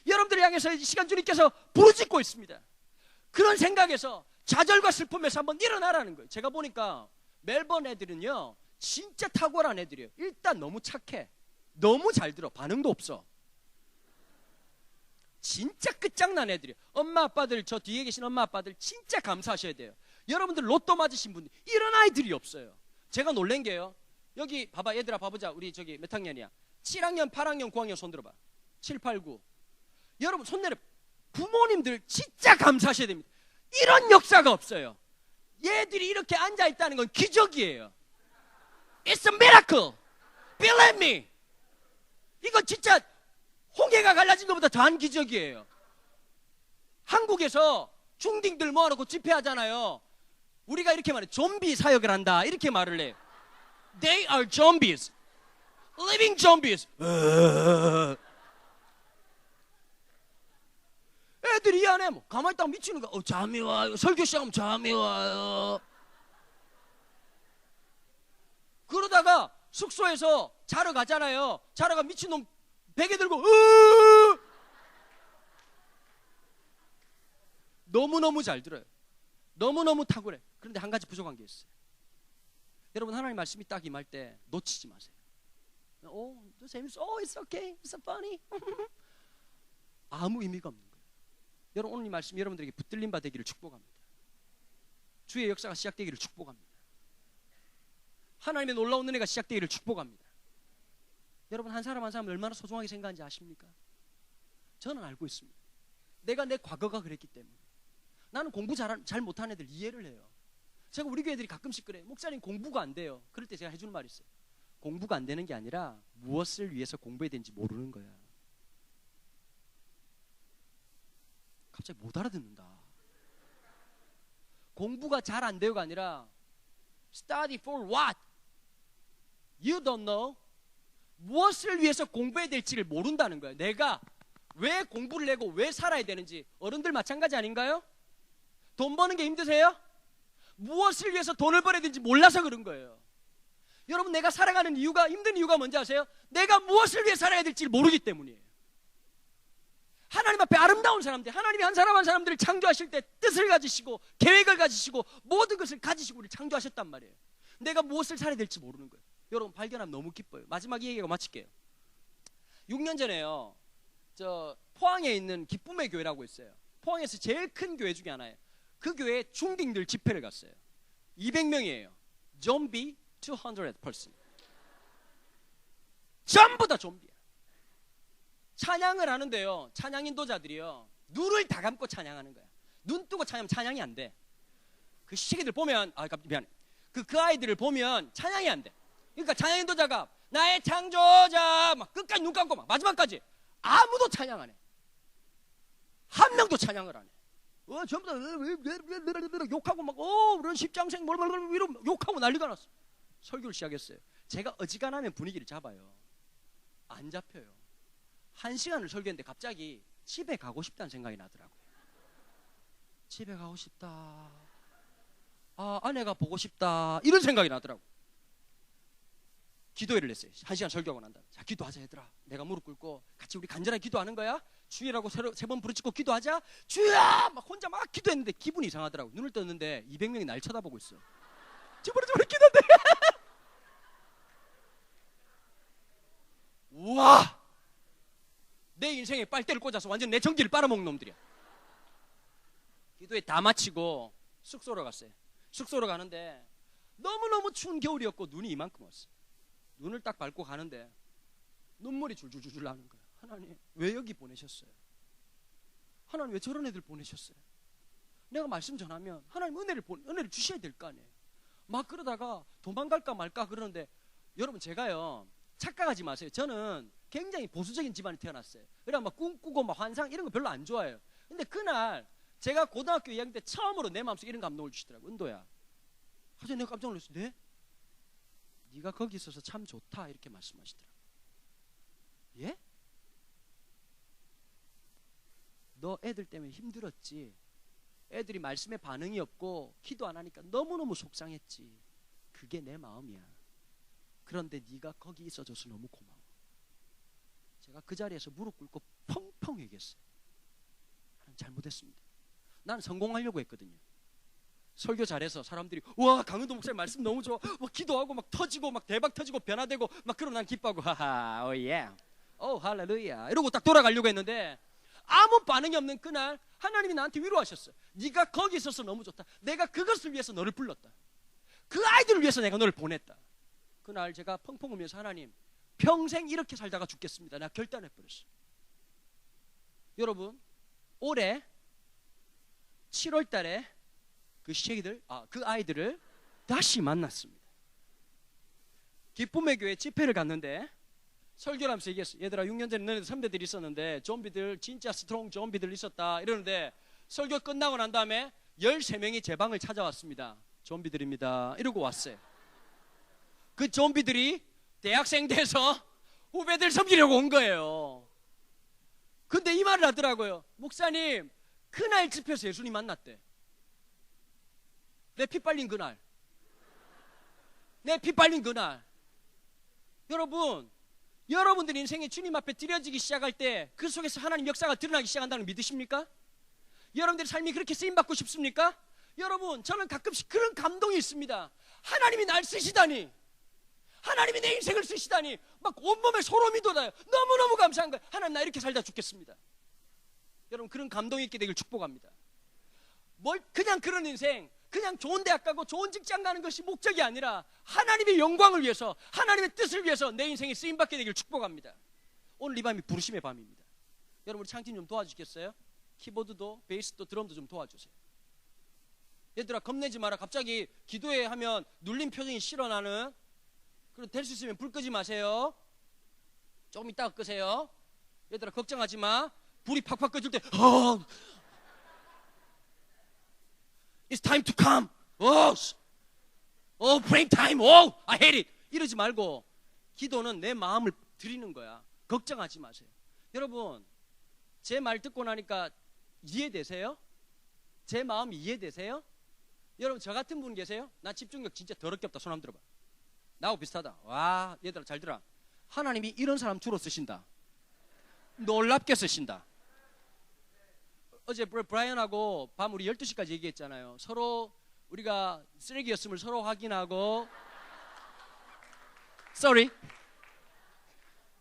여러분들을 향해서 이 시간 주님께서 부르짖고 있습니다. 그런 생각에서 좌절과 슬픔에서 한번 일어나라는 거예요. 제가 보니까 멜번 애들은요 진짜 탁월한 애들이에요. 일단 너무 착해, 너무 잘 들어, 반응도 없어. 진짜 끝장난 애들이에요. 엄마 아빠들, 저 뒤에 계신 엄마 아빠들 진짜 감사하셔야 돼요. 여러분들 로또 맞으신 분들 이런 아이들이 없어요. 제가 놀란 게요, 여기 봐봐, 얘들아 봐보자. 우리 저기 몇 학년이야? 7학년, 8학년, 9학년 손 들어봐. 7, 8, 9. 여러분 손 내려. 부모님들 진짜 감사하셔야 됩니다. 이런 역사가 없어요. 얘들이 이렇게 앉아있다는 건 기적이에요. It's a miracle. Believe me. 이거 진짜 홍해가 갈라진 것보다 더한 기적이에요. 한국에서 중딩들 모아놓고 집회하잖아요. 우리가 이렇게 말해, 좀비 사역을 한다 이렇게 말을 해요. They are zombies. Living zombies. 애들이 이 안에 뭐 가만히 있다가 미치는 거야. 잠이 와요. 설교 시작하면 잠이 와요. 그러다가 숙소에서 자러 가잖아요. 자러가 미친놈 베개 들고 너무너무 잘 들어요. 너무너무 탁월해. 그런데 한 가지 부족한 게 있어요. 여러분, 하나님 말씀이 딱 임할 때 놓치지 마세요. 너 재밌어. It's okay. It's funny. 아무 의미가 없는 거예요. 여러분, 오늘 이 말씀이 여러분들에게 붙들림 바 되기를 축복합니다. 주의 역사가 시작되기를 축복합니다. 하나님의 놀라운 은혜가 시작되기를 축복합니다. 여러분, 한 사람 한 사람을 얼마나 소중하게 생각하는지 아십니까? 저는 알고 있습니다. 내가 내 과거가 그랬기 때문에. 나는 공부 잘 못하는 애들 이해를 해요. 제가 우리 교회들이 가끔씩 그래. 목사님 공부가 안 돼요. 그럴 때 제가 해주는 말이 있어요. 공부가 안 되는 게 아니라 무엇을 위해서 공부해야 되는지 모르는 거야. 갑자기 못 알아듣는다. 공부가 잘 안 돼요가 아니라 study for what? You don't know. 무엇을 위해서 공부해야 될지를 모른다는 거예요. 내가 왜 공부를 내고 왜 살아야 되는지. 어른들 마찬가지 아닌가요? 돈 버는 게 힘드세요? 무엇을 위해서 돈을 벌어야 되는지 몰라서 그런 거예요. 여러분, 내가 살아가는 이유가, 힘든 이유가 뭔지 아세요? 내가 무엇을 위해 살아야 될지 모르기 때문이에요. 하나님 앞에 아름다운 사람들, 하나님이 한 사람 한 사람들을 창조하실 때 뜻을 가지시고 계획을 가지시고 모든 것을 가지시고 우리를 창조하셨단 말이에요. 내가 무엇을 살아야 될지 모르는 거예요. 여러분, 발견하면 너무 기뻐요. 마지막 이 얘기하고 마칠게요. 6년 전에요, 저 포항에 있는 기쁨의 교회라고 있어요. 포항에서 제일 큰 교회 중에 하나예요. 그 교회에 중딩들 집회를 갔어요. 200명이에요. 좀비 200%. 전부 다 좀비야. 찬양을 하는데요, 찬양 인도자들이요, 눈을 다 감고 찬양하는 거야. 눈 뜨고 찬양하면 찬양이 안 돼. 그 시기들 보면, 미안해. 그 아이들을 보면 찬양이 안 돼. 그러니까 찬양 인도자가 나의 창조자 막 끝까지 눈 감고 막 마지막까지 아무도 찬양 안 해. 한 명도 찬양을 안 해. 전부 다 욕하고 막 그런 십장생 뭘 이러고 욕하고 난리가 났어. 설교를 시작했어요. 제가 어지간하면 분위기를 잡아요. 안 잡혀요. 1시간을 설교했는데 갑자기 집에 가고 싶다는 생각이 나더라고요. 집에 가고 싶다. 아내가 보고 싶다. 이런 생각이 나더라고요. 기도회를 했어요. 1시간 설교하고 난 다음에. 자, 기도하자 얘들아. 내가 무릎 꿇고 같이 우리 간절하게 기도하는 거야. 주의라고 3번 부르짖고 기도하자. 주야! 막 혼자 막 기도했는데 기분이 이상하더라고. 눈을 떴는데 200명이 날 쳐다보고 있어. 저번에 기도한대. 우와! 내 인생에 빨대를 꽂아서 완전 내 전기를 빨아먹는 놈들이야. 기도회 다 마치고 숙소로 갔어요. 숙소로 가는데 너무너무 추운 겨울이었고 눈이 이만큼 왔어. 눈을 딱 밟고 가는데 눈물이 줄줄줄 나는 거야. 하나님 왜 여기 보내셨어요? 하나님 왜 저런 애들 보내셨어요? 내가 말씀 전하면 하나님 은혜를 주셔야 될 거 아니에요. 막 그러다가 도망갈까 말까 그러는데 여러분 제가요 착각하지 마세요. 저는 굉장히 보수적인 집안에 태어났어요. 그래 막 꿈꾸고 막 환상 이런 거 별로 안 좋아해요. 근데 그날 제가 고등학교 2학년 때 처음으로 내 마음속에 이런 감동을 주시더라고요. 은도야. 갑자기 내가 깜짝 놀랐어요. 네? 네가 거기 있어서 참 좋다 이렇게 말씀하시더라고요. 예? 너 애들 때문에 힘들었지. 애들이 말씀에 반응이 없고 기도 안 하니까 너무너무 속상했지. 그게 내 마음이야. 그런데 네가 거기 있어줘서 너무 고마워. 제가 그 자리에서 무릎 꿇고 펑펑 회개했어요. 나는 잘못했습니다. 나는 성공하려고 했거든요. 설교 잘해서 사람들이 와 강은도 목사님 말씀 너무 좋아. 막 기도하고 막 터지고 막 대박 터지고 변화되고 막 그러면 난 기뻐하고 하하 오예 오 할렐루야 이러고 딱 돌아가려고 했는데 아무 반응이 없는 그날 하나님이 나한테 위로하셨어요. 네가 거기 있어서 너무 좋다. 내가 그것을 위해서 너를 불렀다. 그 아이들을 위해서 내가 너를 보냈다. 그날 제가 펑펑 울면서 하나님 평생 이렇게 살다가 죽겠습니다. 내가 결단해버렸어요. 여러분 올해 7월 달에 그 아이들을 다시 만났습니다. 기쁨의 교회 집회를 갔는데 설교를 하면서 얘기했어요. 얘들아 6년 전에 너네들 선배들이 있었는데 좀비들 진짜 스트롱 좀비들 있었다 이러는데 설교 끝나고 난 다음에 13명이 제 방을 찾아왔습니다. 좀비들입니다 이러고 왔어요. 그 좀비들이 대학생 돼서 후배들 섬기려고 온 거예요. 근데 이 말을 하더라고요. 목사님 그날 집회에서 예수님 만났대. 내 피 빨린 그날. 내 피 빨린 그날. 여러분들 인생이 주님 앞에 드려지기 시작할 때 그 속에서 하나님 역사가 드러나기 시작한다는 걸 믿으십니까? 여러분들의 삶이 그렇게 쓰임받고 싶습니까? 여러분 저는 가끔씩 그런 감동이 있습니다. 하나님이 날 쓰시다니, 하나님이 내 인생을 쓰시다니 막 온몸에 소름이 돋아요. 너무너무 감사한 거예요. 하나님 나 이렇게 살다 죽겠습니다. 여러분 그런 감동이 있게 되길 축복합니다. 그냥 그런 인생, 그냥 좋은 대학 가고 좋은 직장 가는 것이 목적이 아니라 하나님의 영광을 위해서, 하나님의 뜻을 위해서 내 인생이 쓰임받게 되길 축복합니다. 오늘 이 밤이 부르심의 밤입니다. 여러분 우리 창팀 좀 도와주시겠어요? 키보드도 베이스도 드럼도 좀 도와주세요. 얘들아 겁내지 마라. 갑자기 기도회 하면 눌린 표정이 싫어 나는. 그럼 될 수 있으면 불 끄지 마세요. 조금 이따가 끄세요. 얘들아 걱정하지 마. 불이 팍팍 꺼질 때 It's time to come. praying time. I hate it. 이러지 말고 기도는 내 마음을 드리는 거야. 걱정하지 마세요. 여러분 제 말 듣고 나니까 이해되세요? 제 마음이 이해되세요? 여러분 저 같은 분 계세요? 나 집중력 진짜 더럽게 없다. 손 한번 들어봐. 나하고 비슷하다. 와 얘들아 잘 들어. 하나님이 이런 사람 주로 쓰신다. 놀랍게 쓰신다. 어제 브라이언하고 밤 우리 12시까지 얘기했잖아요. 서로 우리가 쓰레기였음을 서로 확인하고 sorry.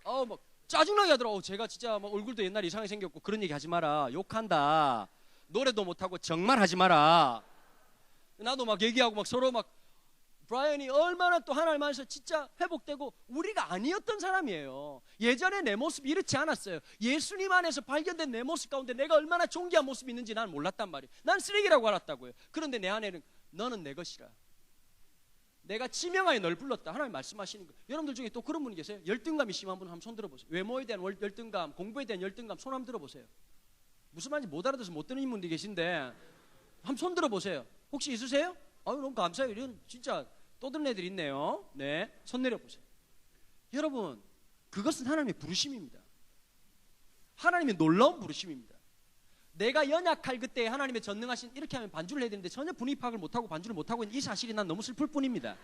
막 짜증나게 하더라고. 제가 진짜 막 얼굴도 옛날에 이상하게 생겼고 그런 얘기 하지 마라. 욕한다. 노래도 못하고 정말 하지 마라. 나도 막 얘기하고 막 서로 막 브라이언이 얼마나 또 하나님 안에서 진짜 회복되고 우리가 아니었던 사람이에요. 예전에 내 모습이 이렇지 않았어요. 예수님 안에서 발견된 내 모습 가운데 내가 얼마나 존귀한 모습이 있는지 난 몰랐단 말이에요. 난 쓰레기라고 알았다고요. 그런데 내 안에는 너는 내 것이라. 내가 지명하여 널 불렀다. 하나님 말씀하시는 거예요. 여러분들 중에 또 그런 분이 계세요? 열등감이 심한 분 한번 손 들어보세요. 외모에 대한 열등감, 공부에 대한 열등감 손 한번 들어보세요. 무슨 말인지 못 알아들어서 못 듣는 분들이 계신데 한번 손 들어보세요. 혹시 있으세요? 아유 너무 감사해요. 이런 진짜 떠드는 애들 있네요. 네, 손 내려보세요. 여러분 그것은 하나님의 부르심입니다. 하나님의 놀라운 부르심입니다. 내가 연약할 그때 하나님의 전능하신 이렇게 하면 반주를 해야 되는데 전혀 분위기 파악을 못하고 반주를 못하고 있는 이 사실이 난 너무 슬플 뿐입니다.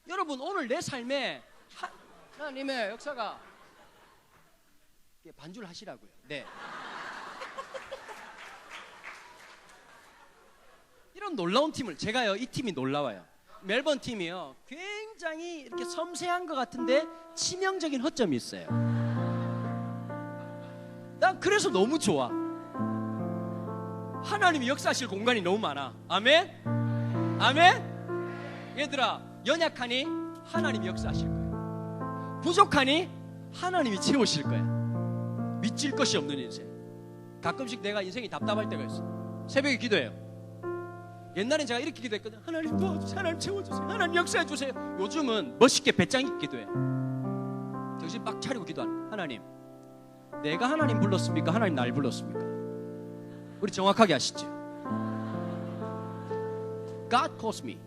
여러분 오늘 내 삶에 하나님의 역사가 반주를 하시라고요. 네. 이런 놀라운 팀을 제가요 이 팀이 놀라워요. 멜번 팀이요 굉장히 이렇게 섬세한 것 같은데 치명적인 허점이 있어요. 난 그래서 너무 좋아. 하나님이 역사하실 공간이 너무 많아. 아멘? 아멘? 얘들아, 연약하니 하나님이 역사하실 거야. 부족하니 하나님이 채우실 거야. 미칠 것이 없는 인생. 가끔씩 내가 인생이 답답할 때가 있어. 새벽에 기도해요. 옛날엔 제가 이렇게 기도했거든요. 하나님 도와주세요. 하나님 채워주세요. 하나님 역사해주세요. 요즘은 멋있게 배짱 있게 기도해요. 정신 빡 차리고 기도하는. 하나님, 내가 하나님 불렀습니까? 하나님 날 불렀습니까? 우리 정확하게 하시죠. God calls me.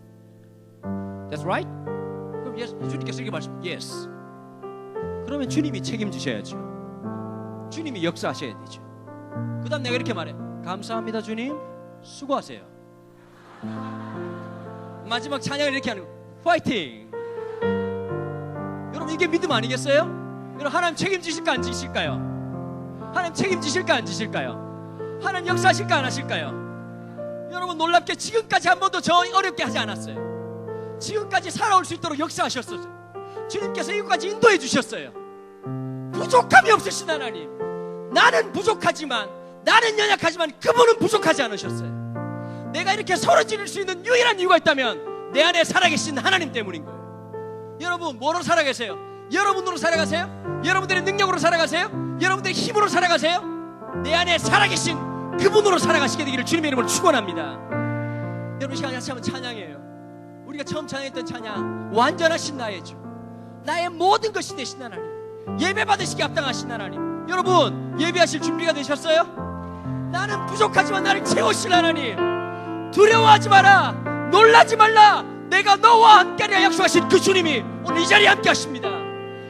That's right? 그럼 yes, 주님께서 이렇게 말씀. Yes. 그러면 주님이 책임지셔야죠. 주님이 역사하셔야 되죠. 그 다음 내가 이렇게 말해. 감사합니다 주님. 수고하세요. 마지막 찬양을 이렇게 하는 거. 파이팅. 여러분 이게 믿음 아니겠어요? 여러분 하나님 책임지실까 안 지실까요? 하나님 책임지실까 안 지실까요? 하나님 역사하실까 안 하실까요? 여러분 놀랍게 지금까지 한 번도 저 어렵게 하지 않았어요. 지금까지 살아올 수 있도록 역사하셨어요. 주님께서 이것까지 인도해 주셨어요. 부족함이 없으신 하나님. 나는 부족하지만, 나는 연약하지만 그분은 부족하지 않으셨어요. 내가 이렇게 소리 지를 수 있는 유일한 이유가 있다면 내 안에 살아계신 하나님 때문인 거예요. 여러분 뭐로 살아계세요? 여러분으로 살아가세요? 여러분들의 능력으로 살아가세요? 여러분들의 힘으로 살아가세요? 내 안에 살아계신 그분으로 살아가시게 되기를 주님의 이름으로 축원합니다. 여러분 시간 같이 한번 찬양해요. 우리가 처음 찬양했던 찬양, 완전하신 나의 주, 나의 모든 것이 되신 하나님, 예배 받으시기 합당하신 하나님. 여러분 예배하실 준비가 되셨어요? 나는 부족하지만 나를 채우실 하나님. 두려워하지 마라, 놀라지 말라, 내가 너와 함께하리라 약속하신 그 주님이 오늘 이 자리에 함께 하십니다.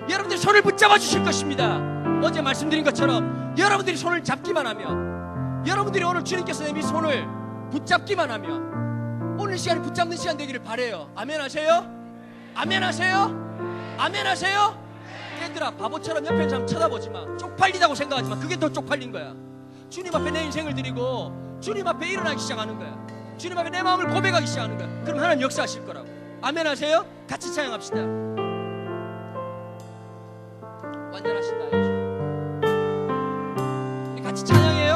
여러분들이 손을 붙잡아 주실 것입니다. 어제 말씀드린 것처럼 여러분들이 손을 잡기만 하면, 여러분들이 오늘 주님께서 내민 손을 붙잡기만 하면 오늘 시간이 붙잡는 시간 되기를 바라요. 아멘 하세요? 아멘 하세요? 아멘 하세요? 얘들아 바보처럼 옆에 사람 쳐다보지 마. 쪽팔리다고 생각하지 마. 그게 더 쪽팔린 거야. 주님 앞에 내 인생을 드리고 주님 앞에 일어나기 시작하는 거야. 주님 앞에 내 마음을 고백하기 시작하는 거야. 그럼 하나님 역사하실 거라고. 아멘 하세요? 같이 찬양합시다. 완전하신 나의 주. 우리 같이 찬양해요.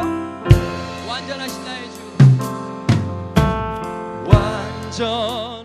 완전하신 나의 주. 완전